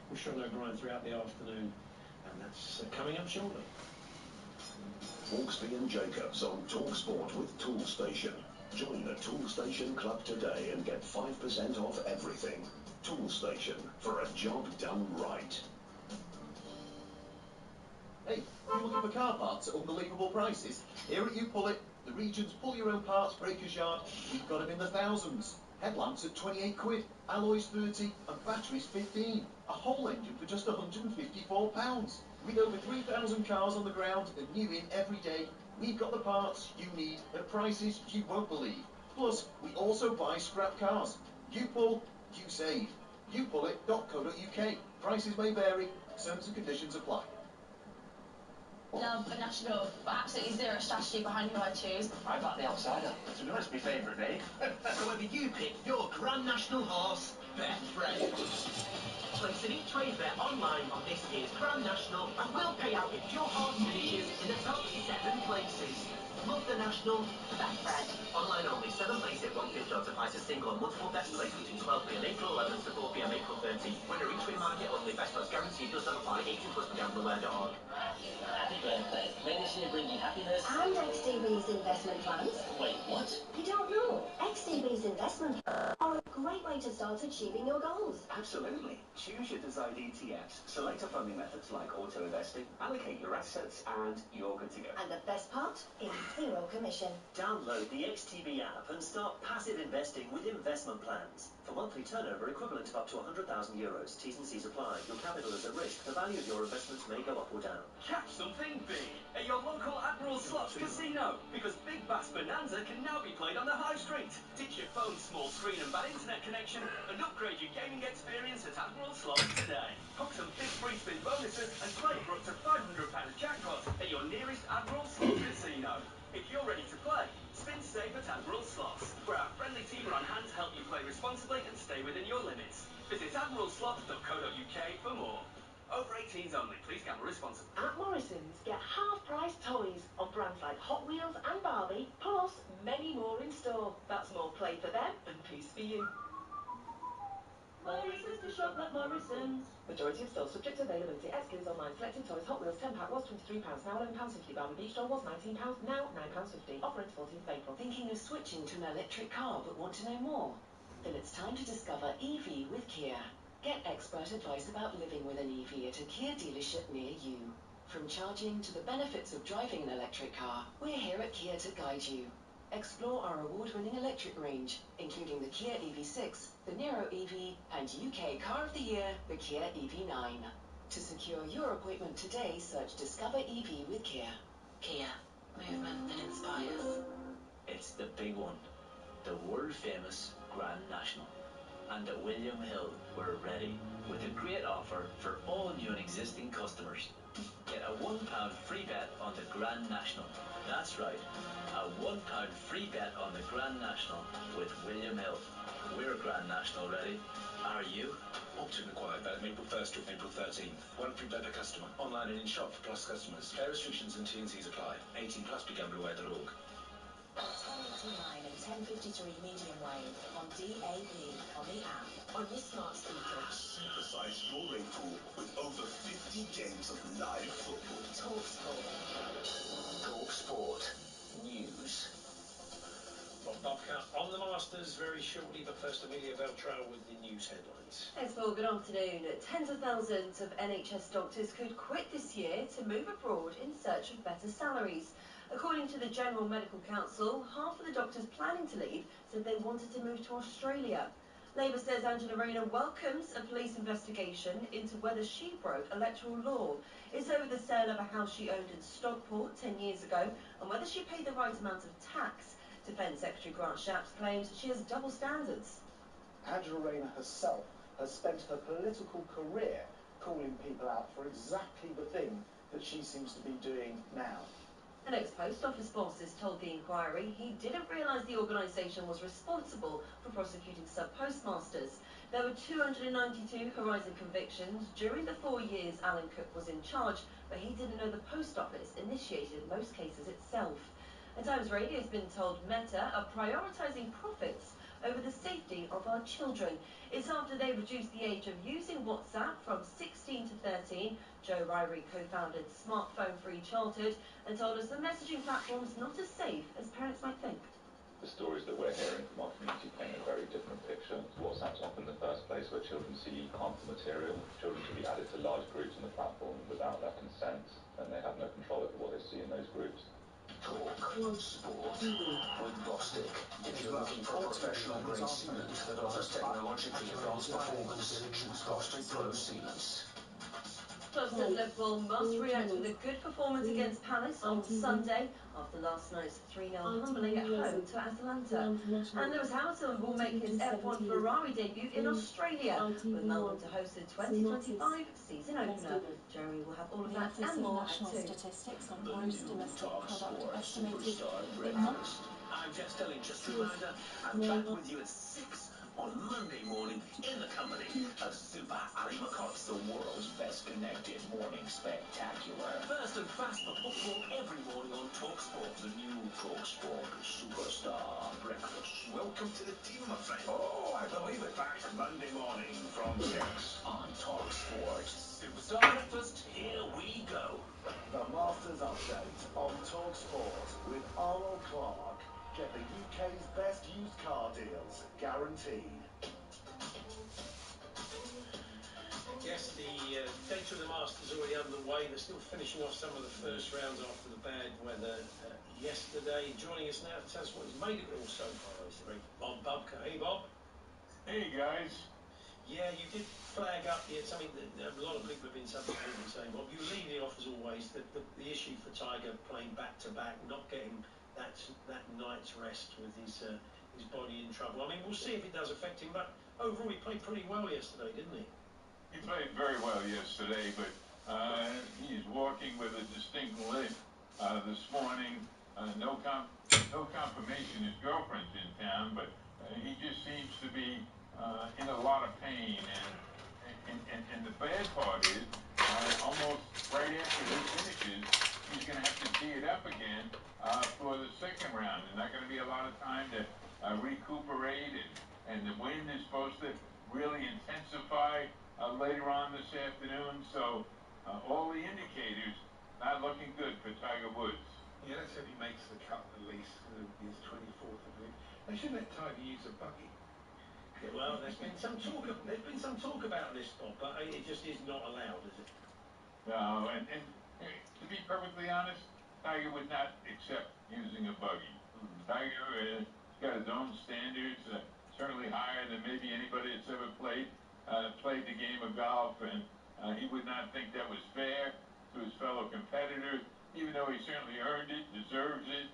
with Sean O'Brien throughout the afternoon, and that's coming up shortly. Hawksby and Jacobs on TalkSport with Toolstation. Join the Toolstation Club today and get 5% off everything. Toolstation, for a job done right. Hey, you looking for car parts at unbelievable prices? Here at You Pull It, the region's pull your own parts breakers yard, we've got them in the thousands. Headlamps at 28 quid, alloys 30 and batteries 15. A whole engine for just £154. With over 3,000 cars on the ground and new in every day, we've got the parts you need at prices you won't believe. Plus, we also buy scrap cars. You pull, you save. YouPullIt.co.uk. Prices may vary, terms and conditions apply. Love the National, but absolutely zero strategy behind who I choose. I back the outsider. To be honest, my favourite name. So whether you pick your Grand National horse, bet Fred. Place an each way bet online on this year's Grand National and we'll pay out if your horse finishes in the top 7 places. Love the National, bet Fred. Online only, 7 places, 1/5 odds applies to single and multiple bets placed between 12 p.m. April 11th to 4 p.m. April 13th. Winner each way market only, best odds guaranteed, does not apply, 18 plus gambler.org. Happy birthday. May this year bring you happiness. And XTB's investment plans. Wait, what? You don't know? XTB's investment plans are a great way to start achieving your goals. Absolutely. Choose your desired ETFs, select a funding methods like auto-investing, allocate your assets, and you're good to go. And the best part? It's zero commission. Download the XTB app and start passive investing with investment plans. For monthly turnover equivalent of up to €100,000. T's and C's apply. Your capital is at risk. The value of your investments may go up or down. Catch something big at your local Admiral Slots Casino, because Big Bass Bonanza can now be played on the high street. Ditch your phone's small screen and bad internet connection and upgrade your gaming experience at Admiral Slots today. Hook some big free spin bonuses and play for up to £500 jackpot at your nearest Admiral Slots Casino. If you're ready to play, spin safe at Admiral Slots, where our friendly team are on hand to help you play responsibly and stay within your limits. Visit admiralslots.co.uk for more. Over 18s only. Please gamble responsibly. At Morrison's, get half-price toys on brands like Hot Wheels and Barbie, plus many more in store. That's more play for them and peace for you. Morrison's to shop like Morrison's. Majority of stores subject to availability. Excludes online. Selected toys. Hot Wheels 10-pack was £23. Now £11.50. Barbie Beach Doll was £19. Now £9.50. Offer until 14th of April. Thinking of switching to an electric car but want to know more? Then it's time to discover EV with Kia. Get expert advice about living with an EV at a Kia dealership near you. From charging to the benefits of driving an electric car, we're here at Kia to guide you. Explore our award-winning electric range, including the Kia EV6, the Niro EV, and UK Car of the Year, the Kia EV9. To secure your appointment today, search Discover EV with Kia. Kia, movement that inspires. It's the big one, the world-famous Grand National. And at William Hill, we're ready with a great offer for all new and existing customers. Get a £1 free bet on the Grand National. That's right, a £1 free bet on the Grand National with William Hill. We're Grand National ready. Are you? Opt-in required. Valid April 1st to April 13th. One free bet per customer. Online and in shop for Plus customers. Fair restrictions and T&Cs apply. 18 plus. BeGambleAware.org. 1089 and 1053 medium wave on DAB on the app on your smart speaker. Supersize your rainfall with over 50 games of live football. TalkSport. TalkSport. News. Bob Bobka on the Masters very shortly, but first Amelia Beltrao with the news headlines. Thanks, Paul. Good afternoon. Tens of thousands of NHS doctors could quit this year to move abroad in search of better salaries. According to the General Medical Council, half of the doctors planning to leave said they wanted to move to Australia. Labour says Angela Rayner welcomes a police investigation into whether she broke electoral law. It's over the sale of a house she owned in Stockport 10 years ago and whether she paid the right amount of tax. Defence Secretary Grant Shapps claims she has double standards. Angela Rayner herself has spent her political career calling people out for exactly the thing that she seems to be doing now. An ex-post office boss has told the inquiry he didn't realise the organisation was responsible for prosecuting sub-postmasters. There were 292 Horizon convictions during the 4 years Alan Cook was in charge, but he didn't know the post office initiated most cases itself. And Times Radio has been told Meta are prioritising profits over the safety of our children. It's after they reduced the age of using WhatsApp from 16 to 13. Joe Ryrie co-founded Smartphone Free Childhood and told us the messaging platform's not as safe as parents might think. The stories that we're hearing from our community paint a very different picture. WhatsApp's not in the first place where children see harmful material. Children can be added to large groups on the platform without their consent, and they have no control over what they see in those groups. Talk Sport with Bostik. If you're looking for a professional grade sealant that offers technologically advanced performance, choose Bostik Pro Sealants. Club says Liverpool must react with a good performance against Palace on Sunday after last night's 3-0 humbling at home to Atalanta. And Lewis Hamilton will make his F1 Ferrari debut in Australia, with Melbourne to host the 2025 season opener. Jeremy will have all of that and more at 2. Statistics on The gross new domestic Talk product Sport estimated Superstar in month. Breakfast. I'm Jeff Stelling. Just a reminder, I'm back with you at 6 on Monday morning in the company of Super Ali McCott's the world's best connected morning spectacular. First and fast for football every morning on TalkSport. The new TalkSport Superstar Breakfast. Welcome to the team, my friend. Oh, I believe it. Back Monday morning from 6 on TalkSport. Superstar Breakfast, here we go. The Masters Update on TalkSport with Arnold Clark. Get the UK's best used car deals, guaranteed. Yes, the data of the Masters already underway. They're still finishing off some of the first rounds after the bad weather yesterday. Joining us now to tell us what he's made of it all so far is the great Bob Bubka. Hey, Bob. Hey, guys. Yeah, you did flag up something that a lot of people have been subsequently saying, Bob. You were leading off as always, the issue for Tiger playing back-to-back, not getting that night's rest with his body in trouble. I mean, we'll see if it does affect him, but overall he played pretty well yesterday, didn't he? He played very well yesterday, but he's walking with a distinct limp this morning. No confirmation his girlfriend's in town, but he just seems to be in a lot of pain. And the bad part is almost right after he finishes, he's going to have to tee it up again for the second round. There's not going to be a lot of time to recuperate, and the wind is supposed to really intensify later on this afternoon. So all the indicators not looking good for Tiger Woods. Yeah, let's hope he makes the cut at least. His 24th, I believe. They should let Tiger use a buggy. Yeah, well, there's been some talk about this, Bob, but it just is not allowed, is it? No, and to be perfectly honest, Tiger would not accept using a buggy. Tiger has got his own standards, certainly higher than maybe anybody that's ever played the game of golf, and he would not think that was fair to his fellow competitors, even though he certainly earned it, deserves it,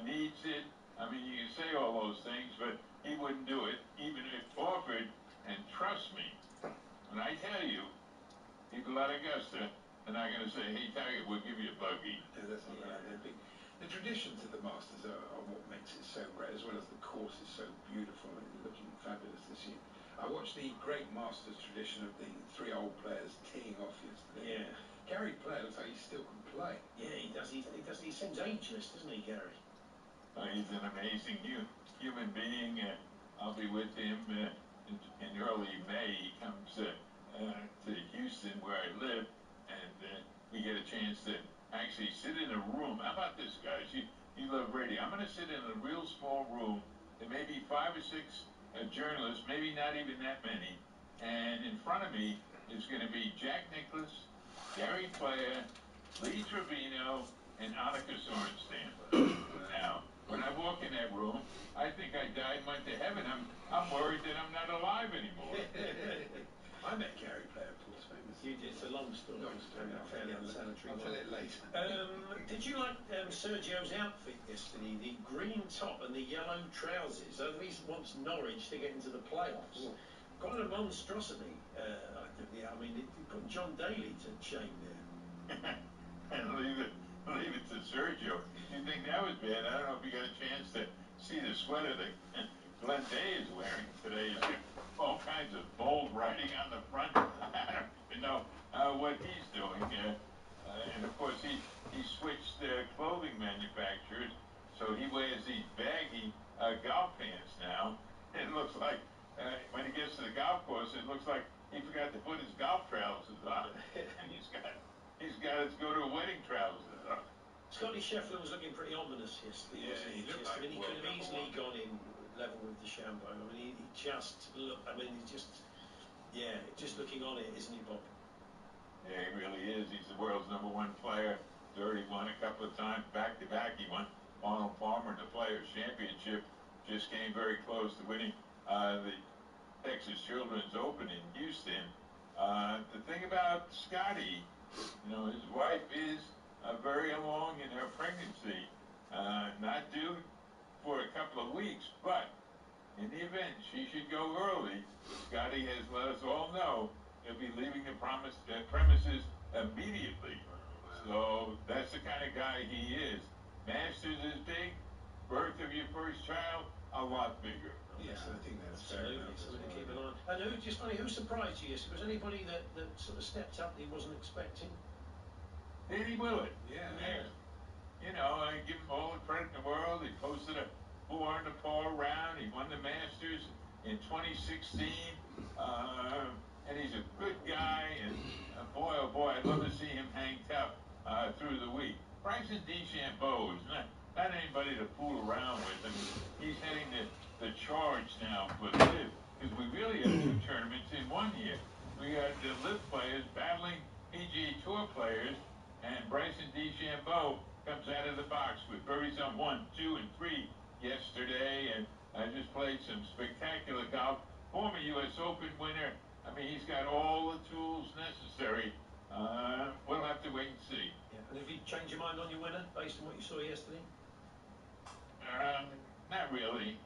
needs it. I mean, you can say all those things, but he wouldn't do it, even if offered. And trust me, when I tell you, people at Augusta are not going to say, hey, Tiger, we'll give you a buggy. No, that's not right. The traditions of the Masters are what makes it so great, as well as the course is so beautiful and looking fabulous this year. I watched the great Masters tradition of the 3 old players teeing off yesterday. Yeah. Gary Player looks like he still can play. Yeah, he does. He seems ageless, doesn't he, Gary? He's an amazing human being. I'll be with him in early May. He comes to Houston, where I live, and we get a chance to actually sit in a room. How about this, guys? You love radio. I'm going to sit in a real small room. There may be 5 or 6 journalists, maybe not even that many. And in front of me is going to be Jack Nicklaus, Gary Player, Lee Trevino, and Annika Sorenstam. Now, when I walk in that room, I think I died and went to heaven. I'm worried that I'm not alive anymore. I met Gary Player, of course, famous. You did. It's a long story. Long story. I'll tell it later. Did you like Sergio's outfit yesterday? The green top and the yellow trousers. At least wants Norwich to get into the playoffs. Quite a monstrosity. I mean, it put John Daly to shame there. And leave it to Sergio. You think that was bad? I don't know if you got a chance to see the sweater that Glenn Day is wearing today. He's got all kinds of bold writing on the front. I don't even know what he's doing. And of course, he switched clothing manufacturers, so he wears these baggy golf pants now. It looks like when he gets to the golf course, it looks like he forgot to put his golf trousers on, and he's got to go to a wedding trousers on. Scotty Scheffler was looking pretty ominous yesterday, wasn't he? He looked I mean, he like could have easily gone in level with DeChambeau. I mean, he just looked. I mean, just looking on it, isn't he, Bob? Yeah, he really is. He's the world's #1 player. He's already won a couple of times back to back. He won Arnold Palmer in the Players Championship. Just came very close to winning the Texas Children's Open in Houston. The thing about Scotty, his wife is very along in her pregnancy, not due for a couple of weeks, but in the event she should go early, Scotty has let us all know he'll be leaving the premises immediately. So that's the kind of guy he is. Masters is big, birth of your first child, a lot bigger. Yes, I think that's absolutely something to keep an eye on. And who surprised you yesterday? Was anybody that sort of stepped up that he wasn't expecting? Danny Willett. Yeah. I give him all the credit in the world. He posted a 4 under par round. He won the Masters in 2016. And he's a good guy. And boy, oh boy, I'd love to see him hang tough through the week. Bryson DeChambeau is not anybody to fool around with. I mean, he's heading the charge now for the LIV, because we really have 2 tournaments in 1 year. We got the LIV players battling PGA Tour players, and Bryson DeChambeau comes out of the box with birdies on 1, 2, and 3 yesterday, and I just played some spectacular golf. Former U.S. Open winner. I mean, he's got all the tools necessary. We'll have to wait and see. Yeah. And have you changed your mind on your winner based on what you saw yesterday? Not really.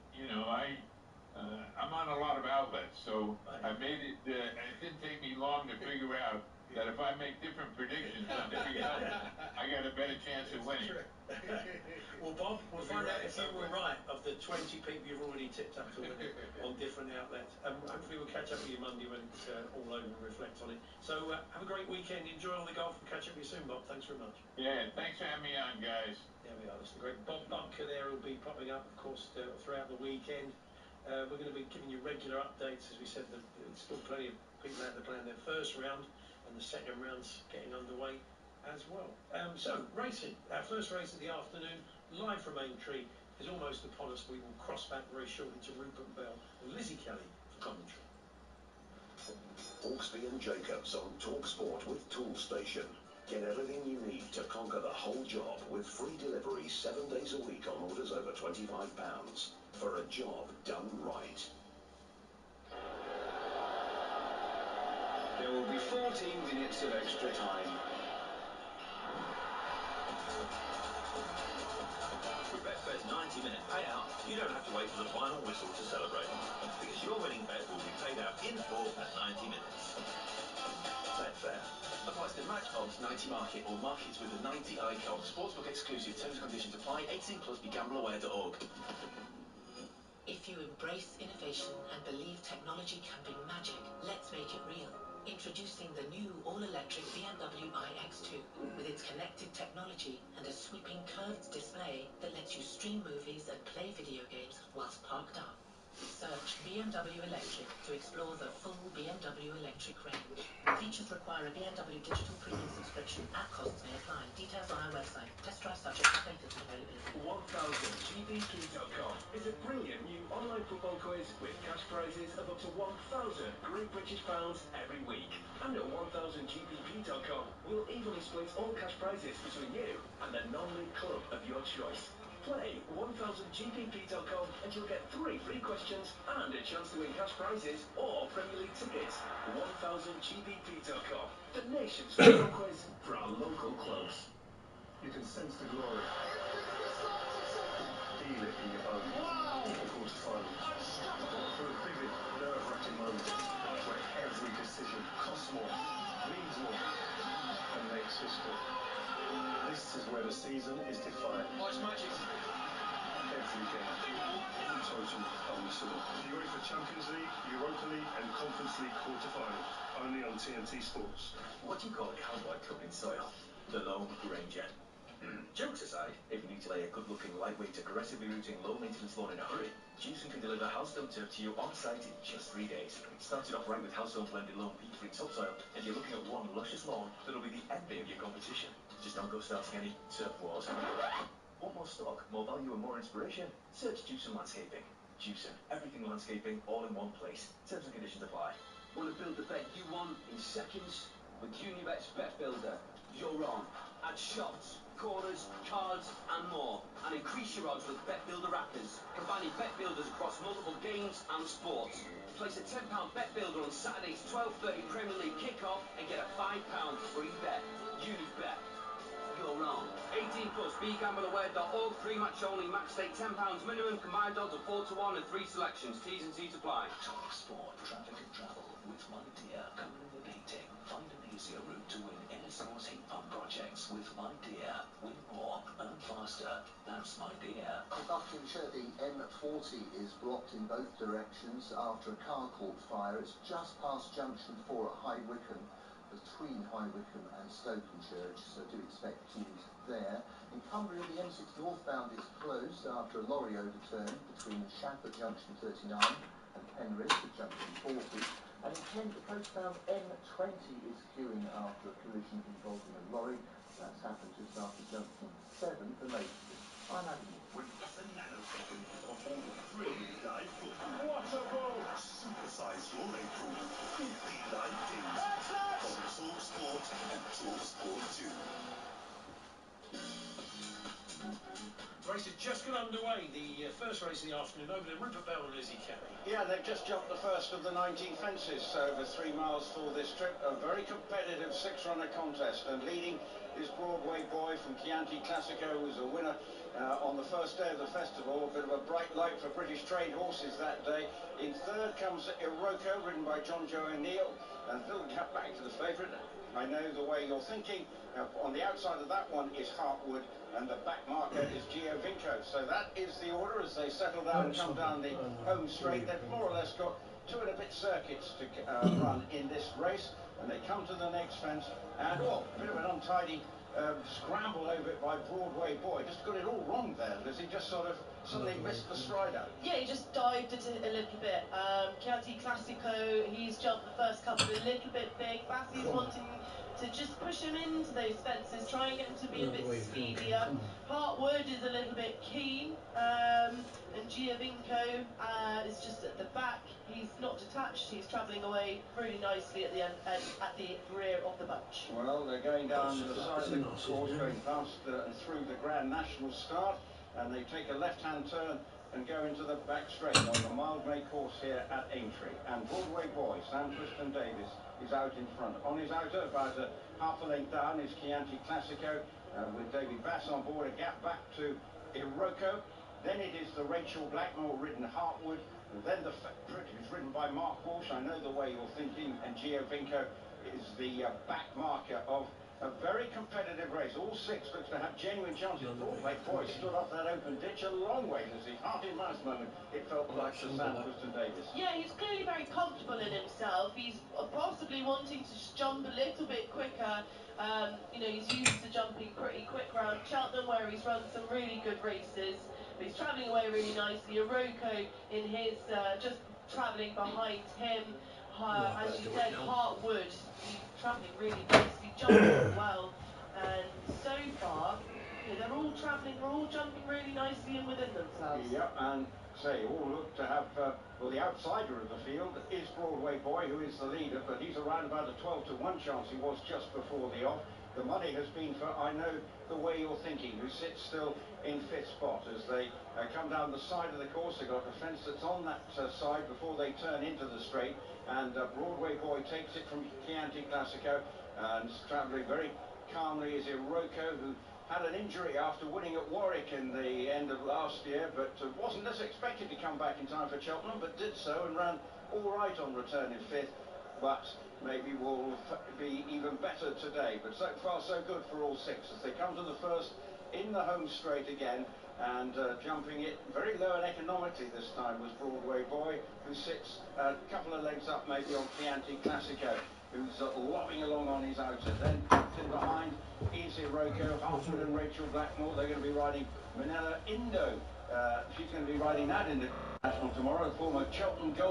I'm on a lot of outlets, so I made it. It didn't take me long to figure out that if I make different predictions on every outlet, I I got a better chance of winning. Well, Bob, we'll find out if you were right of the 20 people you've already tipped up to win it on different outlets. Hopefully we'll catch up with you Monday when it's all over and reflect on it. So have a great weekend. Enjoy all the golf. We'll catch up with you soon, Bob. Thanks very much. Yeah, thanks for having me on, guys. There we are. That's the great Bob Butker there who'll be popping up, of course, throughout the weekend. We're going to be giving you regular updates. As we said, there's still plenty of people out there playing their first round, and the second round's getting underway as well. So, racing. Our first race of the afternoon, live from Aintree, is almost upon us. We will cross back very shortly to Rupert Bell and Lizzie Kelly for commentary. Hawksby and Jacobs on TalkSport with Toolstation. Get everything you need to conquer the whole job with free delivery 7 days a week on orders over £25 for a job done right. There will be 14 minutes of extra time. With Betfair's 90-minute payout, you don't have to wait for the final whistle to celebrate, because your winning bet will be paid out in full at 90 minutes. Betfair. Applies to match odds 90 market or markets with a 90 icon. Sportsbook exclusive. Terms and conditions apply. 18+. BeGambleAware.org. If you embrace innovation and believe technology can be magic, let's make it real. Introducing the new all-electric BMW iX2 with its connected technology and a sweeping curved display that lets you stream movies and play video games whilst parked up. Search BMW Electric to explore the full BMW electric range. Features require a BMW digital premium subscription. App costs may apply. Details on our website. Test drive subject to status and availability. 1000GBP.com is a brilliant new online football quiz with cash prizes of up to 1,000 Great British pounds every week. And at 1000GBP.com, we'll evenly split all cash prizes between you and the non-league club of your choice. Play 1000GBP.com and you'll get 3 free questions and a chance to win cash prizes or Premier League tickets. 1000GBP.com, the nation's football quiz for our local clubs. You can sense the glory. Feel it in your bones. Wow! Quarterfinals. For a vivid, nerve-wracking moment where every decision costs more, means more, and makes history. This is where the season is defined. Watch magic. Every game, the total comes to the UEFA Champions League, Europa League and Conference League quarterfinals, only on TNT Sports. What do you call a cowboy club in soil? The Lone Ranger. Jokes aside, if you need to lay a good-looking, lightweight, aggressively rooting, low-maintenance lawn in a hurry, Jewson can deliver Housestone turf to you on-site in just 3 days. Started off right with Housestone blended loam peat-free topsoil, and you're looking at one luscious lawn that'll be the envy of your competition. Just don't go starting any turf wars. Want more stock, more value and more inspiration? Search Jewson Landscaping. Jewson, everything landscaping, all in one place. Terms and conditions apply. Want to build the bet you want in seconds? With Unibet's Bet Builder, you're on. Add shots, corners, cards and more. And increase your odds with Bet Builder wrappers, combining bet builders across multiple games and sports. Place a £10 Bet Builder on Saturday's 12:30 Premier League kickoff and get a £5 free bet. Unibet. You're on. 18+. BeGambleAware.org. 3 match only. Max stake £10 minimum. Combined odds of 4-1 and 3 selections. T's and C's apply. Talk Sport, traffic and travel with My Dear Cooling and Heating. Find an easier route to win air source heat pump projects with My Dear. Win more, earn faster. That's My Dear. In Buckinghamshire, the M40 is blocked in both directions after a car caught fire. It's just past junction 4 at High Wycombe, between High Wycombe and Stokenchurch, so do expect queues there. In Cumbria, the M6 northbound is closed after a lorry overturned between Shap at junction 39 and Penrith at junction 40. And in Kent, the coastbound M20 is queuing after a collision involving a lorry. That's happened just after junction 7 for Maidstone. I'm Adam Moore. With the nanosecond of all thrilling live football. What a ball! Supersize your April. 50 live games on TalkSport and TalkSport 2. The race has just got underway. The first race of the afternoon over to Rupert Bell and Lizzie Kelly. Yeah, they've just jumped the first of the 19 fences over 3 miles for this trip. A very competitive 6-runner contest, and leading is Broadway Boy from Chianti Classico, who's a winner on the first day of the festival. A bit of a bright light for British trained horses that day. In third comes Iroko, ridden by John Joe O'Neill, and Phil Gap back to the favourite, I Know the Way You're Thinking. On the outside of that one is Heartwood, and the back marker is Giovinco. So that is the order as they settle down and come down the home straight. They've more or less got 2 and a bit circuits to run in this race, and they come to the next fence, and a bit of an untidy scramble over it by Broadway Boy. Just got it all wrong there, Lizzie. Just sort of suddenly missed the stride out. Yeah, he just dived it a little bit. Chianti Classico, he's jumped the first couple a little bit big. Bassie's wanting to just push him into those fences, try and get him to be a bit speedier. Heartwood is a little bit keen, and Giovinco is just at the back. He's not detached, he's travelling away really nicely at the end, at the rear of the bunch. Well, they're going down the side of the course, going past and through the Grand National start, and they take a left-hand turn and go into the back straight on the Mildmay course here at Aintree. And Broadway Boy, Sam Twiston-Davies, is out in front. On his outer, about half a length down, is Chianti Classico, with David Bass on board, a gap back to Iroko. Then it is the Rachel Blackmore ridden Heartwood, and then the British ridden by Mark Walsh, I Know the Way You're Thinking, and Giovinco is the back marker of a very competitive race. All 6 looks to have genuine chances. Broadway Boy stood off that open ditch a long way, Lizzie. Heart in mouth moment, it felt like for Sam Twiston-Davies. Yeah, he's clearly very comfortable in himself. He's possibly wanting to jump a little bit quicker. You know, he's used to jumping pretty quick round Cheltenham, where he's run some really good races. But he's travelling away really nicely. Iroko in his, just travelling behind him. As you said, Heartwood, he's travelling really nicely, jumping well. And so far, they're all travelling, they're all jumping really nicely and within themselves. Yep, and say, all look to have, well, the outsider of the field is Broadway Boy, who is the leader, but he's around about a 12-to-1 chance he was just before the off. The money has been for I Know the Way You're Thinking, who sits still in 5th spot as they come down the side of the course. They've got a fence that's on that side before they turn into the straight, and Broadway Boy takes it from Chianti Classico, and travelling very calmly is Iroko, who had an injury after winning at Warwick in the end of last year, but wasn't as expected to come back in time for Cheltenham, but did so and ran all right on return in 5th. But maybe will be even better today. But so far so good for all 6 as they come to the first in the home straight again, and jumping it very low and economically this time was Broadway Boy, who sits a couple of legs up maybe on Chianti Classico, who's lobbing along on his outer. Then in behind is Iroko, Heartwood and Rachel Blackmore. They're going to be riding Minella Indo. She's going to be riding that in the National tomorrow, former Cheltenham goal.